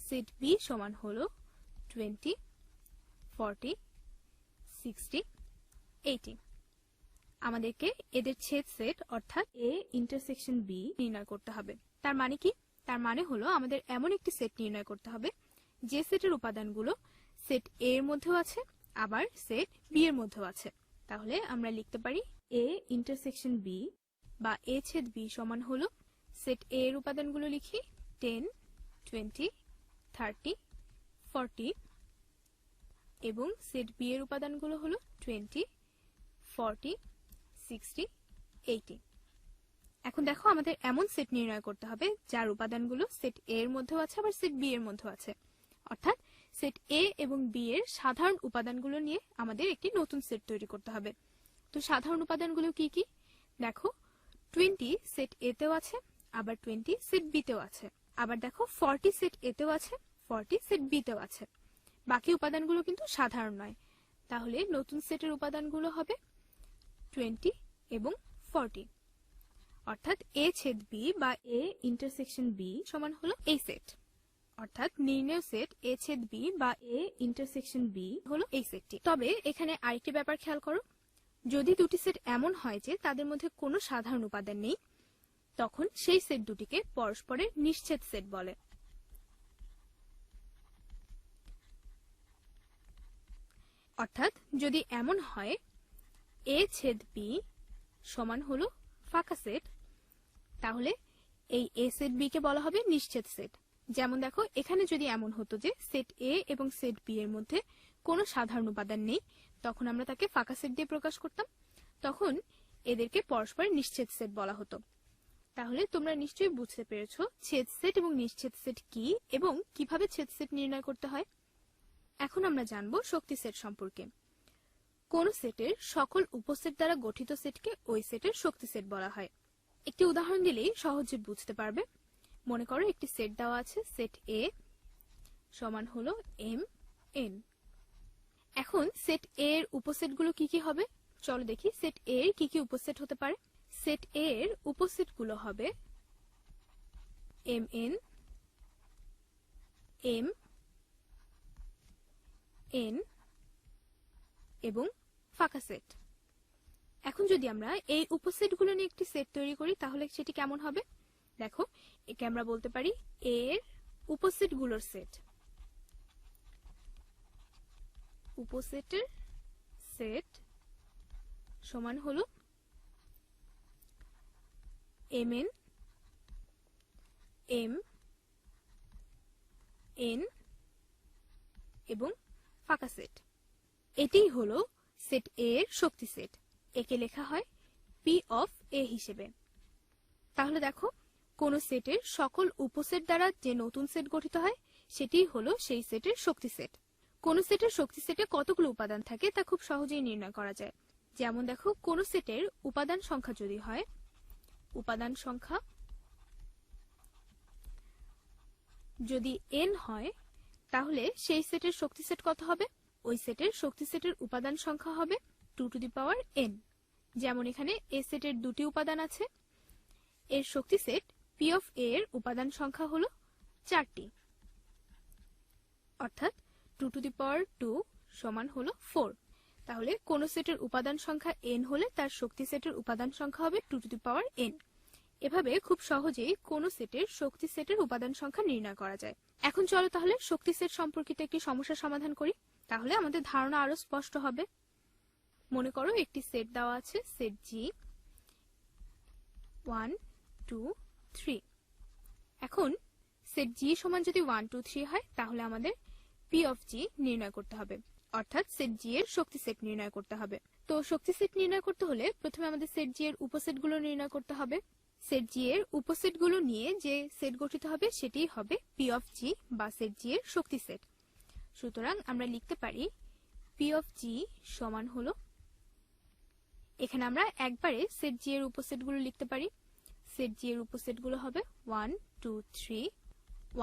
Speaker 4: সেট বি সমান হলো 20, 40, 60, 80। আমাদেরকে এদের ছেদ সেট অর্থাৎ
Speaker 9: A intersection B
Speaker 4: নির্ণয় করতে হবে। তার মানে কি? তার মানে হলো আমাদের এমন একটি সেট নির্ণয় করতে হবে যে সেটের উপাদানগুলো সেট এ এর মধ্যেও আছে আবার সেট বি এর মধ্যেও আছে। তাহলে আমরা লিখতে পারি
Speaker 9: A intersection B
Speaker 4: বা এ ছেদ বি সমান হলো, সেট এ এর উপাদানগুলো লিখি 10, 20, 30, 40 এবং সেট বি এর উপাদানগুলো হলো 20, 40, 60, 80। এখন দেখো আমাদের এমন সেট নির্ণয় করতে হবে যার উপাদানগুলো সেট এ এর মধ্যেও আছে আবার সেট বি এর মধ্যেও আছে। অর্থাৎ সেট এ এবং বি এর সাধারণ উপাদানগুলো নিয়ে আমাদের একটি নতুন সেট তৈরি করতে হবে। তো সাধারণ উপাদানগুলো কি কি? দেখো 20 সেট এ তেও আছে আবার 20 সেট বি তেও আছে, আবার দেখো 40 সেট এ তেও আছে 40 সেট বি তেও আছে। বাকি উপাদানগুলো কিন্তু সাধারণ নয়, তাহলে নতুন সেটের উপাদানগুলো হবে 20 এবং 40। অর্থাৎ এ ছেদ বি বা
Speaker 9: A intersection B
Speaker 4: সমান হলো এই সেট। অর্থাৎ নির্ণেয় সেট এ ছেদ বি বা
Speaker 9: A intersection B
Speaker 4: হলো এই সেটটি। তবে এখানে আরেকটি ব্যাপার খেয়াল করো, যদি দুটি সেট এমন হয় যে তাদের মধ্যে কোনো সাধারণ উপাদান নেই, তখন সেই সেট দুটিকে পরস্পরের নিশ্ছেদ সেট বলে। অর্থাৎ যদি এমন হয় এ ছেদ বি সমান হলো ফাঁকা সেট, তাহলে এই এ সেট বি কে বলা হবে নিশ্ছেদ সেট। যেমন দেখো এখানে যদি এমন হতো যে সেট এ এবং সেট বি এর মধ্যে কোনো সাধারণ উপাদান নেই, তখন আমরা তাকে ফাঁকা সেট দিয়ে প্রকাশ করতাম, তখন এদেরকে পরস্পরের নিশ্ছেদ সেট বলা হতো। তাহলে তোমরা নিশ্চয়ই বুঝতে পেরেছো ছেদ সেট এবং নিশ্ছেদ সেট কি এবং কিভাবে ছেদ সেট নির্ণয় করতে হয়। এখন আমরা জানবো শক্তি সেট সম্পর্কে। কোন সেটের সকল উপসেট দ্বারা গঠিত সেটকে ওই সেটের শক্তি সেট বলা হয়। একটি উদাহরণ দিলেই সহজে বুঝতে পারবে। মনে করো একটি সেট দেওয়া আছে, সেট এ সমান হলো এম এন। এখন সেট এ এর উপসেটগুলো কি কি হবে চলো দেখি। সেট এ এর কি কি উপসেট হতে পারে? সেট এ এর উপসেটগুলো হবে এম এন, এম এন এবং ফাঁকা সেট। এখন যদি আমরা এই উপসেটগুলো নিয়ে একটি সেট তৈরি করি তাহলে সেটি কেমন হবে? দেখো একে আমরা বলতে পারি এ এর উপসেটগুলোর সেট। উপসেটের সেট সমান হলো এম এন, এম এন এবং ফাঁকা সেট। এটিই হলো সেট এ এর শক্তি সেট। একে লেখা হয় পি অফ এ হিসেবে। তাহলে দেখো কোন সেটের সকল উপসেট দ্বারা যে নতুন সেট গঠিত হয় সেটিই হলো সেই সেটের শক্তি সেট। কোন সেটের শক্তি সেটে কতগুলো উপাদান থাকে তা খুব সহজেই নির্ণয় করা যায়। যেমন দেখো কোন সেটের উপাদান সংখ্যা যদি হয়, উপাদান সংখ্যা যদি n হয়, তাহলে সেই সেটের শক্তি সেট কত হবে? ওই সেটের শক্তি সেটের উপাদান সংখ্যা হবে 2 টু দি পাওয়ার n। যেমন এখানে এ সেটের দুটি উপাদান আছে, এর শক্তি সেট পি অফ এ এর উপাদান সংখ্যা হলো 4টি, অর্থাৎ 2 টু দি পাওয়ার 2 সমান হলো 4। তাহলে কোন সেটের উপাদান সংখ্যা n হলে তার শক্তি সেটের উপাদান সংখ্যা হবে 2 টু দি পাওয়ার n। এভাবে খুব সহজেই কোন সেটের শক্তি সেটের উপাদান সংখ্যা নির্ণয় করা যায়। এখন চলো তাহলে শক্তি সেট সম্পর্কিত একটি সমস্যা সমাধান করি, তাহলে আমাদের ধারণা আরো স্পষ্ট হবে। মনে করো একটি সেট দেওয়া আছে, সেট জি 1 2 3। এখন সেট জি সমান যদি 1 2 3 হয় তাহলে আমাদের পি অফ জি নির্ণয় করতে হবে, অর্থাৎ সেট জি এর শক্তি সেট নির্ণয় করতে হবে। তো শক্তি সেট নির্ণয় করতে হলে প্রথমে আমাদের সেট জি এর উপসেটগুলো নির্ণয় করতে হবে। সেট জি এর উপসেটগুলো নিয়ে যে সেট গঠিত হবে সেটাই হবে পি অফ জি বা সেট জি এর শক্তি সেট। সুতরাং আমরা লিখতে পারি পি অফ জি সমান হলো, এখানে আমরা একবারে সেট জি এর উপসেটগুলো লিখতে পারি। সেট জি এর উপসেটগুলো হবে 1 2 3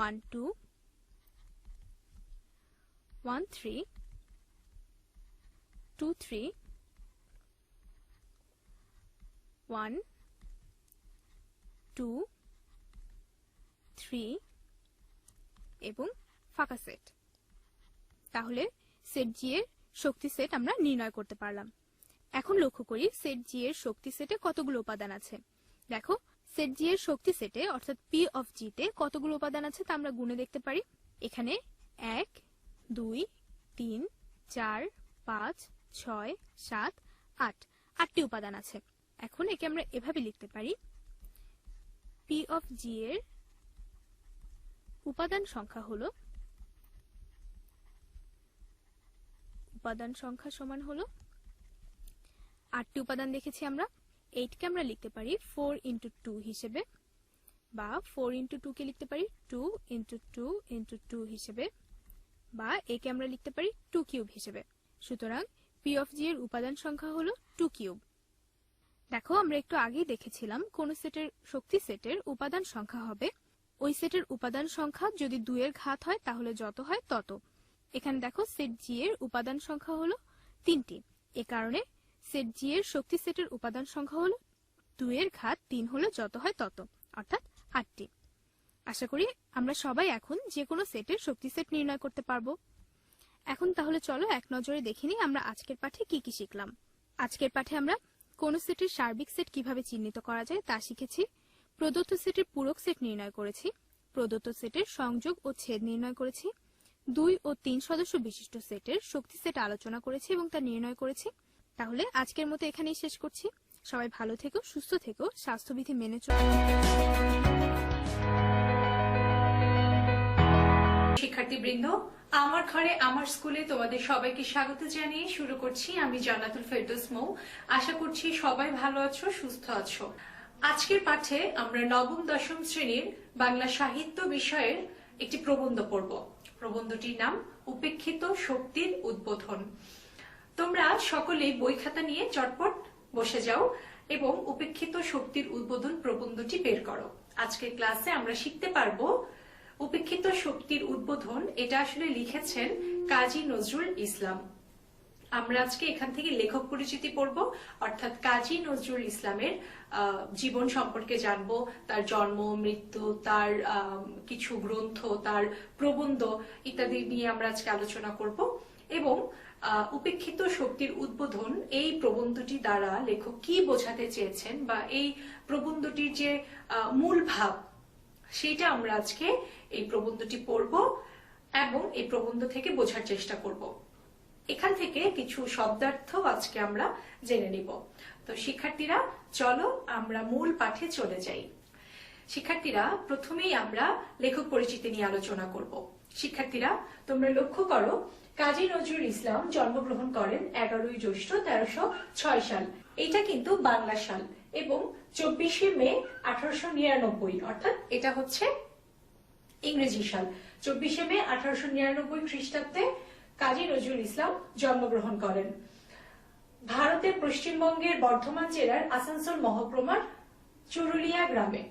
Speaker 4: 1 2 1 3 2 3 1 2 3 এবং ফাঁকা সেট। তাহলে সেট জি এর শক্তি সেট আমরা নির্ণয় করতে পারলাম। এখন লক্ষ্য করি সেট জি এর শক্তি সেটে কতগুলো উপাদান আছে। দেখো সেট জি এর শক্তি সেটে অর্থাৎ পি অফ জি তে কতগুলো উপাদান আছে তা আমরা গুণে দেখতে পারি। এখানে 1 2 3 4 5 6 7 8 8টি উপাদান আছে। এখন একে আমরা এভাবে লিখতে পারি পি অফ জি এর উপাদান সংখ্যা হলো সমান হলো 8টি উপাদান দেখেছি আমরা। 8 কে আমরা লিখতে পারি 4 into 2 হিসেবে, বা 4 into 2 কে লিখতে পারি 2 into 2 into 2 হিসেবে, বা একে আমরা লিখতে পারি 2 কিউব হিসেবে। সুতরাং পি অফ জি এর উপাদান সংখ্যা হলো 2 কিউব। দেখো আমরা একটু আগেই দেখেছিলাম কোন সেটের শক্তি সেটের উপাদান সংখ্যা হবে ওই সেটের উপাদান সংখ্যা যদি 2 এর ঘাত হয় তাহলে যত হয় তত। এখানে দেখো সেট জি এর উপাদান সংখ্যা হলো 3টি, এ কারণে সেট জি এর শক্তি সেটের উপাদান সংখ্যা হলো 2 এর ঘাত 3 হলে যত হয় তত, অর্থাৎ 8টি। আশা করি আমরা সবাই এখন যে কোনো সেটের শক্তি সেট নির্ণয় করতে পারবো। এখন তাহলে চলো এক নজরে দেখে নিই আমরা আজকের পাঠে কি কি শিখলাম। আজকের পাঠে আমরা কোন সেটের সার্বিক সেট কিভাবে চিহ্নিত করা যায় তা শিখেছি, প্রদত্ত সেটের পূরক সেট নির্ণয় করেছি, প্রদত্ত সেটের সংযোগ ও ছেদ নির্ণয় করেছি, 2 ও 3 সদস্য বিশিষ্ট সেটের শক্তি সেট আলোচনা করেছি এবং তা নির্ণয় করেছি। তাহলে আজকের মতো এখানেই শেষ করছি। সবাই ভালো থেকো, সুস্থ থেকো, স্বাস্থ্যবিধি মেনে চলো।
Speaker 10: শিক্ষার্থীবৃন্দ, আমার ঘরে আমার স্কুলে তোমাদের সবাইকে স্বাগত জানিয়ে শুরু করছি আমি জান্নাতুল ফেরদৌস মৌ। আশা করছি সবাই ভালো আছো, সুস্থ আছো। আজকের পাঠে আমরা নবম দশম শ্রেণীর বাংলা সাহিত্য বিষয়ের একটি প্রবন্ধ পড়ব। প্রবন্ধটির নাম উপেক্ষিত শক্তির উদ্বোধন। তোমরা সকলেই বই খাতা নিয়ে চটপট বসে যাও এবং উপেক্ষিত শক্তির উদ্বোধন প্রবন্ধটি বের করো। আজকের ক্লাসে আমরা শিখতে পারবো উপেক্ষিত শক্তির উদ্বোধন। এটা আসলে লিখেছেন কাজী নজরুল ইসলাম। আমরা আজকে এখান থেকে লেখক পরিচিতি পড়ব, অর্থাৎ কাজী নজরুল ইসলামের জীবন সম্পর্কে জানবো, তার জন্ম, মৃত্যু, তার কিছু গ্রন্থ, তার প্রবন্ধ ইত্যাদি নিয়ে আমরা আজকে আলোচনা করব। এবং উপেক্ষিত শক্তির উদ্বোধন এই প্রবন্ধটি দ্বারা লেখক কি বোঝাতে চেয়েছেন বা এই প্রবন্ধটির যে মূল ভাব সেটা আমরা আজকে এই প্রবন্ধটি পড়ব এবং এই প্রবন্ধ থেকে বোঝার চেষ্টা করব। এখান থেকে কিছু শব্দার্থ আজকে আমরা জেনে নিব। তো শিক্ষার্থীরা চলো আমরা মূল পাঠে চলে যাই। শিক্ষার্থীরা প্রথমেই আমরা লেখক পরিচিতি নিয়ে আলোচনা করব। শিক্ষার্থীরা তোমরা লক্ষ্য করো, কাজী নজরুল ইসলাম জন্মগ্রহণ করেন 11ই জ্যৈষ্ঠ 1306 সাল। এটা কিন্তু বাংলা সাল এবং 24শে মে 1899, অর্থাৎ এটা হচ্ছে ইংরেজি সাল। 24শে মে 1899 খ্রিস্টাব্দে কাজী নজরুল ইসলাম জন্মগ্রহণ করেন ভারতের পশ্চিমবঙ্গের বর্ধমান জেলার আসানসোল মহকুমার চুরুলিয়া গ্রামে।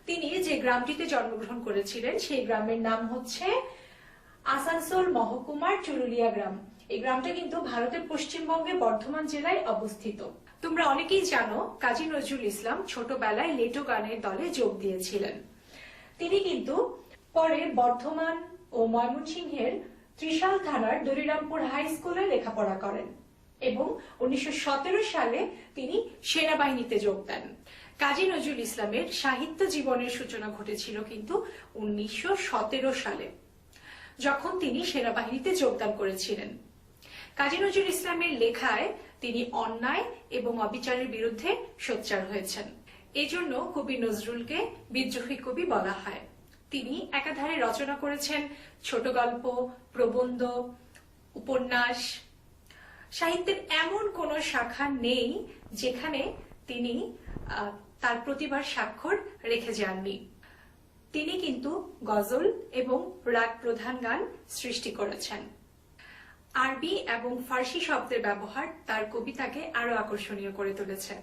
Speaker 10: তিনি যে গ্রামটিতে জন্মগ্রহণ করেছিলেন সেই গ্রামের নাম হচ্ছে আসানসোল মহকুমার চুরুলিয়া গ্রাম। এই গ্রামটা কিন্তু ভারতের পশ্চিমবঙ্গে বর্ধমান জেলায় অবস্থিত। তোমরা অনেকেই জানো কাজী নজরুল ইসলাম ছোটবেলায় লেটো গানের দলে যোগ দিয়েছিলেন। তিনি কিন্তু পরে বর্ধমান ও ময়মনসিংহের ত্রিশাল থানার দরিরামপুর হাই স্কুলে লেখাপড়া করেন এবং 1917 সালে তিনি সেনাবাহিনীতে যোগ দেন। কাজী নজরুল ইসলামের সাহিত্য জীবনের সূচনা ঘটেছিল কিন্তু 1917 সালে, যখন তিনি সেনাবাহিনীতে যোগদান করেছিলেন। কাজী নজরুল ইসলামের লেখায় তিনি অন্যায় এবং অবিচারের বিরুদ্ধে সোচ্চার হয়েছেন। এজন্য কবি নজরুলকে বিদ্রোহী কবি বলা হয়। তিনি একাধারে রচনা করেছেন ছোট গল্প, প্রবন্ধ, উপন্যাস। সাহিত্যের এমন কোন শাখা নেই যেখানে তিনি তার প্রতিভার স্বাক্ষর রেখে যাননি। তিনি কিন্তু গজল এবং রাগ প্রধান গান সৃষ্টি করেছেন। আরবি এবং ফার্সি শব্দের ব্যবহার তার কবিতাকে আরো আকর্ষণীয় করে তুলেছে।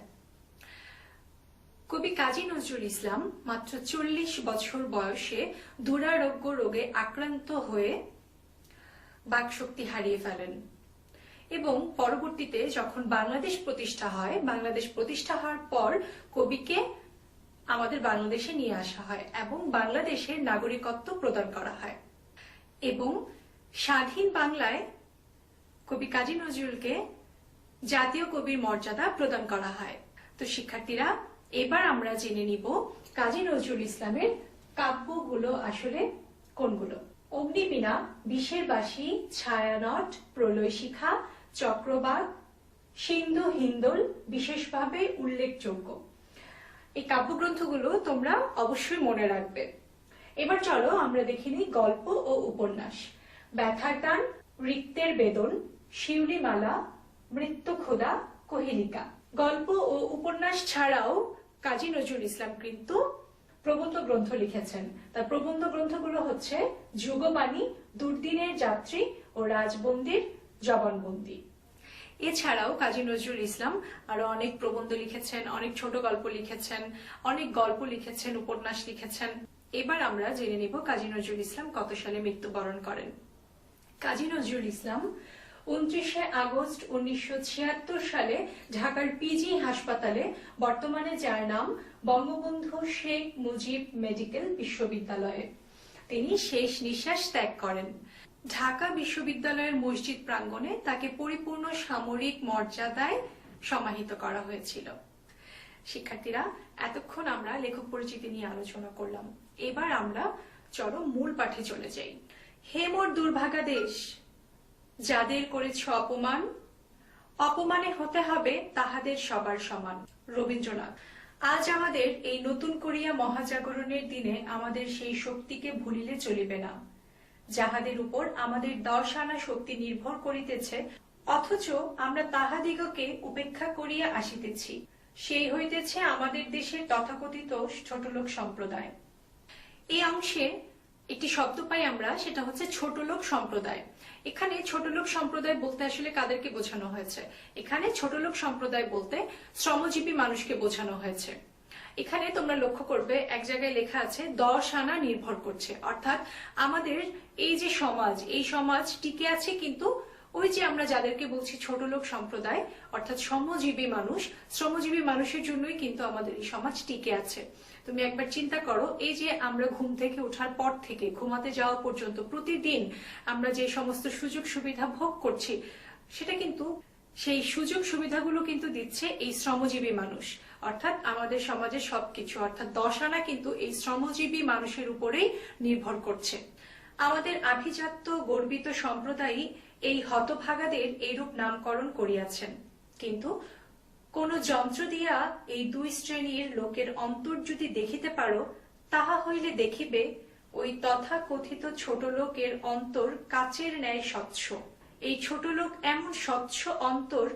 Speaker 10: কবি কাজী নজরুল ইসলাম মাত্র 40 বছর বয়সে দুরারোগ্য রোগে আক্রান্ত হয়ে বাকশক্তি হারিয়ে ফেলেন এবং পরবর্তীতে যখন বাংলাদেশ প্রতিষ্ঠা হয়, বাংলাদেশ প্রতিষ্ঠা হওয়ার পর কবিকে আমাদের বাংলাদেশে নিয়ে আসা হয় এবং বাংলাদেশের নাগরিকত্ব প্রদান করা হয় এবং স্বাধীন বাংলায় কবি কাজী নজরুলকে জাতীয় কবির মর্যাদা প্রদান করা হয়। তো শিক্ষার্থীরা, এবার আমরা জেনে নিব কাজী নজরুল ইসলামের কাব্যগুলো আসলে কোনগুলো। অগ্নিবীণা, বিষের বাসি, ছায়ানট, প্রলয় শিখা, চক্রবাক, সিন্ধু হিন্দোল বিশেষভাবে উল্লেখযোগ্য। এই কাব্যগ্রন্থগুলো তোমরা অবশ্যই মনে রাখবে। এবার চলো আমরা দেখিনি গল্প ও উপন্যাস। ব্যথার টান, রিক্তের বেদন, শিউলিমালা, মৃত্যুক্ষুধা, কোহিলিকা। গল্প ও উপন্যাস ছাড়াও কাজী নজরুল ইসলাম কিন্তু প্রবন্ধ গ্রন্থ লিখেছেন। তার প্রবন্ধ গ্রন্থগুলো হচ্ছে যুগবাণী, দুর্দিনের যাত্রী ও রাজবন্দির জবানবন্দি। এছাড়াও কাজী নজরুল ইসলাম আরো অনেক প্রবন্ধ লিখেছেন, অনেক ছোট গল্প লিখেছেন, অনেক গল্প লিখেছেন, উপন্যাস লিখেছেন। এবার আমরা জেনে নিব কাজী নজরুল ইসলাম কত সালে মৃত্যুবরণ করেন। কাজী নজরুল ইসলাম 29 আগস্ট 1976 সালে ঢাকার পিজি হাসপাতালে, বর্তমানে যার নাম বঙ্গবন্ধু শেখ মুজিব মেডিকেল বিশ্ববিদ্যালয়ে, তিনি শেষ নিঃশ্বাস ত্যাগ করেন। ঢাকা বিশ্ববিদ্যালয়ের মসজিদ প্রাঙ্গণে তাকে পরিপূর্ণ সামরিক মর্যাদায় সমাহিত করা হয়েছিল। শিক্ষার্থীরা, এতক্ষণ আমরা লেখক পরিচিতি নিয়ে আলোচনা করলাম। এবার আমরা চলো মূল পাঠে চলে যাই। হে মোর দুর্ভাগা দেশ, যাদের করেছ অপমান, অপমানে হতে হবে তাহাদের সবার সমান। রবীন্দ্রনাথ। আজ আমাদের এই নতুন করিয়া মহাজাগরণের দিনে আমাদের সেই শক্তিকে ভুলিলে চলিবে না, যাহাদের উপর আমাদের 10 আনা শক্তি নির্ভর করিতেছে, অথচ আমরা তাহাদিগকে উপেক্ষা করিয়া আসিতেছি। সেই হইতেছে আমাদের দেশের তথাকথিত ছোটলোক সম্প্রদায়। এই অংশে একটি শব্দ পাই আমরা, সেটা হচ্ছে ছোটলোক সম্প্রদায়। এখানে ছোটলোক সম্প্রদায় বলতে আসলে কাদেরকে বোঝানো হয়েছে? এখানে ছোটলোক সম্প্রদায় বলতে শ্রমজীবী মানুষকে বোঝানো হয়েছে। এখানে তোমরা লক্ষ্য করবে এক জায়গায় লেখা আছে 10 আনা নির্ভর করছে, অর্থাৎ আমাদের এই যে সমাজ, এই সমাজ টিকে আছে কিন্তু ওই যে আমরা যাদেরকে বলছি ছোটলোক সম্প্রদায়, অর্থাৎ শ্রমজীবী মানুষ, শ্রমজীবী মানুষের জন্যই কিন্তু আমাদের এই সমাজ টিকে আছে। তুমি একবার চিন্তা করো, এই যে আমরা ঘুম থেকে ওঠার পর থেকে ঘুমাতে যাওয়া পর্যন্ত প্রতিদিন আমরা যে সমস্ত সুযোগ সুবিধা ভোগ করছি, সেটা কিন্তু সেই সুযোগ সুবিধাগুলো কিন্তু দিচ্ছে এই শ্রমজীবী মানুষ, অর্থাৎ আমাদের সমাজের সবকিছু, অর্থাৎ 10 আনা কিন্তু এই শ্রমজীবী মানুষের উপরেই নির্ভর করছে। আমাদের আভিজাত্য গর্বিত সম্প্রদায়ই এই হতভাগাদের এইরূপ নামকরণ করিয়াছেন। কিন্তু কোন যন্ত্র দিয়া এই 2 শ্রেণীর লোকের অন্তর যদি দেখিতে পারো, তাহা হইলে দেখিবে ওই তথা কথিত ছোট লোকের অন্তর কাচের ন্যায় স্বচ্ছ। এই ছোট লোক এমন স্বচ্ছ অন্তর,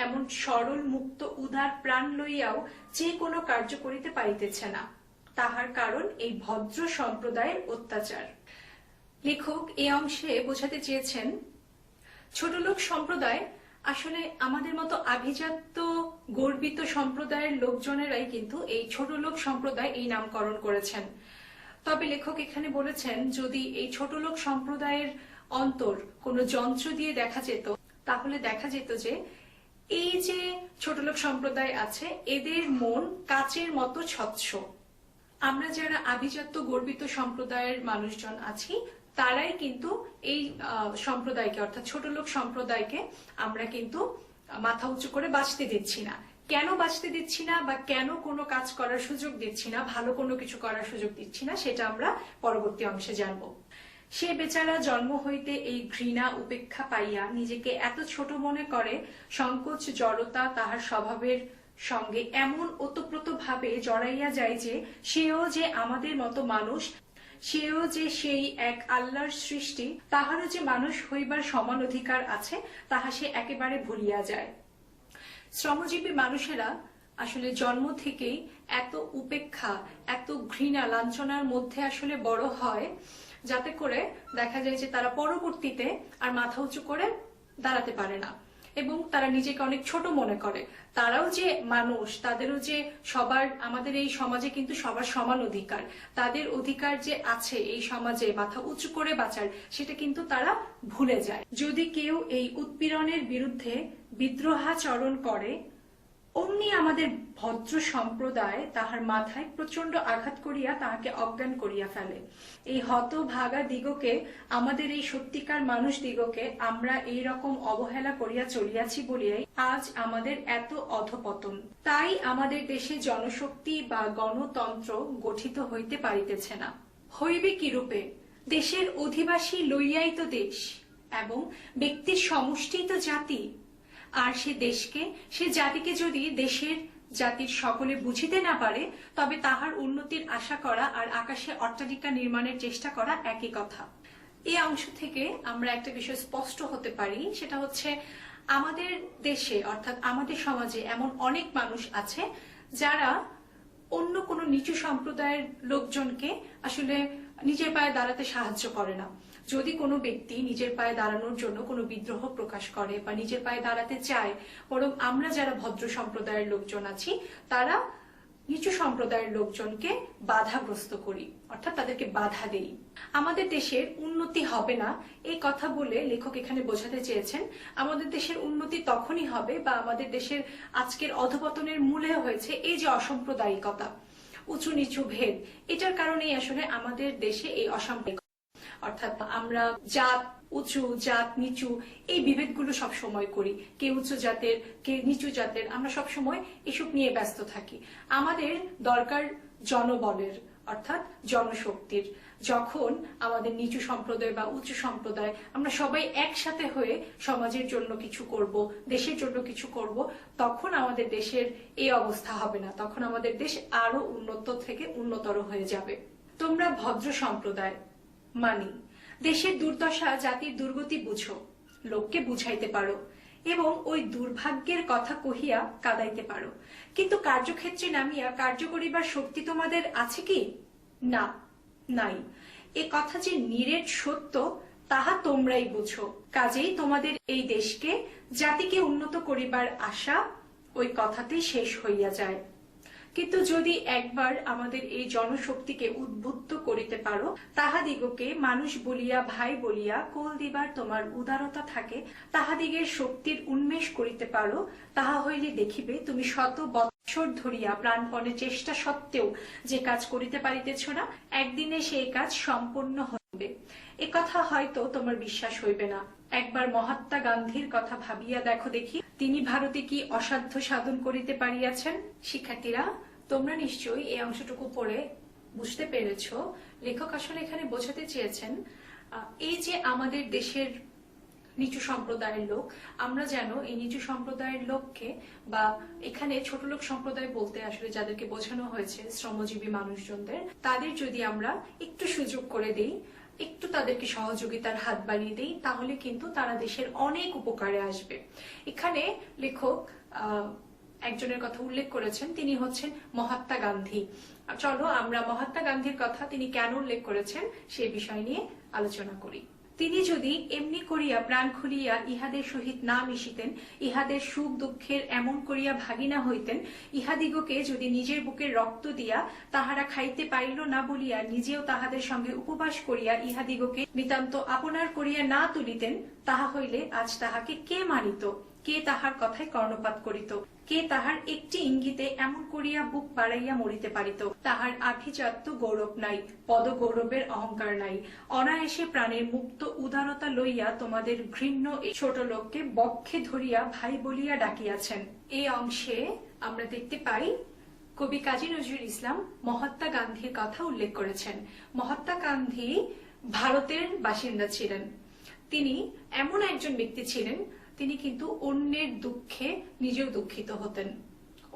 Speaker 10: এমন সরল মুক্ত উদার প্রাণ লইয়াও যে কোনো কার্য করিতে পারিতেছে না। তাহার কারণ এই ভদ্র সম্প্রদায়ের অত্যাচার। লেখক এই অংশে বোঝাতে চেয়েছেন ছোটলোক সম্প্রদায় আসলে আমাদের মতো আভিজাত্য গর্বিত সম্প্রদায়ের লোকজনেরাই কিন্তু এই ছোটলোক সম্প্রদায় এই নামকরণ করেছেন। তবে লেখক এখানে বলেছেন যদি এই ছোটলোক সম্প্রদায়ের অন্তর কোনো যন্ত্র দিয়ে দেখা যেত, তাহলে দেখা যেত যে এই যে ছোটলোক সম্প্রদায় আছে এদের মন কাচের মতো স্বচ্ছ। আমরা যারা আভিজাত্য গর্বিত সম্প্রদায়ের মানুষজন আছি তারাই কিন্তু এই সম্প্রদায়কে অর্থাৎ ছোটলোক সম্প্রদায়কে আমরা কিন্তু মাথা উঁচু করে বাঁচতে দিচ্ছি না। কেন বাঁচতে দিচ্ছি না বা কেন কোনো কাজ করার সুযোগ দিচ্ছি না, ভালো কোনো কিছু করার সুযোগ দিচ্ছি না, সেটা আমরা পরবর্তী অংশে জানবো। সে বেচারা জন্ম হইতে এই ঘৃণা উপেক্ষা পাইয়া নিজেকে এত ছোট মনে করে, সংকোচ জড়তা তাহার স্বভাবের সঙ্গে এমন ওতপ্রোত ভাবে জড়াইয়া যায় যে সেও যে আমাদের মতো মানুষ, সেও যে সেই এক আল্লাহর সৃষ্টি, তাহারও যে মানুষ হইবার সমান অধিকার আছে, তাহা সে একেবারে ভুলিয়া যায়। শ্রমজীবী মানুষেরা আসলে জন্ম থেকেই এত উপেক্ষা, এত ঘৃণা, লাঞ্ছনার মধ্যে আসলে বড় হয়, যাতে করে দেখা যায় যে তারা পরবর্তীতে আর মাথা উঁচু করে দাঁড়াতে পারে না এবং তারা নিজেকে অনেক ছোট মনে করে। তারাও যে মানুষ, তাদেরও যে সবার, আমাদের এই সমাজে কিন্তু সবার সমান অধিকার, তাদের অধিকার যে আছে এই সমাজে মাথা উঁচু করে বাঁচার, সেটা কিন্তু তারা ভুলে যায়। যদি কেউ এই উৎপীড়নের বিরুদ্ধে বিদ্রোহাচরণ করে, অমনি আমাদের ভদ্র সম্প্রদায় তাহার মাথায় প্রচন্ড আঘাত করিয়া তাহাকে অজ্ঞান করিয়া ফেলে। এই হতভাগা দিগকে, আমাদের এই সত্যিকার মানুষ দিগকে আমরা এই রকম অবহেলা করিয়া চলিয়াছি বলিয়াই আজ আমাদের এত অধপতন। তাই আমাদের দেশে জনশক্তি বা গণতন্ত্র গঠিত হইতে পারিতেছে না। হইবে কিরূপে? দেশের অধিবাসী লইয়াই তো দেশ, এবং ব্যক্তির সমষ্টিই তো জাতি। আর সে দেশকে, সে জাতিকে যদি দেশের জাতির সকলে বুঝিতে না পারে, তবে তাহার উন্নতির আশা করা আর আকাশে অট্টালিকা নির্মাণের চেষ্টা করা একই কথা। এই অংশ থেকে আমরা একটা বিষয় স্পষ্ট হতে পারি, সেটা হচ্ছে আমাদের দেশে অর্থাৎ আমাদের সমাজে এমন অনেক মানুষ আছে যারা অন্য কোনো নিচু সম্প্রদায়ের লোকজনকে আসলে নিজের পায়ে দাঁড়াতে সাহায্য করে না। যদি কোনো ব্যক্তি নিজের পায়ে দাঁড়ানোর জন্য কোনো বিদ্রোহ প্রকাশ করে বা নিজের পায়ে দাঁড়াতে চায়, বরং আমরা যারা ভদ্র সম্প্রদায়ের লোকজন আছি তারা নিচু সম্প্রদায়ের লোকজনকে বাধাগ্রস্ত করি, অর্থাৎ তাদেরকে বাধা দেই। আমাদের দেশের উন্নতি হবে না এই কথা বলে লেখক এখানে বোঝাতে চেয়েছেন আমাদের দেশের উন্নতি তখনই হবে, বা আমাদের দেশের আজকের অধপতনের মূলে হয়েছে এই যে অসাম্প্রদায়িকতা, উঁচু নিচু ভেদ। এটার কারণেই আসলে আমাদের দেশে এই অসাম্প্রদায়িক, অর্থাৎ আমরা জাত উঁচু জাত নিচু এই বিভেদগুলো সব সময় করি, কে উঁচু জাতের কে নিচু জাতের, আমরা সব সময় এসব নিয়ে ব্যস্ত থাকি। আমাদের দরকার জনবলের, অর্থাৎ জনশক্তির। যখন আমাদের নিচু সম্প্রদায় বা উঁচু সম্প্রদায় আমরা সবাই একসাথে হয়ে সমাজের জন্য কিছু করব, দেশের জন্য কিছু করব, তখন আমাদের দেশের এই অবস্থা হবে না, তখন আমাদের দেশ আরো উন্নত থেকে উন্নতর হয়ে যাবে। তোমরা ভদ্র সম্প্রদায়, মানি দেশের দুর্দশা জাতির দুর্গতি বুঝো, লোককে বুঝাইতে পারো এবং ওই দুর্ভাগ্যের কথা কহিয়া কাঁদাইতে পারো, কিন্তু কার্যক্ষেত্রে নামিয়া কার্য করিবার শক্তি তোমাদের আছে কি? না, নাই। এ কথা যে নিরেট সত্য তাহা তোমরাই বুঝো। কাজেই তোমাদের এই দেশকে জাতিকে উন্নত করিবার আশা ওই কথাতেই শেষ হইয়া যায়। কিন্তু যদি একবার আমাদের এই জনশক্তিকে উদ্বুদ্ধ করিতে পারো, তাহাদিগকে মানুষ বলিয়া ভাই বলিয়া কোল দিবার তোমার উদারতা থাকে, তাহাদিগের শক্তির উন্মেষ করিতে পারো, তাহা হইলে দেখিবে তুমি শত বৎসর ধরিয়া প্রাণপণে চেষ্টা সত্ত্বেও যে কাজ করিতে পারিতেছ না, একদিনে সেই কাজ সম্পন্ন হইবে। এ কথা হয়তো তোমার বিশ্বাস হইবে না। একবার মহাত্মা গান্ধীর কথা ভাবিয়া দেখো দেখি, তিনি ভারতে কি অসাধ্য সাধন করিতে পারিয়াছেন। শিক্ষার্থীরা, তোমরা নিশ্চয়ই এই অংশটুকু পড়ে বুঝতে পেরেছো লেখক আসলে এখানে বোঝাতে চেয়েছেন এই যে আমাদের দেশের নিচু সম্প্রদায়ের লোক, আমরা যেন এই নিচু সম্প্রদায়ের লোককে, বা এখানে ছোট লোক সম্প্রদায় বলতে আসলে যাদেরকে বোঝানো হয়েছে শ্রমজীবী মানুষজনদের, তাদের যদি আমরা একটু সুযোগ করে দেই, একটু তাদেরকে সহযোগিতার হাত বাড়িয়ে দেই, তাহলে কিন্তু তারা দেশের অনেক উপকারে আসবে। এখানে লেখক একজনের কথা উল্লেখ করেছেন, তিনি হচ্ছেন মহাত্মা গান্ধী। চলো আমরা মহাত্মা গান্ধীর কথা তিনি কেন উল্লেখ করেছেন সেই বিষয় নিয়ে আলোচনা করি। তিনি যদি এমনি করিয়া প্রাণ খুলিয়া ইহাদের সহিত না মিশিতেন, ইহাদের সুখ দুঃখের এমন করিয়া ভাগিনা হইতেন, ইহাদিগকে যদি নিজের বুকের রক্ত দিয়া তাহারা খাইতে পারিল না বলিয়া নিজেও তাহাদের সঙ্গে উপবাস করিয়া ইহাদিগকে নিতান্ত আপনার করিয়া না তুলিতেন, তাহা হইলে আজ তাহাকে কে মানিত, কে তাহার কথায় কর্ণপাত করিত, কে তাহার একটি ইঙ্গিতে এমন করিয়া বুক বাড়াইয়া মরিতে পারিত। তাহার আভিজাত্য গৌরব নাই, পদ গৌরবের অহংকার নাই। অনায়াসে প্রাণের মুক্ত উদারতা লইয়া তোমাদের ঘৃণ্য এই ছোট লোককে বক্ষে ধরিয়া ভাই বলিয়া ডাকিয়াছেন। এই অংশে আমরা দেখতে পাই কবি কাজী নজরুল ইসলাম মহাত্মা গান্ধীর কথা উল্লেখ করেছেন। মহাত্মা গান্ধী ভারতের বাসিন্দা ছিলেন। তিনি এমন একজন ব্যক্তি ছিলেন, তিনি কিন্তু অন্যের দুঃখে নিজেও দুঃখিত হতেন,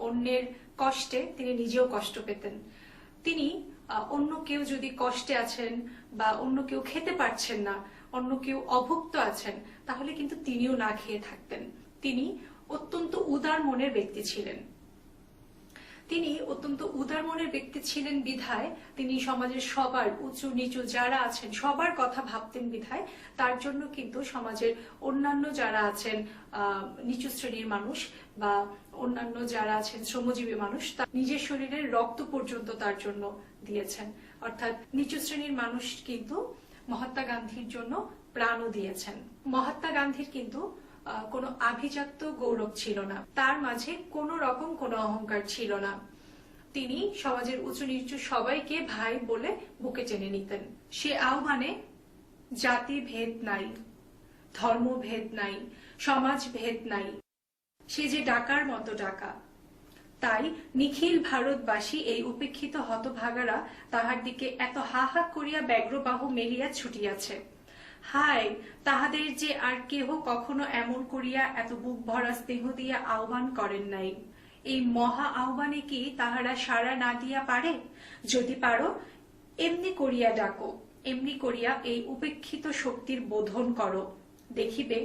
Speaker 10: অন্যের কষ্টে তিনি নিজেও কষ্ট পেতেন। তিনি অন্য কেউ যদি কষ্টে আছেন বা অন্য কেউ খেতে পারছেন না, অন্য কেউ অভুক্ত আছেন, তাহলে কিন্তু তিনিও না খেয়ে থাকতেন। তিনি অত্যন্ত উদার মনের ব্যক্তি ছিলেন। তিনি অত্যন্ত উদার মনের ব্যক্তি ছিলেন বিধায় তিনি সমাজের সবার, উঁচু নিচু যারা আছেন সবার কথা ভাবতেন বিধায় তার জন্য কিন্তু সমাজের অন্যান্য যারা আছেন নিচু শ্রেণীর মানুষ বা অন্যান্য যারা আছেন শ্রমজীবী মানুষ, নিজের শরীরের রক্ত পর্যন্ত তার জন্য দিয়েছেন। অর্থাৎ নিচু শ্রেণীর মানুষ কিন্তু মহাত্মা গান্ধীর জন্য প্রাণও দিয়েছেন। মহাত্মা গান্ধীর কিন্তু কোনো আভিজাত্য গৌরব ছিল না, তার মাঝে কোনো রকম কোনো অহংকার ছিল না। তিনি সমাজের উঁচু নিচু সবাইকে ভাই বলে বুকে টেনে নিতেন। সে আহ্বানে জাতি ভেদ নাই, ধর্ম ভেদ নাই, সমাজ ভেদ নাই, সে যে ডাকার মতো ডাকা। তাই নিখিল ভারতবাসী এই উপেক্ষিত হতভাগারা তাহার দিকে এত হা হা করিয়া ব্যগ্রবাহ মেলিয়া ছুটিয়াছে। হায়, তাহাদের যে আর কেহ কখনো এমন করিয়া এত বুক ভরা স্নেহ দিয়া আহ্বান করেন নাই। এই মহা আহ্বানে কি তাহারা সাড়া না দিয়া পারে? যদি পারো, এমনি করিয়া ডাকো, এমনি করিয়া এই উপেক্ষিত শক্তির বোধন করো। দেখিবে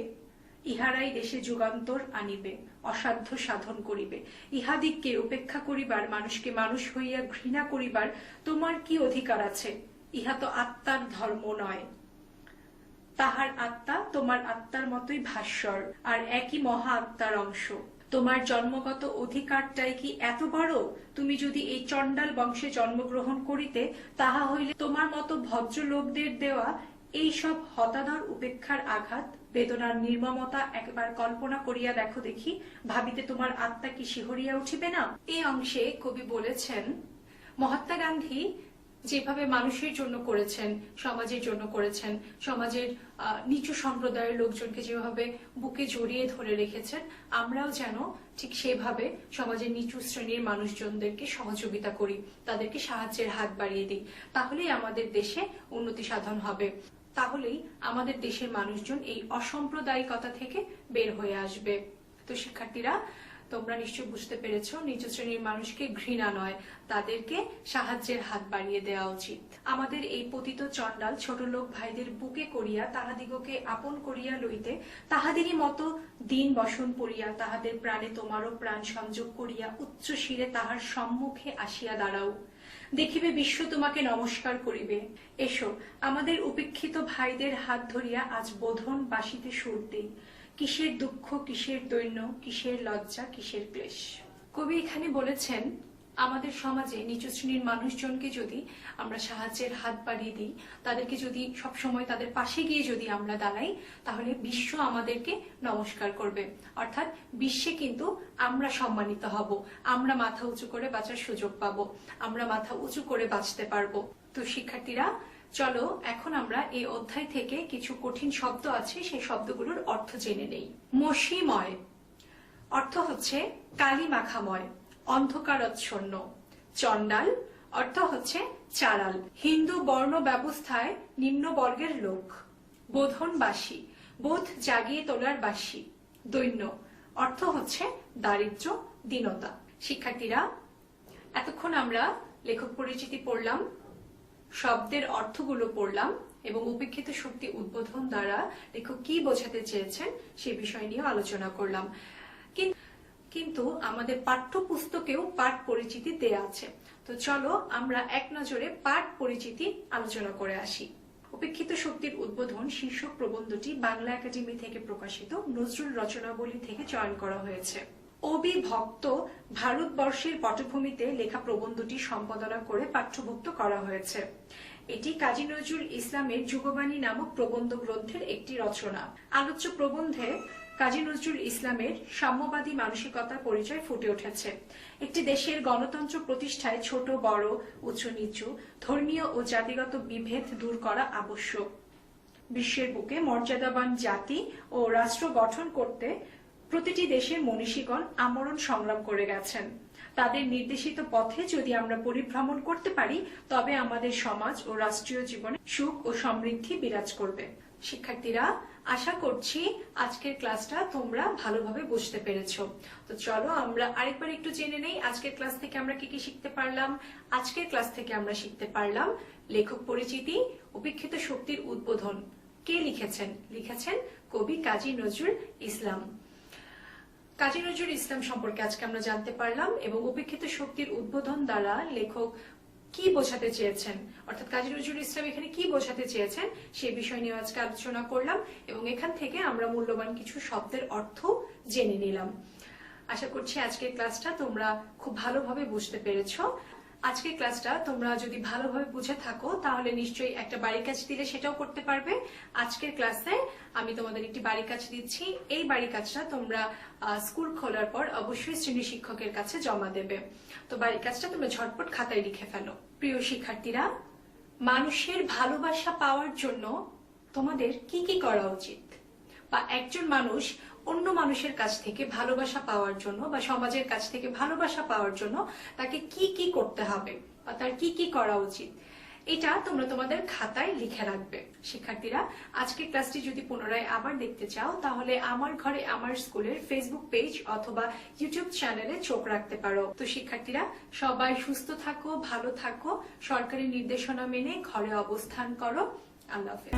Speaker 10: ইহারাই দেশে যুগান্তর আনিবে, অসাধ্য সাধন করিবে। ইহাদিগকে উপেক্ষা করিবার, মানুষকে মানুষ হইয়া ঘৃণা করিবার তোমার কি অধিকার আছে? ইহা তো আত্মার ধর্ম নয়। তাহার আত্মা তোমার আত্মার মতোই ভাস্বর, আর একই মহা আত্মার অংশ। তোমার জন্মগত অধিকারটাই কি এত বড়? তুমি যদি এই চণ্ডাল বংশে জন্মগ্রহণ করিতে, তাহা হইলে তোমার মতো ভদ্রলোকদের দেওয়া এই সব হতাদর উপেক্ষার আঘাত, বেদনার নির্মমতা একবার কল্পনা করিয়া দেখো দেখি, ভাবিতে তোমার আত্মা কি শিহরিয়া উঠিবে না? এই অংশে কবি বলেছেন, মহাত্মা গান্ধী যেভাবে মানুষের জন্য করেছেন, সমাজের জন্য করেছেন, সমাজের নিচু সম্প্রদায়ের লোকজনকে যেভাবে বুকে জড়িয়ে ধরে রেখেছেন, আমরাও যেন ঠিক সেভাবে সমাজের নিচু শ্রেণীর মানুষজনদেরকে সহযোগিতা করি, তাদেরকে সাহায্যের হাত বাড়িয়ে দিই। তাহলেই আমাদের দেশে উন্নতি সাধন হবে, তাহলেই আমাদের দেশের মানুষজন এই অসাম্প্রদায়িকতা থেকে বের হয়ে আসবে। তো শিক্ষার্থীরা, তোমরা নিশ্চয় বুঝতে পেরেছো, নিচু শ্রেণীর মানুষকে ঘৃণা নয়, তাদেরকে সাহায্যের হাত বাড়িয়ে দেওয়া উচিত। আমাদের এই পতিত চণ্ডাল ছোট লোক ভাইদের বুকে করিয়া তাহাদিগকে আপন করিয়া লইতে, তাহাদেরই মতো দিন বসন পড়িয়া তাহাদের প্রাণে তোমারও প্রাণ সংযোগ করিয়া উচ্চ শিরে তাহার সম্মুখে আসিয়া দাঁড়াও। দেখিবে বিশ্ব তোমাকে নমস্কার করিবে। এসো, আমাদের উপেক্ষিত ভাইদের হাত ধরিয়া আজ বোধন বাসিতে সুর দেই। কিসের দুঃখ, কিসের দৈন্য, কিসের লজ্জা, কিসের ক্লেশ। কবি এখানে বলেছেন, আমাদের সমাজে নিচু শ্রেণীর মানুষজনকে যদি আমরা সাহায্যের হাত বাড়িয়ে দিই, তাদেরকে যদি সবসময় তাদের পাশে গিয়ে যদি আমরা দাঁড়াই, তাহলে বিশ্ব আমাদেরকে নমস্কার করবে। অর্থাৎ বিশ্বে কিন্তু আমরা সম্মানিত হব, আমরা মাথা উঁচু করে বাঁচার সুযোগ পাবো, আমরা মাথা উঁচু করে বাঁচতে পারবো। তো শিক্ষার্থীরা, চলো এখন আমরা এই অধ্যায় থেকে কিছু কঠিন শব্দ আছে, সেই শব্দগুলোর অর্থ জেনে নেই। মসিময় অর্থ হচ্ছে কালি মাখাময়, অন্ধকারাচ্ছন্ন। চণ্ডাল অর্থ হচ্ছে চাড়াল, হিন্দু বর্ণ ব্যবস্থায় নিম্ন বর্গের লোক। বোধনবাসী, বোধ জাগিয়ে তোলার বাসী। দৈন্য অর্থ হচ্ছে দারিদ্র, দীনতা। শিক্ষার্থীরা, এতক্ষণ আমরা লেখক পরিচিতি পড়লাম, শব্দের অর্থগুলো পড়লাম এবং উপেক্ষিত শক্তি উদ্বোধন দ্বারা লেখক কি বোঝাতে চেয়েছেন সে বিষয় নিয়ে আলোচনা করলাম। কিন্তু আমাদের পাঠ্যপুস্তকেও পাঠ পরিচিতি দেয়া আছে। তো চলো আমরা এক নজরে পাঠ পরিচিতি আলোচনা করে আসি। উপেক্ষিত শক্তির উদ্বোধন শীর্ষক প্রবন্ধটি বাংলা একাডেমি থেকে প্রকাশিত নজরুল রচনাবলী থেকে চয়ন করা হয়েছে। অবিভক্ত ভারতবর্ষের পটভূমিতে লেখা প্রবন্ধটি সম্পাদনা করে পাঠ্যভুক্ত করা হয়েছে। এটি কাজী নজরুল ইসলামের যুগবাণী নামক প্রবন্ধ গ্রন্থের একটি রচনা। আলোচ্য প্রবন্ধে কাজী নজরুল ইসলামের সাম্যবাদী মানসিকতার পরিচয় ফুটে উঠেছে। একটি দেশের গণতন্ত্র প্রতিষ্ঠায় ছোট বড়, উঁচু নিচু, ধর্মীয় ও জাতিগত বিভেদ দূর করা আবশ্যক। বিশ্বের বুকে মর্যাদাবান জাতি ও রাষ্ট্র গঠন করতে প্রতিটি দেশের মনীষীগণ আমরণ সংগ্রাম করে গেছেন। তাদের নির্দেশিত পথে যদি আমরা পরিভ্রমণ করতে পারি তবে আমাদের সমাজ ও রাষ্ট্রীয় জীবনে সুখ ও সমৃদ্ধি বিরাজ করবে। শিক্ষার্থীরা, আশা করছি আজকের ক্লাসটা তোমরা ভালোভাবে বুঝতে পেরেছো। তো চলো আমরা আরেকবার একটু জেনে নেই আজকের ক্লাস থেকে আমরা কি কি শিখতে পারলাম। আজকের ক্লাস থেকে আমরা শিখতে পারলাম লেখক পরিচিতি, উপেক্ষিত শক্তির উদ্বোধন। কে লিখেছেন? লিখেছেন কবি কাজী নজরুল ইসলাম। কাজী নজরুল ইসলাম সম্পর্কে আজকে আমরা জানতে পারলাম এবং উপেক্ষিত শক্তির উদ্বোধন দ্বারা লেখক কি বোঝাতে চেয়েছেন, অর্থাৎ কাজী নজরুল ইসলাম এখানে কি বোঝাতে চেয়েছেন সেই বিষয় নিয়ে আজকে আলোচনা করলাম এবং এখান থেকে আমরা মূল্যবান কিছু শব্দের অর্থ জেনে নিলাম। আশা করছি আজকের ক্লাসটা তোমরা খুব ভালোভাবে বুঝতে পেরেছো। আজকের ক্লাসটা তোমরা যদি ভালোভাবে বুঝে থাকো তাহলে নিশ্চয়ই একটা বাড়ি কাজ দিলে সেটাও করতে পারবে। আজকের ক্লাসে আমি তোমাদের একটি বাড়ি কাজ দিচ্ছি। এই বাড়ি কাজটা তোমরা স্কুল খোলার পর অবশ্যই শ্রেণী শিক্ষকের কাছে জমা দেবে। তো বাড়ি কাজটা তোমরা ঝটপট খাতায় লিখে ফেলো। প্রিয় শিক্ষার্থীরা, মানুষের ভালোবাসা পাওয়ার জন্য তোমাদের কি কি করা উচিত, বা একজন মানুষ অন্য মানুষের কাছ থেকে ভালোবাসা পাওয়ার জন্য বা সমাজের কাছ থেকে ভালোবাসা পাওয়ার জন্য তাকে কি কি করতে হবে বা তার কি কি করা উচিত, এটা তোমরা তোমাদের খাতায় লিখে রাখবে। শিক্ষার্থীরা, আজকের ক্লাসটি যদি পুনরায় আবার দেখতে চাও তাহলে আমার ঘরে আমার স্কুলের ফেসবুক পেজ অথবা ইউটিউব চ্যানেলে চোখ রাখতে পারো। তো শিক্ষার্থীরা, সবাই সুস্থ থাকো, ভালো থাকো, সরকারি নির্দেশনা মেনে ঘরে অবস্থান করো। আল্লাহ হাফেজ।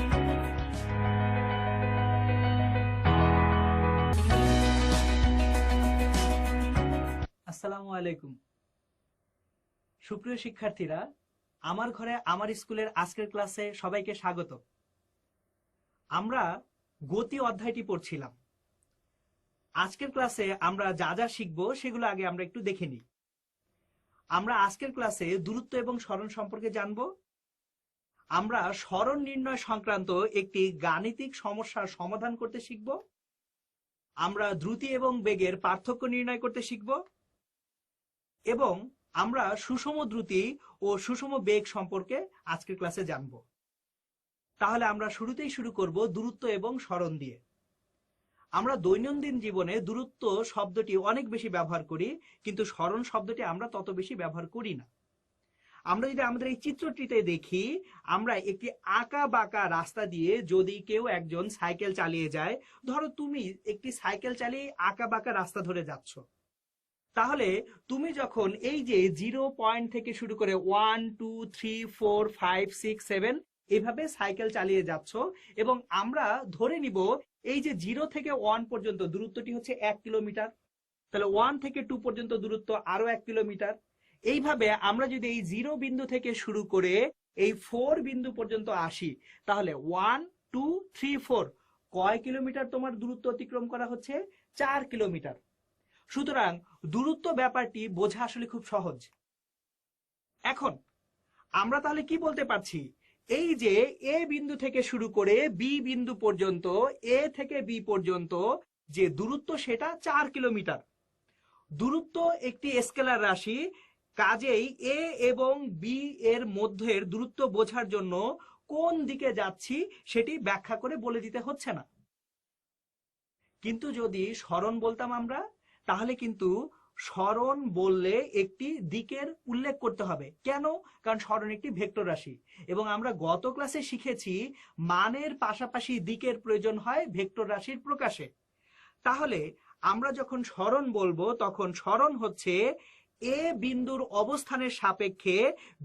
Speaker 2: আসসালামু আলাইকুম। সুপ্রিয় শিক্ষার্থীরা, আমার ঘরে আমার স্কুলের আজকের ক্লাসে সবাইকে স্বাগত। আমরা গতি অধ্যায়টি পড়ছিলাম। আজকের ক্লাসে আমরা যা যা শিখবো সেগুলো আগে আমরা একটু দেখে নিই। আমরা আজকের ক্লাসে দূরত্ব এবং সরণ সম্পর্কে জানব। আমরা সরণ নির্ণয় সংক্রান্ত একটি গাণিতিক সমস্যার সমাধান করতে শিখব। আমরা দ্রুতি এবং বেগের পার্থক্য নির্ণয় করতে শিখব এবং আমরা সুষম দ্রুতি ও সুষম বেগ সম্পর্কে আজকের ক্লাসে জানব। তাহলে আমরা শুরুতেই শুরু করব দূরত্ব এবং সরণ দিয়ে। আমরা দৈনন্দিন জীবনে দূরত্ব শব্দটি অনেক বেশি ব্যবহার করি, কিন্তু সরণ শব্দটি আমরা তত বেশি ব্যবহার করি না। আমরা যদি আমাদের এই চিত্রটিতে দেখি, আমরা একটি আঁকা বাঁকা রাস্তা দিয়ে যদি কেউ একজন সাইকেল চালিয়ে যায়, ধরো তুমি একটি সাইকেল চালিয়ে আঁকা বাঁকা রাস্তা ধরে যাচ্ছ, তাহলে তুমি যখন এই যে 0 পয়েন্ট থেকে শুরু করে 1 2 3 4 5 6 7 এইভাবে সাইকেল চালিয়ে যাচ্ছ এবং আমরা ধরে নিব এই যে 0 থেকে 1 পর্যন্ত দূরত্বটি হচ্ছে 1 কিলোমিটার, তাহলে 1 থেকে 2 পর্যন্ত দূরত্ব আরো 1 কিলোমিটার। এইভাবে আমরা যদি এই 0 বিন্দু থেকে শুরু করে এই 4 বিন্দু পর্যন্ত আসি, তাহলে 1 2 3 4 কয় কিলোমিটার তোমার দূরত্ব অতিক্রম করা হচ্ছে? 4 কিলোমিটার। সুতরাং দূরত্ব ব্যাপারটি বোঝা আসলে খুব সহজ। এখন আমরা তাহলে কি বলতে পারছি? এই যে এ বিন্দু থেকে শুরু করে বি বিন্দু পর্যন্ত, এ থেকে বি পর্যন্ত যে দূরত্ব সেটা 4 কিলোমিটার। দূরত্ব একটি স্কেলার রাশি, কাজেই এ এবং বি এর মধ্যের দূরত্ব বোঝার জন্য কোন দিকে যাচ্ছি সেটি ব্যাখ্যা করে বলে দিতে হচ্ছে না। কিন্তু যদি সরণ বলতাম আমরা, তাহলে কিন্তু সরণ বললে একটি দিকের উল্লেখ করতে হবে। কেন? কারণ সরণ একটি ভেক্টর রাশি এবং আমরা গত ক্লাসে শিখেছি মানের পাশাপাশি দিকের প্রয়োজন হয় ভেক্টর রাশির প্রকাশে। তাহলে আমরা যখন সরণ বলবো তখন সরণ হচ্ছে এ বিন্দুর অবস্থানের সাপেক্ষে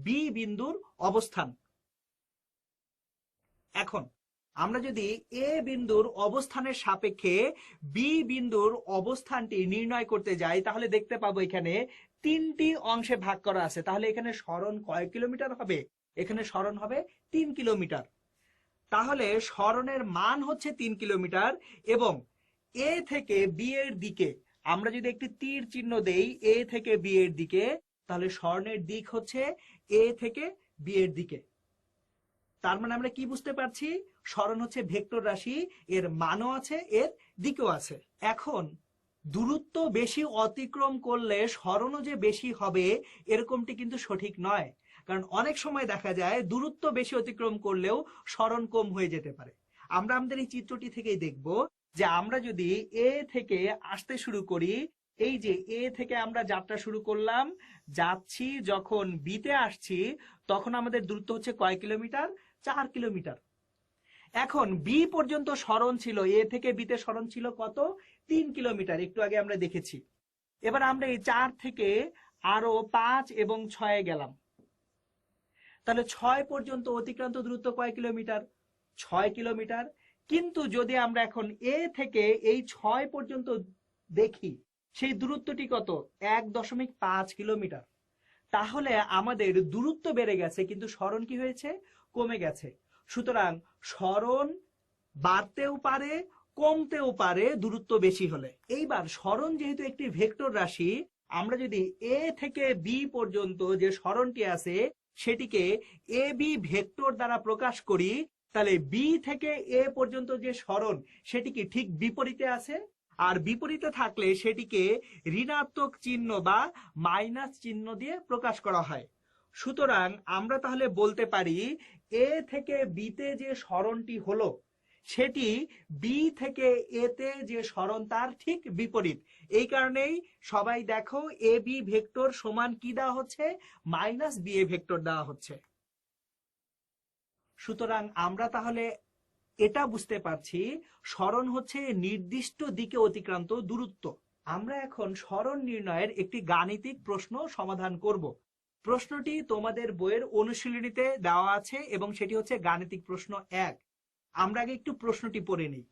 Speaker 2: বি বিন্দুর অবস্থান। এখন আমরা যদি এ বিন্দুর অবস্থানের সাপেক্ষে বি বিন্দুর অবস্থানটি নির্ণয় করতে যাই, তাহলে দেখতে পাবো এখানে 3টি অংশে ভাগ করা আছে। তাহলে এখানে সরণ কয় কিলোমিটার হবে? এখানে সরণ হবে 3 কিলোমিটার। তাহলে সরণের মান হচ্ছে 3 কিলোমিটার এবং এ থেকে বি এর দিকে আমরা যদি একটি তীর চিহ্ন দেই এ থেকে বি এর দিকে, তাহলে সরণের দিক হচ্ছে এ থেকে বি এর দিকে। তার মানে আমরা কি বুঝতে পারছি? সরণ হচ্ছে ভেক্টর রাশি, এর মানও আছে, এর দিকও আছে। এখন দূরত্ব বেশি অতিক্রম করলে সরণও যে বেশি হবে এরকমটি কিন্তু সঠিক নয়। কারণ অনেক সময় দেখা যায় দূরত্ব বেশি অতিক্রম করলেও সরণ কম হয়ে যেতে পারে। আমরা আমাদের এই চিত্রটি থেকেই দেখব যে আমরা যদি এ থেকে আসতে শুরু করি, এই যে এ থেকে আমরা যাত্রা শুরু করলাম, যাচ্ছি, যখন বিতে আসছি তখন আমাদের দূরত্ব হচ্ছে কয় কিলোমিটার? 4 কিলোমিটার। এখন বি পর্যন্ত সরণ ছিল, এ থেকে বিতে সরণ ছিল কত? 3 কিলোমিটার, একটু আগে আমরা দেখেছি। এবার আমরা এই 4 থেকে আরো 5 এবং 6 গেলাম, তাহলে 6 পর্যন্ত অতিক্রান্ত দূরত্ব কয় কিলোমিটার? 6 কিলোমিটার। কিন্তু যদি আমরা এখন এ থেকে এই 6 পর্যন্ত দেখি, সেই দূরত্বটি কত? 1.5 কিলোমিটার। তাহলে আমাদের দূরত্ব বেড়ে গেছে কিন্তু সরণ কি হয়েছে? কমে গেছে। সুতরাং সরণ বাড়তেও পারে, কমতেও পারে দূরত্ব বেশি হলে। এইবার সরণ যেহেতু একটি ভেক্টর রাশি, আমরা যদি এ থেকে বি পর্যন্ত যে সরণটি আছে সেটিকে এ বি ভেক্টর দ্বারা প্রকাশ করি, তাহলে বি থেকে এ পর্যন্ত যে সরণ সেটি কি ঠিক বিপরীতে আছে? আর বিপরীতে থাকলে সেটিকে ঋণাত্মক চিহ্ন বা মাইনাস চিহ্ন দিয়ে প্রকাশ করা হয়। সুতরাং আমরা তাহলে বলতে পারি এ থেকে বিতে যে সরণটি হলো সেটি বি থেকে এতে যে সরণ তার ঠিক বিপরীত। এই কারণেই সবাই দেখো এ বি ভেক্টর সমান কি দেওয়া হচ্ছে? মাইনাস বি এ ভেক্টর দেওয়া হচ্ছে। সুতরাং আমরা তাহলে এটা বুঝতে পারছি সরণ হচ্ছে নির্দিষ্ট দিকে অতিক্রান্ত দূরত্ব। আমরা এখন সরণ নির্ণয়ের একটি গাণিতিক প্রশ্ন সমাধান করব। প্রশ্নটি তোমাদের বইয়ের অনুশীলনীতে দেওয়া আছে এবং সেটি হচ্ছে গাণিতিক প্রশ্ন 1। আমরা আগে একটু প্রশ্নটি পড়ে নিই।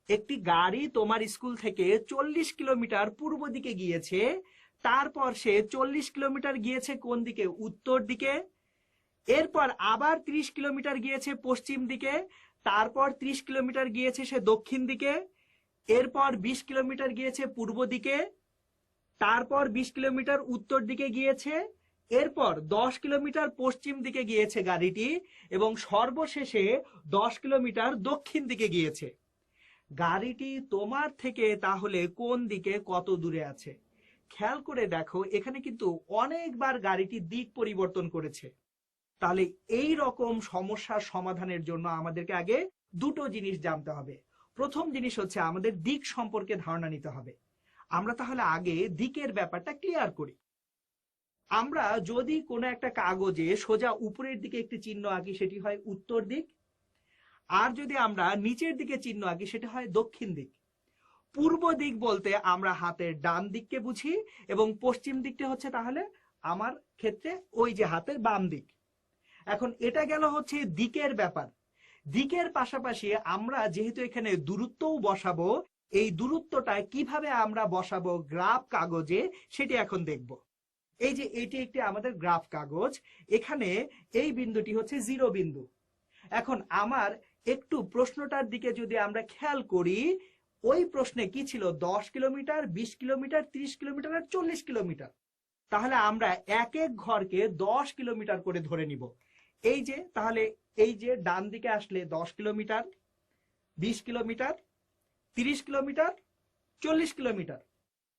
Speaker 2: একটি গাড়ি তোমার স্কুল থেকে 40 কিলোমিটার পূর্ব দিকে গিয়েছে, তারপর সে 40 কিলোমিটার গিয়েছে কোন দিকে? উত্তর দিকে। এরপর আবার 30 কিলোমিটার গিয়েছে পশ্চিম দিকে, তারপর 30 কিলোমিটার গিয়েছে সে দক্ষিণ দিকে, এরপর 20 কিলোমিটার গিয়েছে পূর্ব দিকে, তারপর 20 কিলোমিটার উত্তর দিকে গিয়েছে, এরপর 10 কিলোমিটার পশ্চিম দিকে গিয়েছে গাড়িটি এবং সর্বশেষে 10 কিলোমিটার দক্ষিণ দিকে গিয়েছে। গাড়িটি তোমার থেকে তাহলে কোন দিকে কত দূরে আছে? খেয়াল করে দেখো এখানে কিন্তু অনেকবার গাড়িটি দিক পরিবর্তন করেছে। তাহলে এই রকম সমস্যার সমাধানের জন্য আমাদেরকে আগে দুটো জিনিস জানতে হবে। প্রথম জিনিস হচ্ছে আমাদের দিক সম্পর্কে ধারণা নিতে হবে। আমরা তাহলে আগে দিকের ব্যাপারটা ক্লিয়ার করি। আমরা যদি কোনো একটা কাগজে সোজা উপরের দিকে একটি চিহ্ন আঁকি সেটি হয় উত্তর দিক, আর যদি আমরা নিচের দিকে চিহ্ন আঁকি সেটা হয় দক্ষিণ দিক। পূর্ব দিক বলতে আমরা হাতের ডান দিককে বুঝি এবং পশ্চিম দিকটা হচ্ছে তাহলে আমার ক্ষেত্রে ওই যে হাতের বাম দিক। এখন এটা গেল হচ্ছে দিকের ব্যাপার। দিকের পাশাপাশি আমরা যেহেতু এখানে দূরত্বও বসাবো, এই দূরত্বটা কিভাবে আমরা বসাবো গ্রাফ কাগজে সেটি এখন দেখব। এই যে এটি একটি আমাদের গ্রাফ কাগজ, এখানে এই বিন্দুটি হচ্ছে 0 বিন্দু। এখন আমার একটু প্রশ্নটার দিকে যদি আমরা খেয়াল করি, ওই প্রশ্নে কি ছিল? 10 কিলোমিটার, 20 কিলোমিটার, 30 কিলোমিটার আর 40 কিলোমিটার। তাহলে আমরা এক এক ঘরকে 10 কিলোমিটার করে ধরে নিব। এই যে তাহলে এই যে ডান দিকে আসলে 10 কিলোমিটার, 20 কিলোমিটার, 30 কিলোমিটার, 40 কিলোমিটার।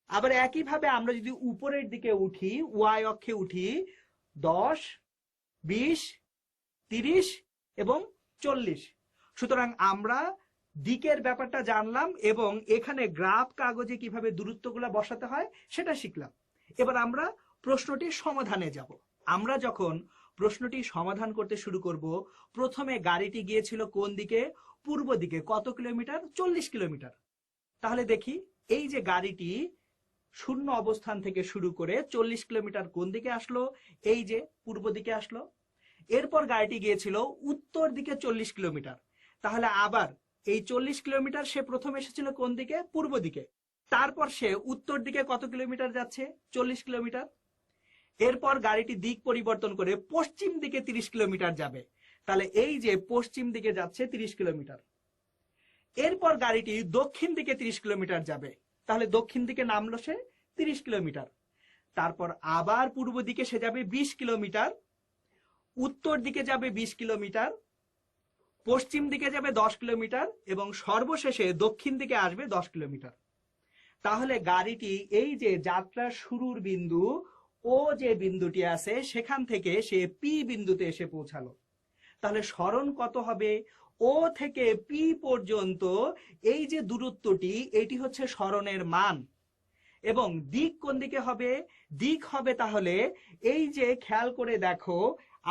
Speaker 2: আবার একইভাবে আমরা যদি উপরের দিকে উঠি, ওয়াই অক্ষে উঠি, 10, 20, 30 এবং 40। সুতরাং আমরা দিকের ব্যাপারটা জানলাম এবং এখানে গ্রাফ কাগজে কিভাবে দূরত্বগুলো বসাতে হয় সেটা শিখলাম। এবার আমরা প্রশ্নটির সমাধানে যাব। আমরা যখন প্রশ্নটি সমাধান করতে শুরু করব, প্রথমে গাড়িটি গিয়েছিল কোন দিকে? পূর্ব দিকে। কত কিলোমিটার? 40 কিলোমিটার। তাহলে দেখি এই যে গাড়িটি শূন্য অবস্থান থেকে শুরু করে 40 কিলোমিটার কোন দিকে আসলো? এই যে পূর্ব দিকে আসলো। এরপর গাড়িটি গিয়েছিল উত্তর দিকে 40 কিলোমিটার। তাহলে আবার এই 40 কিলোমিটার সে প্রথম এসেছিল কোন দিকে? পূর্ব দিকে। তারপর সে উত্তর দিকে কত কিলোমিটার যাচ্ছে? 40 কিলোমিটার। এরপর গাড়িটি দিক পরিবর্তন করে পশ্চিম দিকে 30 কিলোমিটার যাবে। তাহলে এই যে পশ্চিম দিকে যাচ্ছে 30 কিলোমিটার। এরপর গাড়িটি দক্ষিণ দিকে 30 কিলোমিটার যাবে। তাহলে দক্ষিণ দিকে নামলো সে 30 কিলোমিটার। তারপর আবার পূর্ব দিকে সে যাবে 20 কিলোমিটার, উত্তর দিকে যাবে 20 কিলোমিটার, পশ্চিম দিকে যাবে 10 কিলোমিটার এবং সর্বশেষে দক্ষিণ দিকে আসবে 10 কিলোমিটার। তাহলে গাড়িটি এই যে যাত্রার শুরুর বিন্দু ও যে বিন্দুটি আছে সেখান থেকে সে পি বিন্দুতে এসে পৌঁছালো। তাহলে সরণ কত হবে? ও থেকে পি পর্যন্ত এই যে দূরত্বটি, এটি হচ্ছে সরণের মান। এবং দিক কোন দিকে হবে? দিক হবে তাহলে এই যে খেয়াল করে দেখো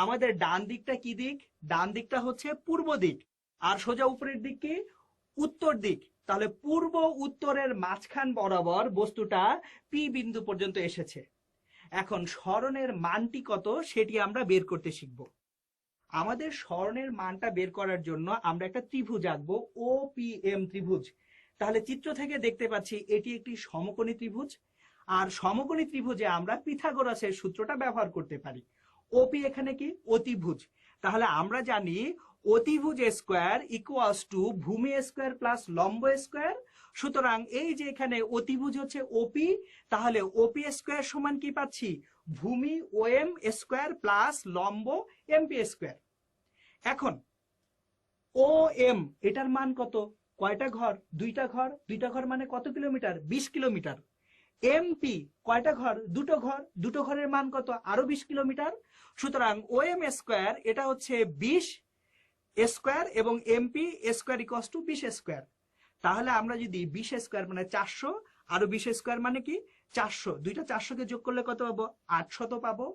Speaker 2: আমাদের ডান দিকটা কি দিক? ডান দিকটা হচ্ছে পূর্ব দিক, আর সোজা উপরের দিক কি? উত্তর দিক। তাহলে পূর্ব উত্তরের মাঝখান বরাবর বস্তুটা পি বিন্দু পর্যন্ত এসেছে। এখন স্মরণের মানটি কত সেটি আমরা বের করতে শিখব। আমাদের স্মরণের মানটা বের করার জন্য আমরা একটা ত্রিভুজ আঁকবো, OPM ত্রিভুজ। তাহলে চিত্র থেকে দেখতে পাচ্ছি এটি একটি সমকোণী ত্রিভুজ, আর সমকোণী ত্রিভুজে আমরা পিথাগোরাসের সূত্রটা ব্যবহার করতে পারি। ওপি এখানে কি? অতিভুজ। তাহলে আমরা জানি অতিভুজ স্কোয়ার ইকুয়ালস টু ভূমি স্কোয়ার প্লাস লম্ব স্কোয়ার। সুতরাং এই যে এখানে অতিভুজ হচ্ছে ওপি, তাহলে ওপি স্কোয়ার সমান কি পাচ্ছি? ভূমি ওএম স্কোয়ার প্লাস লম্ব এমপি স্কোয়ার। এখন ও এম এটার মান কত? কয়টা ঘর? দুইটা ঘর। দুইটা ঘর মানে কত কিলোমিটার? 20 কিলোমিটার। এমপি কয়টা ঘর? দুটো ঘর। দুটো ঘরের মান কত? আরো 20 কিলোমিটার। সুতরাং ওএম স্কোয়ার এটা হচ্ছে 20 স্কোয়ার এবং MP square equals to 20 square. তাহলে আমরা যদি 20 স্কোয়ার মানে 400, আরো 20 স্কোয়ার মানে কি? 400। দুইটা 400 কে যোগ করলে কত পাবো? 800 পাবো।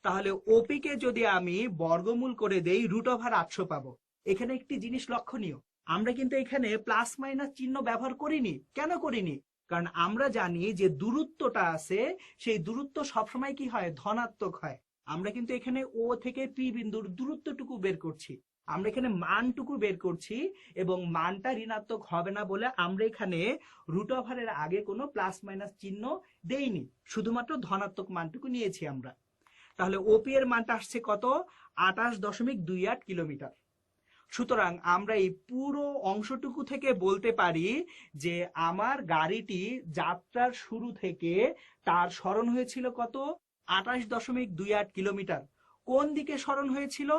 Speaker 2: তাহলে ওপি কে যদি আমি বর্গমূল করে দেই √800 পাবো। এখানে একটি জিনিস লক্ষণীয়, আমরা কিন্তু এখানে প্লাস মাইনাস চিহ্ন ব্যবহার করিনি। কেন করিনি? কারণ আমরা জানি যে দূরত্বটা আছে সেই দূরত্ব সবসময় কি হয়? ধনাত্মক হয়। আমরা কিন্তু এখানে ও থেকে পি বিন্দুর দূরত্বটুকু বের করছি, আমরা এখানে মানটুকু বের করছি, এবং মানটা ঋণাত্মক হবে না বলে আমরা এখানে √এর আগে কোনো প্লাস মাইনাস চিহ্ন দেইনি, শুধুমাত্র ধনাত্মক মানটুকু নিয়েছি আমরা। তাহলে ওপি এর মানটা আসছে কত? 28.28 কিলোমিটার। সুতরাং আমরা এই পুরো অংশটুকু থেকে বলতে পারি যে আমার গাড়িটি যাত্রার শুরু থেকে তার সরণ হয়েছিল কত? 28.28 কিলোমিটার। কোন দিকে সরণ হয়েছিল?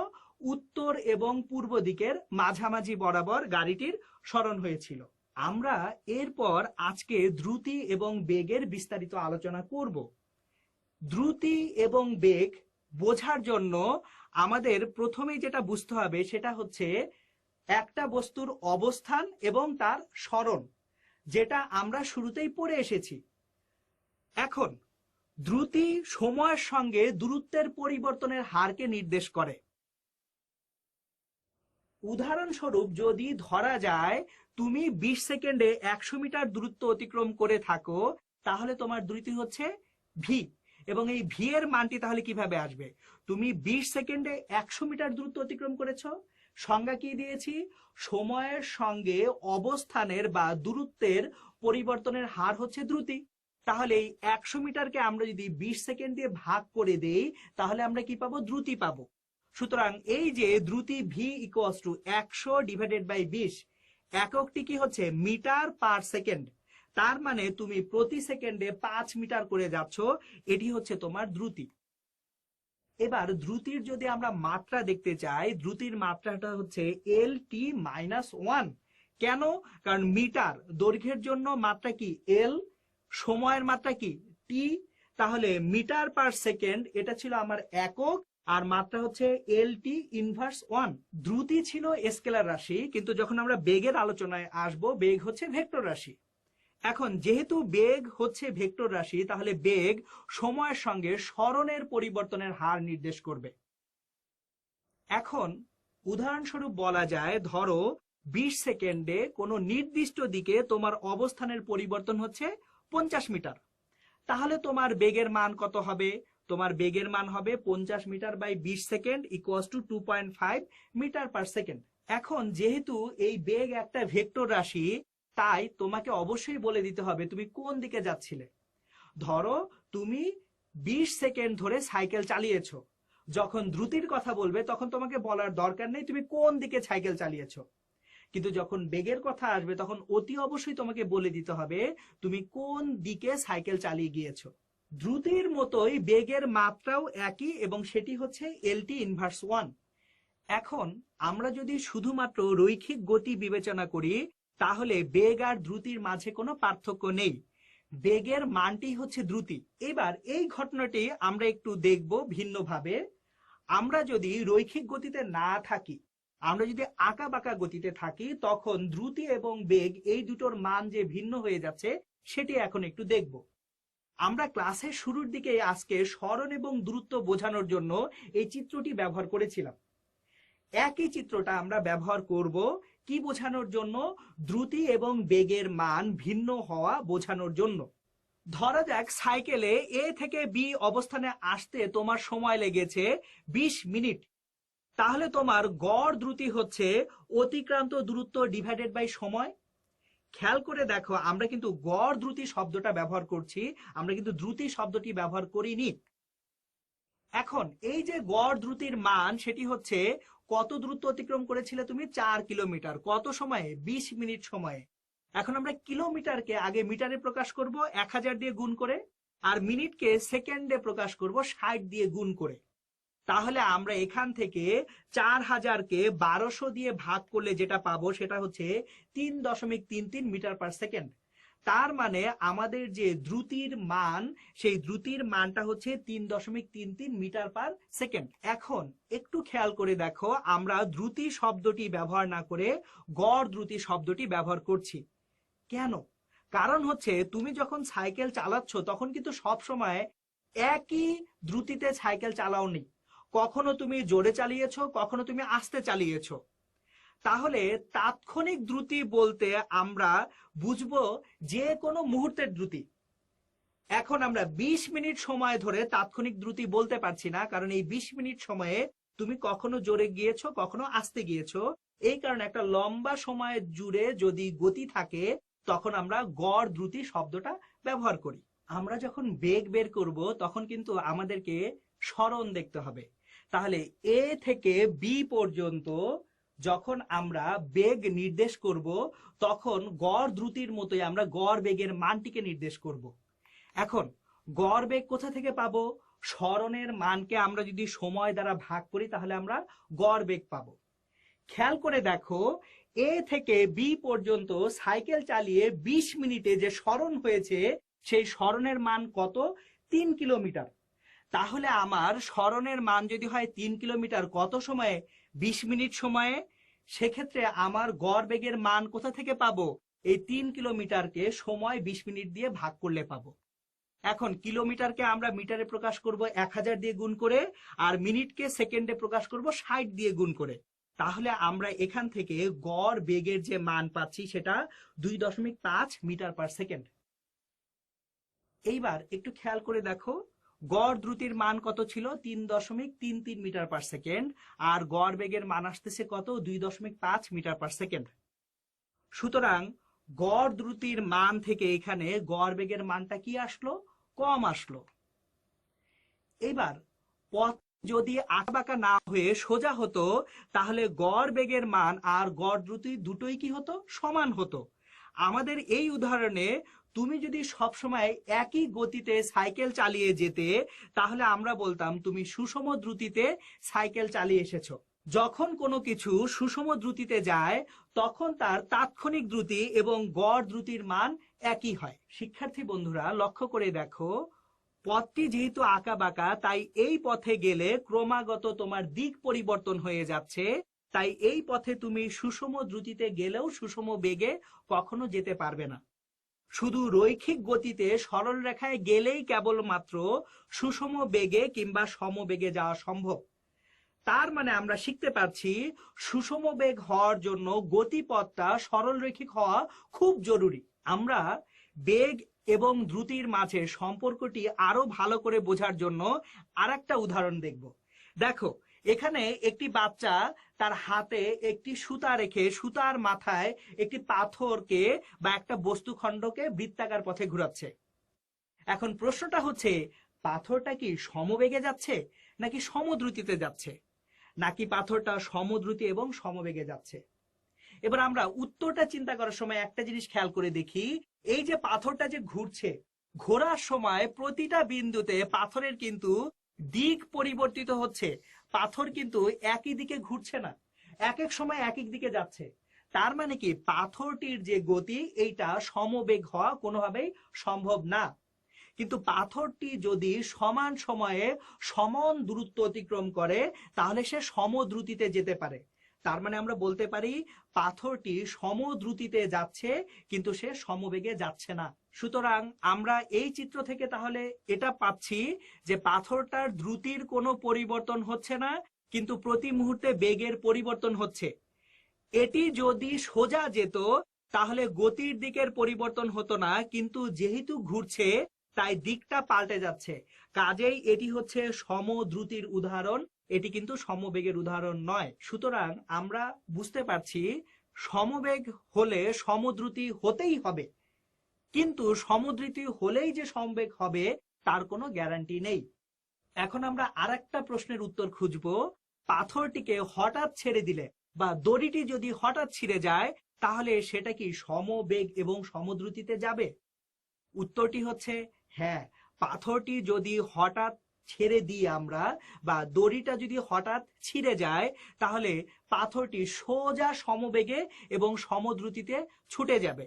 Speaker 2: উত্তর এবং পূর্ব দিকের মাঝামাঝি বরাবর গাড়িটির সরণ হয়েছিল। আমরা এরপর আজকে দ্রুতি এবং বেগের বিস্তারিত আলোচনা করব। দ্রুতি এবং বেগ বোঝার জন্য আমাদের প্রথমেই যেটা বুঝতে হবে সেটা হচ্ছে একটা বস্তুর অবস্থান এবং তার সরণ, যেটা আমরা শুরুতেই পড়ে এসেছি। এখন দ্রুতি সময়ের সঙ্গে দূরত্বের পরিবর্তনের হারকে নির্দেশ করে। উদাহরণস্বরূপ যদি ধরা যায় তুমি 20 সেকেন্ডে 100 মিটার দূরত্ব অতিক্রম করে থাকো, তাহলে তোমার দ্রুতি হচ্ছে ভি। এবং এই ভি এর মানটি তাহলে কিভাবে আসবে? তুমি 20 সেকেন্ডে 100 মিটার দূরত্ব অতিক্রম করেছো, সংজ্ঞা কি দিয়েছি? সময়ের সঙ্গে অবস্থানের বা দূরত্বের পরিবর্তনের হার হচ্ছে দ্রুতি। তাহলে এই 100 মিটারকে আমরা যদি 20 সেকেন্ড দিয়ে ভাগ করে দেই তাহলে আমরা কি পাবো? দ্রুতি পাবো। সুতরাং এই যে দ্রুতি V equals to 100 divided by 20, এককটি কি হচ্ছে? Metre per second. তার মানে তুমি প্রতি সেকেন্ডে 5 মিটার করে যাচ্ছ, এটি হচ্ছে তোমার দ্রুতি। এবার দ্রুতির যদি আমরা মাত্রা দেখতে চাই, দ্রুতির মাত্রাটা হচ্ছে LT-1। কেন? কারণ মিটার দৈর্ঘ্যের জন্য মাত্রা কি? L, সময়ের মাত্রা কি? T। তাহলে মিটার পার সেকেন্ড এটা ছিল আমার একক, আর মাত্রা হচ্ছে LT-1। দ্রুতি ছিল স্কেলার রাশি, কিন্তু যখন আমরা বেগের আলোচনায় আসব, বেগ হচ্ছে ভেক্টর রাশি। এখন যেহেতু বেগ হচ্ছে ভেক্টর রাশি, তাহলে বেগ সময়ের সঙ্গে সরণের পরিবর্তনের হার নির্দেশ করবে। এখন উদাহরণস্বরূপ বলা যায়, ধরো 20 সেকেন্ডে কোনো নির্দিষ্ট দিকে তোমার অবস্থানের পরিবর্তন হচ্ছে 50 মিটার। তাহলে তোমার বেগের মান কত হবে? তোমার বেগের মান হবে 50 metre by 20 second equals to 2.5 metre per second. এখন যেহেতু এই বেগ একটা ভেক্টর রাশি, তাই তোমাকে অবশ্যই বলে দিতে হবে তুমি কোন দিকে যাচ্ছিলে। ধরো তুমি 20 সেকেন্ড ধরে সাইকেল চালিয়েছো, যখন দ্রুতির কথা বলবে তখন তোমাকে বলার দরকার নেই তুমি কোন দিকে সাইকেল চালিয়েছো, কিন্তু যখন বেগের কথা আসবে তখন অতি অবশ্যই তোমাকে বলে দিতে হবে তুমি কোন দিকে সাইকেল চালিয়ে গিয়েছো। দ্রুতির মতোই বেগের মাত্রাও একই, এবং সেটি হচ্ছে LT-1। এখন আমরা যদি শুধুমাত্র রৈখিক গতি বিবেচনা করি, তাহলে বেগ আর দ্রুতির মাঝে কোনো পার্থক্য নেই, বেগের মানটি হচ্ছে দ্রুতি। এবার এই ঘটনাটি আমরা একটু দেখব ভিন্নভাবে। আমরা যদি রৈখিক গতিতে না থাকি, আমরা যদি আঁকা বাঁকা গতিতে থাকি, তখন দ্রুতি এবং বেগ এই দুটোর মান যে ভিন্ন হয়ে যাচ্ছে সেটি এখন একটু দেখব। আমরা ক্লাসের শুরুর দিকে আজকে স্মরণ এবং দূরত্ব বোঝানোর জন্য এই চিত্রটি ব্যবহার করেছিলাম। একই চিত্রটা আমরা ব্যবহার করব কি বোঝানোর জন্য? দ্রুতি এবং বেগের মান ভিন্ন হওয়া বোঝানোর জন্য। ধরা যাক সাইকেলে এ থেকে বি অবস্থানে আসতে তোমার সময় লেগেছে 20 মিনিট। তাহলে তোমার গড় দ্রুতি হচ্ছে অতিক্রান্ত দূরত্ব ডিভাইডেড বাই সময়। খেয়াল করে দেখো, আমরা কিন্তু গড় দ্রুতি শব্দটা ব্যবহার করছি, আমরা কিন্তু দ্রুতি শব্দটি ব্যবহার করিনি। এখন এই যে গড় দ্রুতির মান, সেটি হচ্ছে কত দূরত্ব অতিক্রম করেছিলে তুমি? 4 কিলোমিটার। কত সময়ে? 20 মিনিট সময়ে। এখন আমরা কিলোমিটারকে আগে মিটারে প্রকাশ করব 1000 দিয়ে গুণ করে, আর মিনিটকে সেকেন্ডে প্রকাশ করব 60 দিয়ে গুণ করে। তাহলে আমরা এখান থেকে 4000কে 1200 দিয়ে ভাগ করলে যেটা পাবো সেটা হচ্ছে 3.33 মিটার পার সেকেন্ড। তার মানে আমাদের যে দ্রুতির মান, সেই দ্রুতির মানটা হচ্ছে 3.33 মিটার পার সেকেন্ড। এখন একটু খেয়াল করে দেখো, আমরা দ্রুতি শব্দটি ব্যবহার না করে গড় দ্রুতি শব্দটি ব্যবহার করছি। কেন? কারণ হচ্ছে তুমি যখন সাইকেল চালাচ্ছ তখন কিন্তু সব সময় একই দ্রুতিতে সাইকেল চালাওনি। কখনো তুমি জোরে চালিয়েছো, কখনো তুমি আস্তে চালিয়েছো। তাহলে তাৎক্ষণিক দ্রুতি বলতে আমরা বুঝবো যে কোনো মুহূর্তের দ্রুতি। এখন আমরা 20 মিনিট সময় ধরে তাৎক্ষণিক দ্রুতি বলতে পারছি না, কারণ এই 20 মিনিট সময়ে তুমি কখনো জোরে গিয়েছো, কখনো আস্তে গিয়েছো। এই কারণে একটা লম্বা সময় জুড়ে যদি গতি থাকে তখন আমরা গড় দ্রুতি শব্দটা ব্যবহার করি। আমরা যখন বেগ বের করব তখন কিন্তু আমাদেরকে সরণ দেখতে হবে। তাহলে এ থেকে বি পর্যন্ত যখন আমরা বেগ নির্দেশ করব তখন গড় দ্রুতির মতোই আমরা গড় বেগের মানটিকে নির্দেশ করব। এখন গড় বেগ কোথা থেকে পাবো? সরণের মানকে আমরা যদি সময় দ্বারা ভাগ করি তাহলে আমরা গড় বেগ পাবো। খেয়াল করে দেখো, এ থেকে বি পর্যন্ত সাইকেল চালিয়ে 20 মিনিটে যে সরণ হয়েছে সেই সরণের মান কত? 3 কিলোমিটার। তাহলে আমার সরণের মান যদি হয় 3 কিলোমিটার, কত সময়ে? 20 মিনিট সময়ে। সেক্ষেত্রে আমার গড় বেগের মান কোথা থেকে পাবো? এই 3 কিলোমিটারকে সময় 20 মিনিট দিয়ে ভাগ করলে পাবো। এখন কিলোমিটারকে আমরা মিটারে প্রকাশ করব 1000 দিয়ে গুণ করে, আর মিনিটকে সেকেন্ডে প্রকাশ করব 60 দিয়ে গুণ করে। তাহলে আমরা এখান থেকে গড় বেগের যে মান পাচ্ছি সেটা 2.5 মিটার পার সেকেন্ড। এইবার একটু খেয়াল করে দেখো, গড় দ্রুতির মান কত ছিল? 3.33 মিটার পার সেকেন্ড, আর গড় বেগের মান আসতেছে কত? 2.5 মিটার পার সেকেন্ড। সুতরাং গড় দ্রুতির মান থেকে এখানে গড় বেগের মানটা কি আসলো? কম আসলো। এবার পথ যদি আঁকাবাঁকা না হয়ে সোজা হতো তাহলে গড় বেগের মান আর গড় দ্রুতি দুটোই কি হতো? সমান হতো। আমাদের এই উদাহরণে তুমি যদি সবসময় একই গতিতে সাইকেল চালিয়ে যেতে তাহলে আমরা বলতাম তুমি সুষম দ্রুতিতে সাইকেল চালিয়ে এসেছো। যখন কোনো কিছু সুষম দ্রুতিতে যায় তখন তার তাৎক্ষণিক দ্রুতি এবং গড় দ্রুতির মান একই হয়। শিক্ষার্থী বন্ধুরা, লক্ষ্য করে দেখো, পথটি যেহেতু আঁকা বাঁকা তাই এই পথে গেলে ক্রমাগত তোমার দিক পরিবর্তন হয়ে যাচ্ছে। তাই এই পথে তুমি সুষম দ্রুতিতে গেলেও সুষম বেগে কখনো যেতে পারবে না। শুধু রৈখিক গতিতে সরল রেখায় গেলেই কেবলমাত্র সুষম বেগে কিংবা সমবেগে যাওয়া সম্ভব। তার মানে আমরা শিখতে পারছি সুষম বেগ হওয়ার জন্য গতিপথটা সরল রৈখিক হওয়া খুব জরুরি। আমরা বেগ এবং দ্রুতির মাঝে সম্পর্কটি আরো ভালো করে বোঝার জন্য আরেকটা উদাহরণ দেখব। দেখো, এখানে একটি বাচ্চা তার হাতে একটি সুতা রেখে সুতার মাথায় একটি পাথরকে বা একটা বস্তুখণ্ডকে বৃত্তাকার পথে ঘোরাচ্ছে। এখন প্রশ্নটা হচ্ছে, পাথরটা কি সমবেগে যাচ্ছে নাকি সমদ্রুতিতে যাচ্ছে, নাকি পাথরটা সমদ্রুতি এবং সমবেগে যাচ্ছে? এবার আমরা উত্তরটা চিন্তা করার সময় একটা জিনিস খেয়াল করে দেখি, এই যে পাথরটা যে ঘুরছে, ঘোরার সময় প্রতিটা বিন্দুতে পাথরের কিন্তু দিক পরিবর্তিত হচ্ছে। পাথর কিন্তু একই দিকে ঘুরছে না, এক এক সময় এক এক দিকে যাচ্ছে। তার মানে কি পাথরটির যে গতি এইটা সমবেগ হওয়া কোনোভাবেই সম্ভব না। কিন্তু পাথরটি যদি সমান সময়ে সমান দূরত্ব অতিক্রম করে তাহলে সে সমদ্রুতিতে যেতে পারে। তার মানে আমরা বলতে পারি পাথরটি সমদ্রুতিতে যাচ্ছে কিন্তু সে সমবেগে যাচ্ছে না। সুতরাং আমরা এই চিত্র থেকে তাহলে এটা পাচ্ছি যে পাথরটার দ্রুতির কোনো পরিবর্তন হচ্ছে না, কিন্তু প্রতি মুহূর্তে বেগের পরিবর্তন হচ্ছে। এটি যদি সোজা যেত তাহলে গতির দিকের পরিবর্তন হতো না, কিন্তু যেহেতু ঘুরছে তাই দিকটা পাল্টে যাচ্ছে। কাজেই এটি হচ্ছে সমদ্রুতির উদাহরণ, এটি কিন্তু সমবেগের উদাহরণ নয়। সুতরাং আমরা বুঝতে পারছি সমবেগ হলে সমদ্রুতি হতেই হবে, কিন্তু সমদ্রুতি হলেই যে সমবেগ হবে তার কোনো গ্যারান্টি নেই। এখন আমরা আরেকটা প্রশ্নের উত্তর খুঁজব। পাথরটিকে হঠাৎ ছেড়ে দিলে বা দড়িটি যদি হঠাৎ ছিঁড়ে যায় তাহলে সেটা কি সমবেগ এবং সমদ্রুতিতে যাবে? উত্তরটি হচ্ছে হ্যাঁ। পাথরটি যদি হঠাৎ ছেড়ে দিই আমরা বা দড়িটা যদি হঠাৎ ছিঁড়ে যায় তাহলে পাথরটি সোজা সমবেগে এবং সমদ্রুতিতে ছুটে যাবে।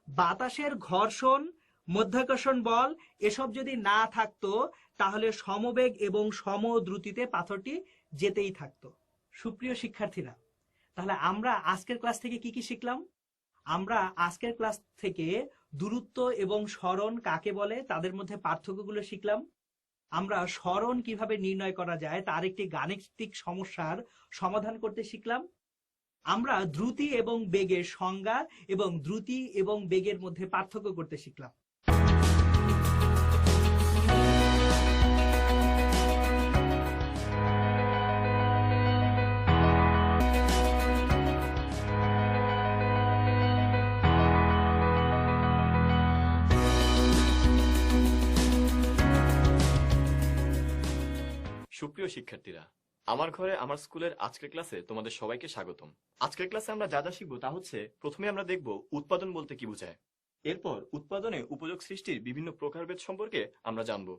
Speaker 2: বাতাসের ঘর্ষণ, মধ্যাকর্ষণ বল এসব যদি না থাকতো তাহলে সমবেগ এবং সমদ্রুতিতে পাথরটি যেতেই থাকতো। সুপ্রিয় শিক্ষার্থীরা, তাহলে আমরা আজকের ক্লাস থেকে কি কি শিখলাম? আমরা আজকের ক্লাস থেকে দূরত্ব এবং সরণ কাকে বলে তাদের মধ্যে পার্থক্যগুলো শিখলাম। আমরা সরণ কিভাবে নির্ণয় করা যায় তার একটি গাণিতিক সমস্যার সমাধান করতে শিখলাম। আমরা দ্রুতি এবং বেগের সংজ্ঞা এবং দ্রুতি এবং বেগের মধ্যে পার্থক্য করতে শিখলাম।
Speaker 11: সুপ্রিয় শিক্ষার্থীরা, আমার ঘরে আমার স্কুলের আজকের ক্লাসে তোমাদের সবাইকে স্বাগতম। আজকের ক্লাসে আমরা যা যা শিখবো তা হচ্ছে, প্রথমে আমরা দেখব উৎপাদন বলতে কি বোঝায়। এরপর উৎপাদনে উপযোগ সৃষ্টির বিভিন্ন প্রকারভেদ সম্পর্কে আমরা জানবো।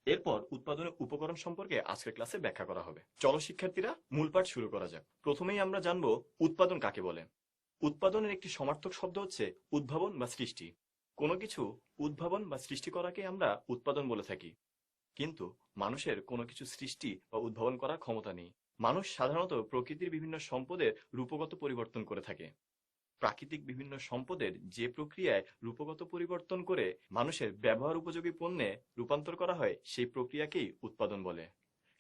Speaker 11: এরপর উৎপাদনের উপকরণ সম্পর্কে আজকের ক্লাসে ব্যাখ্যা করা হবে। চলো শিক্ষার্থীরা, মূল পাঠ শুরু করা যাক। প্রথমেই আমরা জানবো উৎপাদন কাকে বলে। উৎপাদনের একটি সমার্থক শব্দ হচ্ছে উদ্ভাবন বা সৃষ্টি। কোনো কিছু উদ্ভাবন বা সৃষ্টি করাকে আমরা উৎপাদন বলে থাকি। কিন্তু মানুষের কোনো কিছু সৃষ্টি বা উদ্ভাবন করার ক্ষমতা নেই। মানুষ সাধারণত প্রকৃতির বিভিন্ন সম্পদের রূপগত পরিবর্তন করে থাকে। প্রাকৃতিক বিভিন্ন সম্পদের যে প্রক্রিয়ায় রূপগত পরিবর্তন করে মানুষের ব্যবহার উপযোগী পণ্যে রূপান্তর করা হয় সেই প্রক্রিয়াকেই উৎপাদন বলে।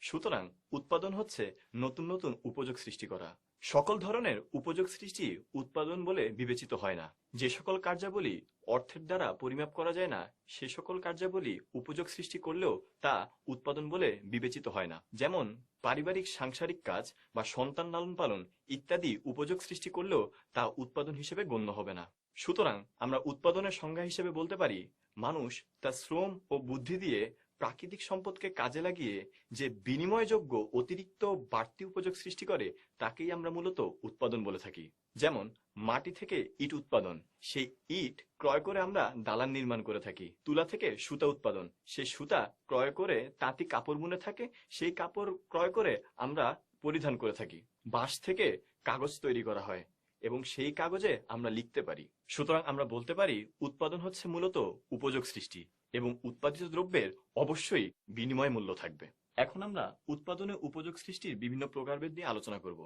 Speaker 11: সুতরাং উৎপাদন হচ্ছে নতুন নতুন উপযোগ সৃষ্টি করা। সকল ধরনের উপযোগ সৃষ্টি উৎপাদন বলে বিবেচিত হয় না। যে সকল কার্যাবলী অর্থের দ্বারা পরিমাপ করা যায় না সে সকল কার্যাবলী উপযোগ সৃষ্টি করলেও তা উৎপাদন বলে বিবেচিত হয় না। যেমন পারিবারিক সাংসারিক কাজ বা সন্তান লালন পালন ইত্যাদি উপযোগ সৃষ্টি করলেও তা উৎপাদন হিসেবে গণ্য হবে না। সুতরাং আমরা উৎপাদনের সংজ্ঞা হিসেবে বলতে পারি, মানুষ তার শ্রম ও বুদ্ধি দিয়ে প্রাকৃতিক সম্পদকে কাজে লাগিয়ে যে বিনিময়যোগ্য অতিরিক্ত বাড়তি উপযোগ সৃষ্টি করে তাকেই আমরা মূলত উৎপাদন বলে থাকি। যেমন মাটি থেকে ইট উৎপাদন, সেই ইট ক্রয় করে আমরা দালান নির্মাণ করে থাকি। তুলা থেকে সুতা উৎপাদন, সেই সুতা ক্রয় করে তাঁতি কাপড় বুনে থাকে, সেই কাপড় ক্রয় করে আমরা পরিধান করে থাকি। বাঁশ থেকে কাগজ তৈরি করা হয় এবং সেই কাগজে আমরা লিখতে পারি। সুতরাং আমরা বলতে পারি উৎপাদন হচ্ছে মূলত উপযোগ সৃষ্টি এবং উৎপাদিত দ্রব্যের অবশ্যই বিনিময় মূল্য থাকবে। এখন আমরা উৎপাদনে উপযোগ সৃষ্টির বিভিন্ন প্রকারভেদ নিয়ে আলোচনা করব।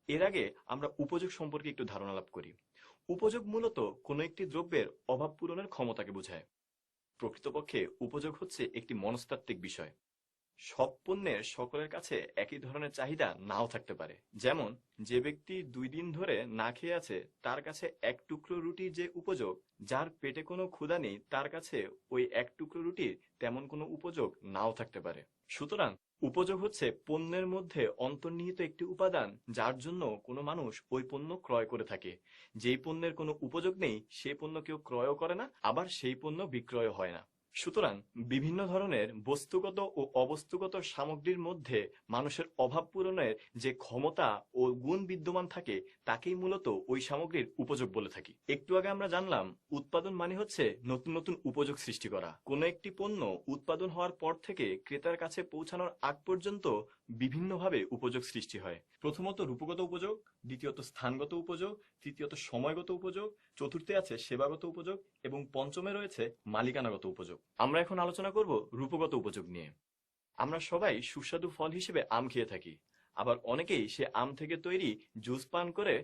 Speaker 11: এর আগে আমরা উপযোগ সম্পর্কে একটু ধারণা লাভ করি। উপযোগ মূলত কোনো একটি দ্রব্যের অভাব পূরণের ক্ষমতাকে বোঝায়। প্রকৃতপক্ষে উপযোগ হচ্ছে একটি মনস্তাত্ত্বিক বিষয়। সব পণ্যের সকলের কাছে একই ধরনের চাহিদা নাও থাকতে পারে। যেমন যে ব্যক্তি 2 দিন ধরে না খেয়ে আছে তার কাছে এক টুকরো রুটি যে উপযোগ, যার পেটে কোনো ক্ষুধা নেই তার কাছে ওই এক টুকরো রুটির তেমন কোনো উপযোগ নাও থাকতে পারে। সুতরাং উপযোগ হচ্ছে পণ্যের মধ্যে অন্তর্নিহিত একটি উপাদান যার জন্য কোনো মানুষ ওই পণ্য ক্রয় করে থাকে। যেই পণ্যের কোনো উপযোগ নেই সেই পণ্য কেউ ক্রয়ও করে না, আবার সেই পণ্য বিক্রয় হয় না। সুতরাং বিভিন্ন ধরনের বস্তুগত ও অবস্তুগত সামগ্রীর মধ্যে মানুষের অভাব পূরণের যে ক্ষমতা ও গুণ বিদ্যমান থাকে তাকেই মূলত ওই সামগ্রীর উপযোগ বলে থাকি। একটু আগে আমরা জানলাম উৎপাদন মানে হচ্ছে নতুন নতুন উপযোগ সৃষ্টি করা। কোনো একটি পণ্য উৎপাদন হওয়ার পর থেকে ক্রেতার কাছে পৌঁছানোর আগ পর্যন্ত বিভিন্নভাবে উপযোগ সৃষ্টি হয়। প্রথমত রূপগত উপযোগ, দ্বিতীয়ত স্থানগত উপযোগ, তৃতীয়ত সময়গত উপযোগ, চতুর্থে আছে সেবাগত উপযোগ এবং পঞ্চমে রয়েছে মালিকানাগত উপযোগ। আমরা এখন আলোচনা করব রূপগত উপযোগ নিয়ে। আমরা সবাই সুস্বাদু ফল হিসেবে আম খেয়ে থাকি। আবার অনেকেই সে আম থেকে তৈরি জুস পান করে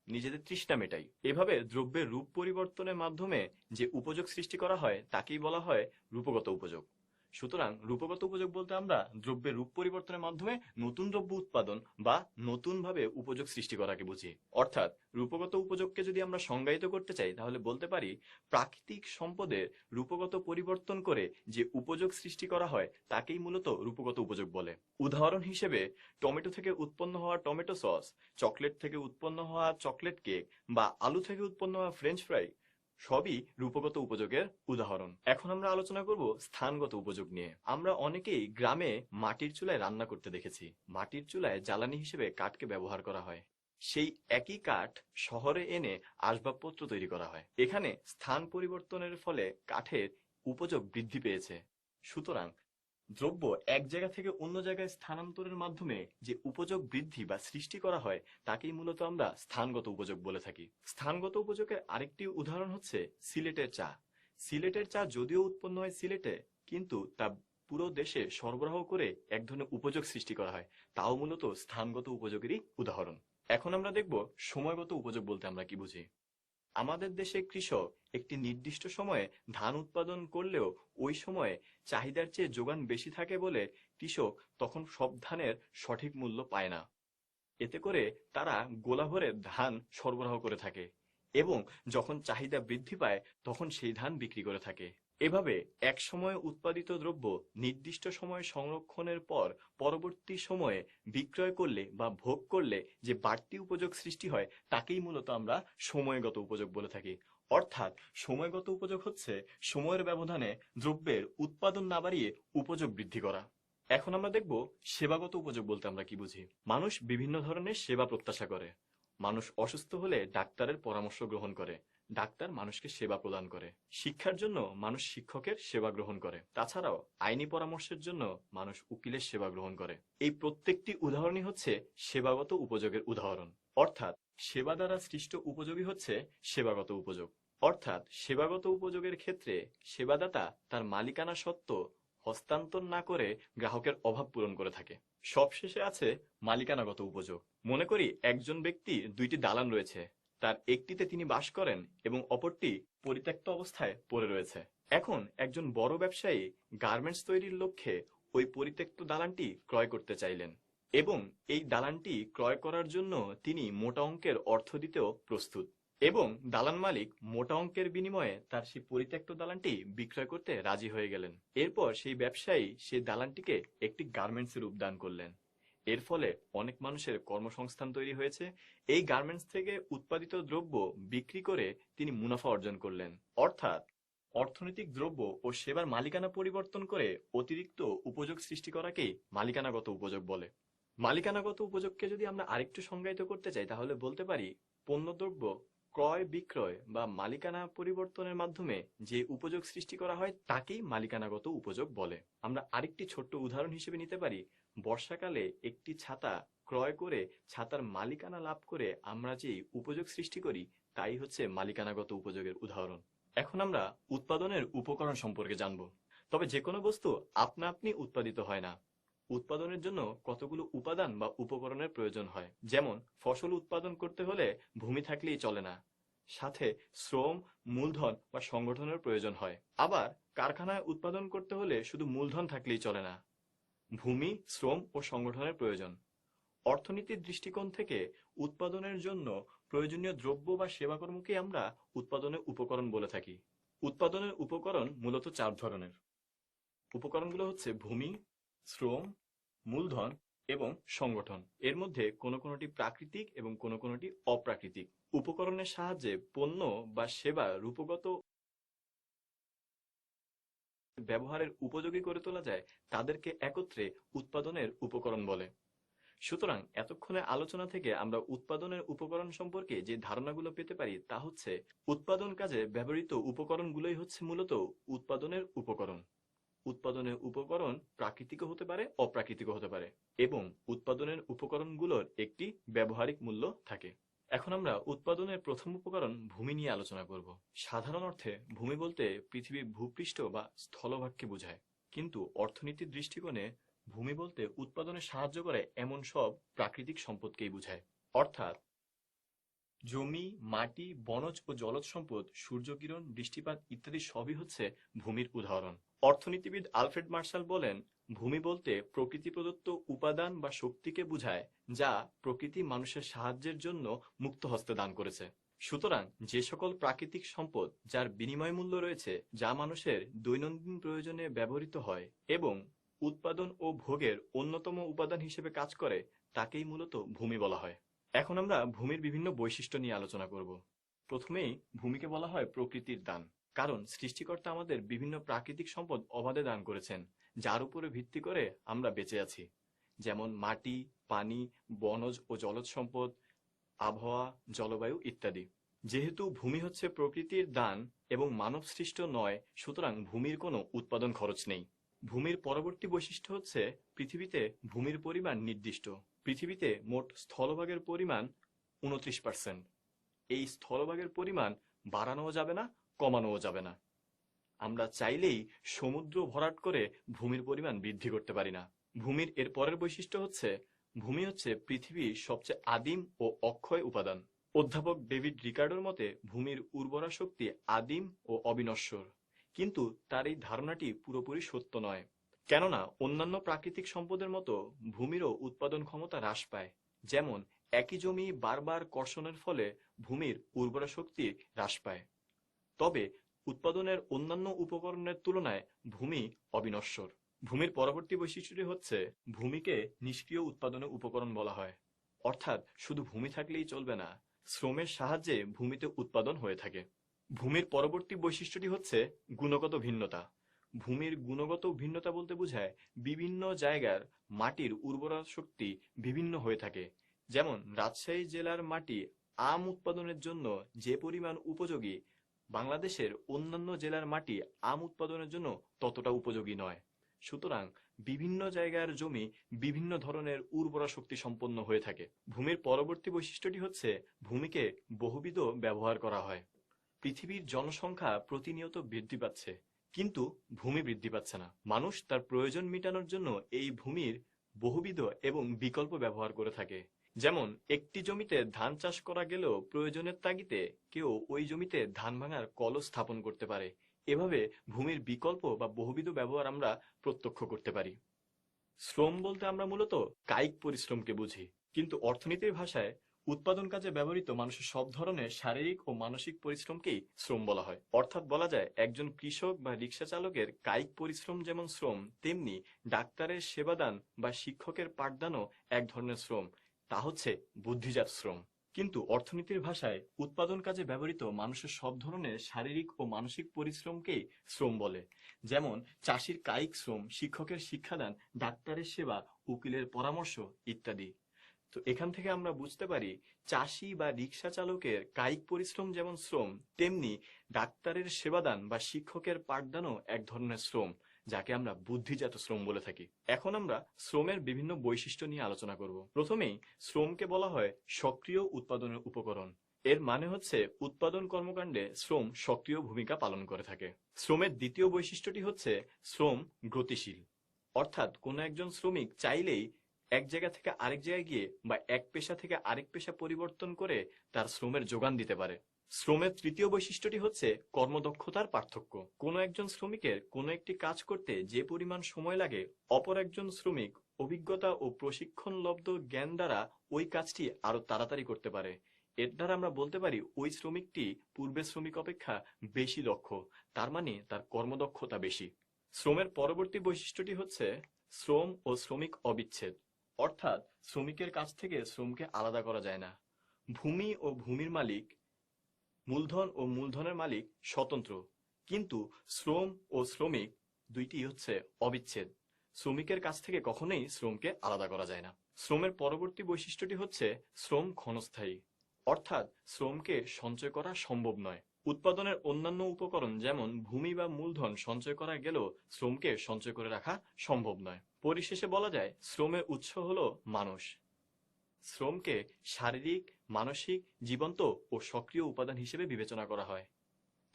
Speaker 11: নিজেদের তৃষ্ণা মেটায়। এভাবে দ্রব্যের রূপ পরিবর্তনের মাধ্যমে যে উপযোগ সৃষ্টি করা হয় তাকেই বলা হয় রূপগত উপযোগ। সুতরাং রূপগত উপযোগ বলতে আমরা দ্রব্যের রূপ পরিবর্তনের মাধ্যমে নতুন দ্রব্য উৎপাদন বা নতুনভাবে উপযোগ সৃষ্টি করাকে বুঝি। অর্থাৎ রূপগত উপযোগকে যদি আমরা সংজ্ঞায়িত করতে চাই তাহলে বলতে পারি প্রাকৃতিক সম্পদের রূপগত পরিবর্তন করে যে উপযোগ সৃষ্টি করা হয় তাকেই মূলত রূপগত উপযোগ বলে। উদাহরণ হিসেবে টমেটো থেকে উৎপন্ন হওয়া টমেটো সস, চকলেট থেকে উৎপন্ন হওয়া চকলেট কেক বা আলু থেকে উৎপন্ন হওয়া ফ্রেঞ্চ ফ্রাই সবই রূপগত উপযোগের উদাহরণ। এখন আমরা আলোচনা করব স্থানগত উপযোগ নিয়ে। আমরা অনেকেই গ্রামে মাটির চুলায় রান্না করতে দেখেছি। মাটির চুলায় জ্বালানি হিসেবে কাঠকে ব্যবহার করা হয়। সেই একই কাঠ শহরে এনে আসবাবপত্র তৈরি করা হয়। এখানে স্থান পরিবর্তনের ফলে কাঠের উপযোগ বৃদ্ধি পেয়েছে। সুতরাং দ্রব্য এক জায়গা থেকে অন্য জায়গায় স্থানান্তরের মাধ্যমে যে উপযোগ বৃদ্ধি বা সৃষ্টি করা হয় তাকেই মূলত আমরা স্থানগত উপযোগ বলে থাকি। স্থানগত উপযোগের আরেকটি উদাহরণ হচ্ছে সিলেটের চা। সিলেটের চা যদিও উৎপন্ন হয় সিলেটে, কিন্তু তা পুরো দেশে সরবরাহ করে এক ধরনের উপযোগ সৃষ্টি করা হয়, তাও মূলত স্থানগত উপযোগেরই উদাহরণ। এখন আমরা দেখব সময়গত উপযোগ বলতে আমরা কি বুঝি। আমাদের দেশে কৃষক একটি নির্দিষ্ট সময়ে ধান উৎপাদন করলেও ওই সময়ে চাহিদার চেয়ে যোগান বেশি থাকে বলে কৃষক তখন সব ধানের সঠিক মূল্য পায় না। এতে করে তারা গোলা ভরে ধান সরবরাহ করে থাকে এবং যখন চাহিদা বৃদ্ধি পায় তখন সেই ধান বিক্রি করে থাকে। এভাবে এক সময়ে উৎপাদিত দ্রব্য নির্দিষ্ট সময়ে সংরক্ষণের পর পরবর্তী সময়ে বিক্রয় করলে বা ভোগ করলে যে বাড়তি উপযোগ সৃষ্টি হয় তাকেই মূলত আমরা সময়গত উপযোগ বলে থাকি। অর্থাৎ সময়গত উপযোগ হচ্ছে সময়ের ব্যবধানে দ্রব্যের উৎপাদন না বাড়িয়ে উপযোগ বৃদ্ধি করা। এখন আমরা দেখব সেবাগত উপযোগ বলতে আমরা কি বুঝি। মানুষ বিভিন্ন ধরনের সেবা প্রত্যাশা করে। মানুষ অসুস্থ হলে ডাক্তারের পরামর্শ গ্রহণ করে, ডাক্তার মানুষকে সেবা প্রদান করে। শিক্ষার জন্য মানুষ শিক্ষকের সেবা গ্রহণ করে। তাছাড়াও আইনি পরামর্শের জন্য মানুষ উকিলের সেবা গ্রহণ করে। এই প্রত্যেকটি উদাহরণই হচ্ছে সেবাগত উপযোগের উদাহরণ। অর্থাৎ সেবা দ্বারা সৃষ্ট উপযোগই হচ্ছে সেবাগত উপযোগ। অর্থাৎ সেবাগত উপযোগের ক্ষেত্রে সেবাদাতা তার মালিকানা সত্ত্ব হস্তান্তর না করে গ্রাহকের অভাব পূরণ করে থাকে। সবশেষে আছে মালিকানাগত উপযোগ। মনে করি একজন ব্যক্তির দুইটি দালান রয়েছে, তার একটিতে তিনি বাস করেন এবং অপরটি পরিত্যক্ত অবস্থায় পড়ে রয়েছে। এখন একজন বড় ব্যবসায়ী গার্মেন্টস তৈরির লক্ষ্যে ওই পরিত্যক্ত দালানটি ক্রয় করতে চাইলেন এবং এই দালানটি ক্রয় করার জন্য তিনি মোটা অঙ্কের অর্থ দিতেও প্রস্তুত এবং দালান মালিক মোটা অঙ্কের বিনিময়ে তার সেই পরিত্যক্ত দালানটি বিক্রয় করতে রাজি হয়ে গেলেন। এরপর সেই ব্যবসায়ী সেই দালানটিকে একটি গার্মেন্টসে রূপদান করলেন। এর ফলে অনেক মানুষের কর্মসংস্থান তৈরি হয়েছে। এই গার্মেন্টস থেকে উৎপাদিত দ্রব্য বিক্রি করে তিনি মুনাফা অর্জন করলেন। অর্থাৎ অর্থনৈতিক দ্রব্য ও সেবার মালিকানা পরিবর্তন করে অতিরিক্ত উপযোগ সৃষ্টি করাকেই মালিকানাগত উপযোগ বলে। মালিকানাগত উপযোগকে যদি আমরা আরেকটু সংজ্ঞায়িত করতে চাই তাহলে বলতে পারি পণ্যদ্রব্য ক্রয় বিক্রয় বা মালিকানা পরিবর্তনের মাধ্যমে যে উপযোগ সৃষ্টি করা হয় তাকেই মালিকানাগত উপযোগ বলে। আমরা আরেকটি ছোট্ট উদাহরণ হিসেবে নিতে পারি, বর্ষাকালে একটি ছাতা ক্রয় করে ছাতার মালিকানা লাভ করে আমরা যে উপযোগ সৃষ্টি করি তাই হচ্ছে মালিকানাগত উপযোগের উদাহরণ। এখন আমরা উৎপাদনের উপকরণ সম্পর্কে জানব। তবে যে কোনো বস্তু আপনা আপনি উৎপাদিত হয় না। উৎপাদনের জন্য কতগুলো উপাদান বা উপকরণের প্রয়োজন হয়। যেমন ফসল উৎপাদন করতে হলে ভূমি থাকলেই চলে না, সাথে শ্রম, মূলধন বা সংগঠনের প্রয়োজন হয়। আবার কারখানায় উৎপাদন করতে হলে শুধু মূলধন থাকলেই চলে না, ভূমি, শ্রম ও সংগঠনের প্রয়োজন। অর্থনীতির দৃষ্টিকোণ থেকে উৎপাদনের জন্য প্রয়োজনীয় দ্রব্য বা সেবাকর্মকে আমরা উৎপাদনের উপকরণ বলে থাকি। উৎপাদনের উপকরণ মূলত 4 ধরনের। উপকরণগুলো হচ্ছে ভূমি, শ্রম, মূলধন এবং সংগঠন। এর মধ্যে কোনো কোনোটি প্রাকৃতিক এবং কোনো কোনোটি অপ্রাকৃতিক। উপকরণের সাহায্যে পণ্য বা সেবা রূপগত ব্যবহারের উপযোগী করে তোলা যায়, তাদেরকে একত্রে উৎপাদনের উপকরণ বলে। সুতরাং এতক্ষণে আলোচনা থেকে আমরা উৎপাদনের উপকরণ সম্পর্কে যে ধারণাগুলো পেতে পারি তা হচ্ছে উৎপাদন কাজে ব্যবহৃত উপকরণগুলোই হচ্ছে মূলত উৎপাদনের উপকরণ। উৎপাদনের উপকরণ প্রাকৃতিকও হতে পারে, অপ্রাকৃতিকও হতে পারে এবং উৎপাদনের উপকরণগুলোর একটি ব্যবহারিক মূল্য থাকে। এখন আমরা উৎপাদনের প্রথম উপকরণ ভূমি নিয়ে আলোচনা করব। সাধারণ অর্থে ভূমি বলতে পৃথিবীর ভূপৃষ্ঠ বা স্থলভাগকে বোঝায়, কিন্তু অর্থনীতির দৃষ্টিকোণে ভূমি বলতে উৎপাদনে সাহায্য করে এমন সব প্রাকৃতিক সম্পদকেই বোঝায়। অর্থাৎ জমি, মাটি, বনজ ও জলজ সম্পদ, সূর্যকিরণ, বৃষ্টিপাত ইত্যাদি সবই হচ্ছে ভূমির উদাহরণ। অর্থনীতিবিদ আলফ্রেড মার্শাল বলেন, ভূমি বলতে প্রকৃতি প্রদত্ত উপাদান বা শক্তিকে বোঝায় যা প্রকৃতি মানুষের সাহায্যের জন্য মুক্ত হস্তে দান করেছে। সুতরাং যে সকল প্রাকৃতিক সম্পদ যার বিনিময় মূল্য রয়েছে, যা মানুষের দৈনন্দিন প্রয়োজনে ব্যবহৃত হয় এবং উৎপাদন ও ভোগের অন্যতম উপাদান হিসেবে কাজ করে, তাকেই মূলত ভূমি বলা হয়। এখন আমরা ভূমির বিভিন্ন বৈশিষ্ট্য নিয়ে আলোচনা করব। প্রথমেই ভূমিকে বলা হয় প্রকৃতির দান, কারণ সৃষ্টিকর্তা আমাদের বিভিন্ন প্রাকৃতিক সম্পদ অবাধে দান করেছেন, যার উপরে ভিত্তি করে আমরা বেঁচে আছি, যেমন মাটি, পানি, বনজ ও জলজ সম্পদ, আবহাওয়া, জলবায়ু ইত্যাদি। যেহেতু ভূমি হচ্ছে প্রকৃতির দান এবং মানব সৃষ্ট নয়, সুতরাং ভূমির কোনো উৎপাদন খরচ নেই। ভূমির পরবর্তী বৈশিষ্ট্য হচ্ছে পৃথিবীতে ভূমির পরিমাণ নির্দিষ্ট। পৃথিবীতে মোট স্থলভাগের পরিমাণ 29%। এই স্থলভাগের পরিমাণ বাড়ানোও যাবে না, কমানোও যাবে না। আমরা চাইলেই সমুদ্র ভরাট করে ভূমির পরিমাণ বৃদ্ধি করতে পারি না। ভূমির এর পরের বৈশিষ্ট্য হচ্ছে ভূমি হচ্ছে পৃথিবীর সবচেয়ে আদিম ও অক্ষয় উপাদান। অধ্যাপক ডেভিড রিকার্ডোর মতে ভূমির উর্বরা শক্তি আদিম ও অবিনশ্বর, কিন্তু তার এই ধারণাটি পুরোপুরি সত্য নয়। কেননা অন্যান্য প্রাকৃতিক সম্পদের মতো ভূমিরও উৎপাদন ক্ষমতা হ্রাস পায়। যেমন একই জমি বারবার কর্ষণের ফলে ভূমির উর্বরা শক্তি হ্রাস পায়। তবে উৎপাদনের অন্যান্য উপকরণের তুলনায় ভূমি অবিনশ্বর। ভূমির পরবর্তী বৈশিষ্ট্যটি হচ্ছে ভূমিকে নিষ্ক্রিয় উৎপাদনের উপকরণ বলা হয়। অর্থাৎ শুধু ভূমি থাকলেই চলবে না, শ্রমের সাহায্যে ভূমিতে উৎপাদন হয়ে থাকে। ভূমির পরবর্তী বৈশিষ্ট্যটি হচ্ছে গুণগত ভিন্নতা। ভূমির গুণগত ভিন্নতা বলতে বোঝায় বিভিন্ন জায়গার মাটির উর্বরা শক্তি বিভিন্ন হয়ে থাকে। যেমন রাজশাহী জেলার মাটি আম উৎপাদনের জন্য যে পরিমাণ উপযোগী, বাংলাদেশের অন্যান্য জেলার মাটি আম উৎপাদনের জন্য ততটা উপযোগী নয়। সুতরাং বিভিন্ন জায়গার জমি বিভিন্ন ধরনের উর্বরা শক্তি সম্পন্ন হয়ে থাকে। ভূমির পরবর্তী বৈশিষ্ট্যটি হচ্ছে ভূমিকে বহুবিধ ব্যবহার করা হয়। পৃথিবীর জনসংখ্যা প্রতিনিয়ত বৃদ্ধি পাচ্ছে, কিন্তু ভূমি বৃদ্ধি পাচ্ছে না। মানুষ তার প্রয়োজন মেটানোর জন্য এই ভূমির বহুবিধ এবং বিকল্প ব্যবহার করে থাকে। যেমন একটি জমিতে ধান চাষ করা গেলেও প্রয়োজনের তাগিদে কেউ ওই জমিতে ধান ভাঙার কলস স্থাপন করতে পারে। এভাবে ভূমির বিকল্প বা বহুবিধ ব্যবহার আমরা প্রত্যক্ষ করতে পারি। শ্রম বলতে আমরা মূলত কায়িক পরিশ্রমকে বুঝি, কিন্তু অর্থনীতির ভাষায় উৎপাদন কাজে ব্যবহৃত মানুষের সব ধরনের শারীরিক ও মানসিক পরিশ্রমকেই শ্রম বলা হয়। অর্থাৎ বলা যায় একজন কৃষক বা রিক্সা চালকের কায়িক পরিশ্রম যেমন শ্রম, তেমনি ডাক্তারের সেবাদান বা শিক্ষকের পাঠদানও এক ধরনের শ্রম, তা হচ্ছে বুদ্ধিজাত শ্রম। কিন্তু অর্থনীতির ভাষায় উৎপাদন কাজে ব্যবহৃত মানুষের সব ধরনের শারীরিক ও মানসিক পরিশ্রমকেই শ্রম বলে। যেমন চাষির কায়িক শ্রম, শিক্ষকের শিক্ষাদান, ডাক্তারের সেবা, উকিলের পরামর্শ ইত্যাদি। তো এখান থেকে আমরা বুঝতে পারি চাষি বা রিক্সা চালকের কায়িক পরিশ্রম যেমন শ্রম, তেমনি ডাক্তারের সেবাদান বা শিক্ষকের পাঠদানও এক ধরনের শ্রম, যাকে আমরা বুদ্ধিজাত শ্রম বলে থাকি। এখন আমরা শ্রমের বিভিন্ন বৈশিষ্ট্য নিয়ে আলোচনা করব। প্রথমেই শ্রমকে বলা হয় সক্রিয় উৎপাদনের উপকরণ। এর মানে হচ্ছে উৎপাদন কর্মকাণ্ডে শ্রম সক্রিয় ভূমিকা পালন করে থাকে। শ্রমের দ্বিতীয় বৈশিষ্ট্যটি হচ্ছে শ্রম গতিশীল। অর্থাৎ কোনো একজন শ্রমিক চাইলেই এক জায়গা থেকে আরেক জায়গায় গিয়ে বা এক পেশা থেকে আরেক পেশা পরিবর্তন করে তার শ্রমের যোগান দিতে পারে। শ্রমের তৃতীয় বৈশিষ্ট্যটি হচ্ছে কর্মদক্ষতার পার্থক্য। কোনো একজন শ্রমিকের কোনো একটি কাজ করতে যে পরিমাণ সময় লাগে, অপর একজন শ্রমিক অভিজ্ঞতা ও প্রশিক্ষণলব্ধ জ্ঞান দ্বারা ওই কাজটি আরো তাড়াতাড়ি করতে পারে। এর দ্বারা আমরা বলতে পারি ওই শ্রমিকটি পূর্বের শ্রমিক অপেক্ষা বেশি দক্ষ, তার মানে তার কর্মদক্ষতা বেশি। শ্রমের পরবর্তী বৈশিষ্ট্যটি হচ্ছে শ্রম ও শ্রমিক অবিচ্ছেদ। অর্থাৎ শ্রমিকের কাছ থেকে শ্রমকে আলাদা করা যায় না। ভূমি ও ভূমির মালিক, মূলধন ও মূলধনের মালিক স্বতন্ত্র, কিন্তু শ্রম ও শ্রমিক দুইটি হচ্ছে অবিচ্ছেদ। শ্রমিকের কাছ থেকে কখনোই শ্রমকে আলাদা করা যায় না। শ্রমের পরবর্তী বৈশিষ্ট্যটি হচ্ছে শ্রম ক্ষণস্থায়ী। অর্থাৎ শ্রমকে সঞ্চয় করা সম্ভব নয়। উৎপাদনের অন্যান্য উপকরণ যেমন ভূমি বা মূলধন সঞ্চয় করা গেলেও শ্রমকে সঞ্চয় করে রাখা সম্ভব নয়। পরিশেষে বলা যায় শ্রমের উৎস হলো মানুষ। শ্রমকে শারীরিক, মানসিক, জীবন্ত ও সক্রিয় উপাদান হিসেবে বিবেচনা করা হয়।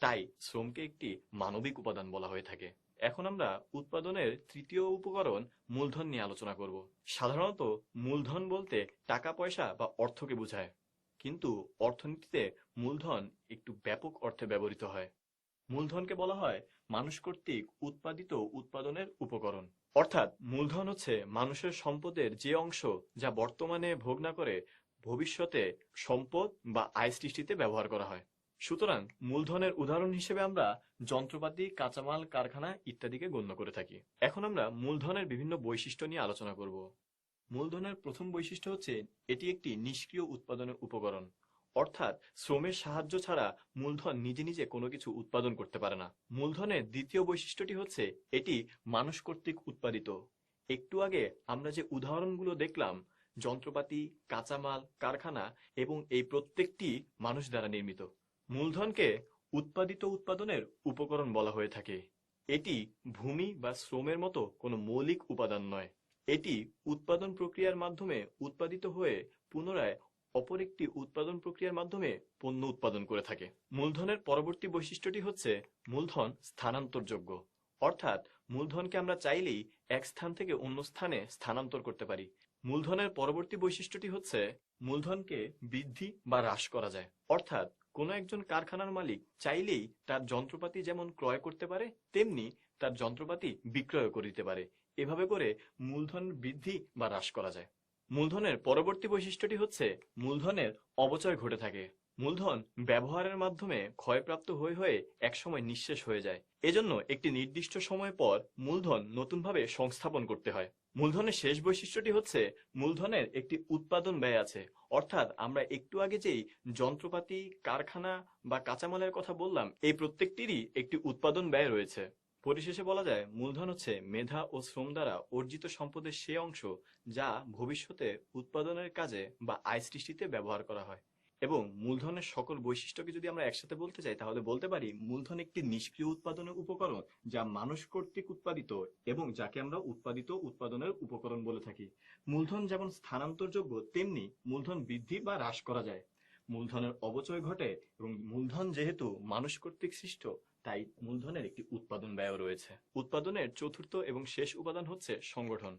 Speaker 11: তাই শ্রমকে একটি মানবিক উপাদান বলা হয়ে থাকে। এখন আমরা উৎপাদনের তৃতীয় উপকরণ মূলধন নিয়ে আলোচনা করব। সাধারণত মূলধন বলতে টাকা পয়সা বা অর্থকে বোঝায়, কিন্তু অর্থনীতিতে মূলধন একটু ব্যাপক অর্থে ব্যবহৃত হয়। মূলধনকে বলা হয় মানুষ কর্তৃক উৎপাদিত উৎপাদনের উপকরণ। অর্থাৎ মূলধন হচ্ছে মানুষের সম্পদের যে অংশ যা বর্তমানে ভোগ না করে ভবিষ্যতে সম্পদ বা আয় সৃষ্টিতে ব্যবহার করা হয়। সুতরাং মূলধনের উদাহরণ হিসেবে আমরা যন্ত্রপাতি, কাঁচামাল, কারখানা ইত্যাদিকে গণ্য করে থাকি। এখন আমরা মূলধনের বিভিন্ন বৈশিষ্ট্য নিয়ে আলোচনা করব। মূলধনের প্রথম বৈশিষ্ট্য হচ্ছে এটি একটি নিষ্ক্রিয় উৎপাদনের উপকরণ, অর্থাৎ শ্রমের সাহায্য ছাড়া মূলধন নিজে নিজে কোনো কিছু উৎপাদন করতে পারে না। মূলধনের দ্বিতীয় বৈশিষ্ট্যটি হচ্ছে এটি মানুষ কর্তৃক উৎপাদিত। একটু আগে আমরা যে উদাহরণগুলো দেখলাম, যন্ত্রপাতি, কাঁচামাল, কারখানা, এবং এই প্রত্যেকটি মানুষ দ্বারা নির্মিত। মূলধনকে উৎপাদিত উৎপাদনের উপকরণ বলা হয়ে থাকে। এটি ভূমি বা শ্রমের মতো কোনো মৌলিক উপাদান নয়। এটি উৎপাদন প্রক্রিয়ার মাধ্যমে উৎপাদিত হয়ে পুনরায় অপর একটি উৎপাদন প্রক্রিয়ার মাধ্যমে পণ্য উৎপাদন করে থাকে। মূলধনের পরবর্তী বৈশিষ্ট্যটি হচ্ছে মূলধন স্থানান্তরযোগ্য, অর্থাৎ মূলধনকে আমরা চাইলেই এক স্থান থেকে অন্য স্থানে স্থানান্তর করতে পারি। মূলধনের পরবর্তী বৈশিষ্ট্যটি হচ্ছে মূলধনকে বৃদ্ধি বা হ্রাস করা যায়, অর্থাৎ কোনো একজন কারখানার মালিক চাইলেই তার যন্ত্রপাতি যেমন ক্রয় করতে পারে, তেমনি তার যন্ত্রপাতি বিক্রয় করে দিতে পারে। এভাবে করে মূলধন বৃদ্ধি বা হ্রাস করা যায়। মূলধনের পরবর্তী বৈশিষ্ট্যটি হচ্ছে মূলধনের অপচয় ঘটে থাকে। মূলধন ব্যবহারের মাধ্যমে ক্ষয়প্রাপ্ত হয়ে হয়ে একসময় নিঃশেষ হয়ে যায়। এজন্য একটি নির্দিষ্ট সময় পর মূলধন নতুনভাবে সংস্থাপন করতে হয়। মূলধনের শেষ বৈশিষ্ট্যটি হচ্ছে মূলধনের একটি উৎপাদন ব্যয় আছে, অর্থাৎ আমরা একটু আগে যেই যন্ত্রপাতি, কারখানা বা কাঁচামালের কথা বললাম, এই প্রত্যেকটিরই একটি উৎপাদন ব্যয় রয়েছে। পরিশেষে বলা যায় মূলধন হচ্ছে মেধা ও শ্রম দ্বারা অর্জিত সম্পদের সে অংশ যা ভবিষ্যতে উৎপাদনের কাজে বা আয় সৃষ্টিতে ব্যবহার করা হয়। এবং মূলধনের সকল বৈশিষ্ট্যকে যদি আমরা একসাথে বলতে চাই তাহলে বলতে পারি মূলধন একটি নিষ্ক্রিয় উৎপাদনের উপকরণ যা মানুষ কর্তৃক উৎপাদিত এবং যাকে আমরা উৎপাদিত উৎপাদনের উপকরণ বলে থাকি। মূলধন যেমন স্থানান্তরযোগ্য, তেমনি মূলধন বৃদ্ধি বা হ্রাস করা যায়। মূলধনের অপচয় ঘটে এবং মূলধন যেহেতু মানুষ কর্তৃক সৃষ্ট, তাই মূলধনের একটি উৎপাদন ব্যয় রয়েছে। উৎপাদনের চতুর্থ এবং শেষ উপাদান হচ্ছে সংগঠন।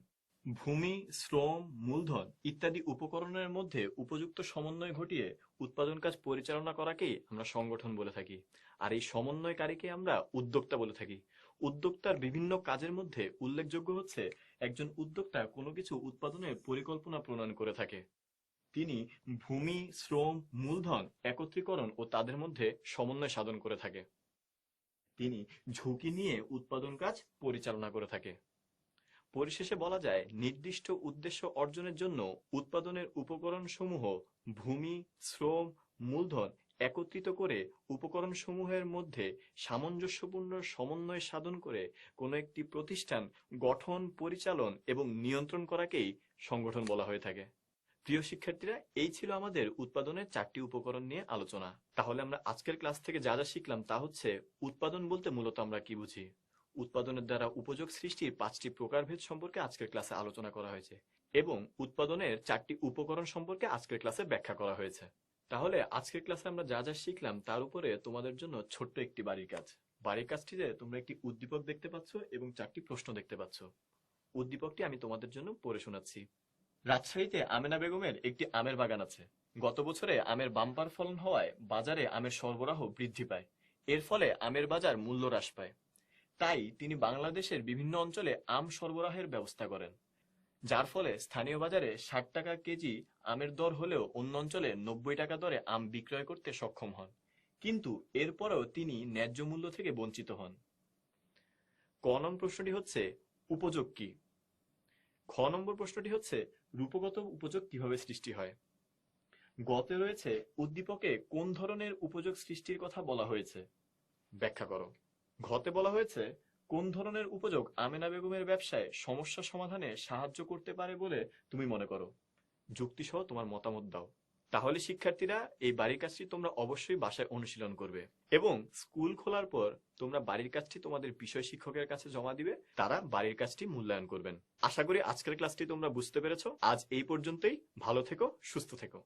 Speaker 11: ভূমি, শ্রম, মূলধন ইত্যাদি উপকরণের মধ্যে উপযুক্ত সমন্বয় ঘটিয়ে উৎপাদন কাজ পরিচালনা করাকেই আমরা সংগঠন বলে থাকি। আর এই সমন্বয়কারীকে আমরা উদ্যোক্তা বলে থাকি। উদ্যোক্তার বিভিন্ন কাজের মধ্যে উল্লেখযোগ্য হচ্ছে একজন উদ্যোক্তা কোনো কিছু উৎপাদনের পরিকল্পনা প্রণয়ন করে থাকে। তিনি ভূমি, শ্রম, মূলধন একত্রীকরণ ও তাদের মধ্যে সমন্বয় সাধন করে থাকে। তিনি ঝুঁকি নিয়ে উৎপাদন কাজ পরিচালনা করে থাকে। পরিশেষে বলা যায় নির্দিষ্ট উদ্দেশ্য অর্জনের জন্য উৎপাদনের উপকরণ সমূহ ভূমি, শ্রম, মূলধন একত্রিত করে উপকরণ সমূহের মধ্যে সামঞ্জস্যপূর্ণ সমন্বয় সাধন করে কোনো একটি প্রতিষ্ঠান গঠন, পরিচালন এবং নিয়ন্ত্রণ করাকেই সংগঠন বলা হয়ে থাকে। প্রিয় শিক্ষার্থীরা, এই ছিল আমাদের উৎপাদনের 4টি উপকরণ নিয়ে আলোচনা। তাহলে আমরা আজকের ক্লাস থেকে যা যা শিখলাম তা হচ্ছে উৎপাদন বলতে মূলত আমরা কি বুঝি। উৎপাদনের দ্বারা উপযোগ সৃষ্টির 5টি প্রকারভেদ সম্পর্কে আজকের ক্লাসে আলোচনা করা হয়েছে এবং উৎপাদনের 4টি উপকরণ সম্পর্কে আজকের ক্লাসে ব্যাখ্যা করা হয়েছে। তাহলে আজকের ক্লাসে আমরা যা যা শিখলাম তার উপরে তোমাদের জন্য ছোট্ট একটি বাড়ির কাজ। বাড়ির কাজটিতে তোমরা একটি উদ্দীপক দেখতে পাচ্ছ এবং 4টি প্রশ্ন দেখতে পাচ্ছ। উদ্দীপকটি আমি তোমাদের জন্য পড়ে শোনাচ্ছি। রাজশাহীতে আমেনা বেগমের একটি আমের বাগান আছে। গত বছরে আমের বাম্পার ফলন হওয়ায় বাজারে আমের সরবরাহ বৃদ্ধি পায়। এর ফলে আমের বাজার মূল্য হ্রাস পায়। তাই তিনি বাংলাদেশের বিভিন্ন অঞ্চলে আম সরবরাহের ব্যবস্থা করেন, যার ফলে স্থানীয় বাজারে 60 টাকা কেজি আমের দর হলেও অন্য অঞ্চলে 90 টাকা দরে আম বিক্রয় করতে সক্ষম হন। কিন্তু এরপরেও তিনি ন্যায্য মূল্য থেকে বঞ্চিত হন। ক নম্বর প্রশ্নটি হচ্ছে উপযোগ কি? খ নম্বর প্রশ্নটি হচ্ছে রূপগত উপযোগ কিভাবে সৃষ্টি হয়? গতে রয়েছে উদ্দীপকে কোন ধরনের উপযোগ সৃষ্টির কথা বলা হয়েছে? ব্যাখ্যা করো। ঘতে বলা হয়েছে কোন ধরনের উপযোগ আমেনা বেগমের ব্যবসায় সমস্যা সমাধানে সাহায্য করতে পারে বলে তুমি মনে করো? যুক্তিসহ তোমার মতামত দাও। তাহলে শিক্ষার্থীরা, এই বাড়ির কাজটি তোমরা অবশ্যই বাসায় অনুশীলন করবে এবং স্কুল খোলার পর তোমরা বাড়ির কাজটি তোমাদের বিষয় শিক্ষকের কাছে জমা দিবে। তারা বাড়ির কাজটি মূল্যায়ন করবেন। আশা করি আজকের ক্লাসটি তোমরা বুঝতে পেরেছো। আজ এই পর্যন্তই। ভালো থেকো, সুস্থ থেকো।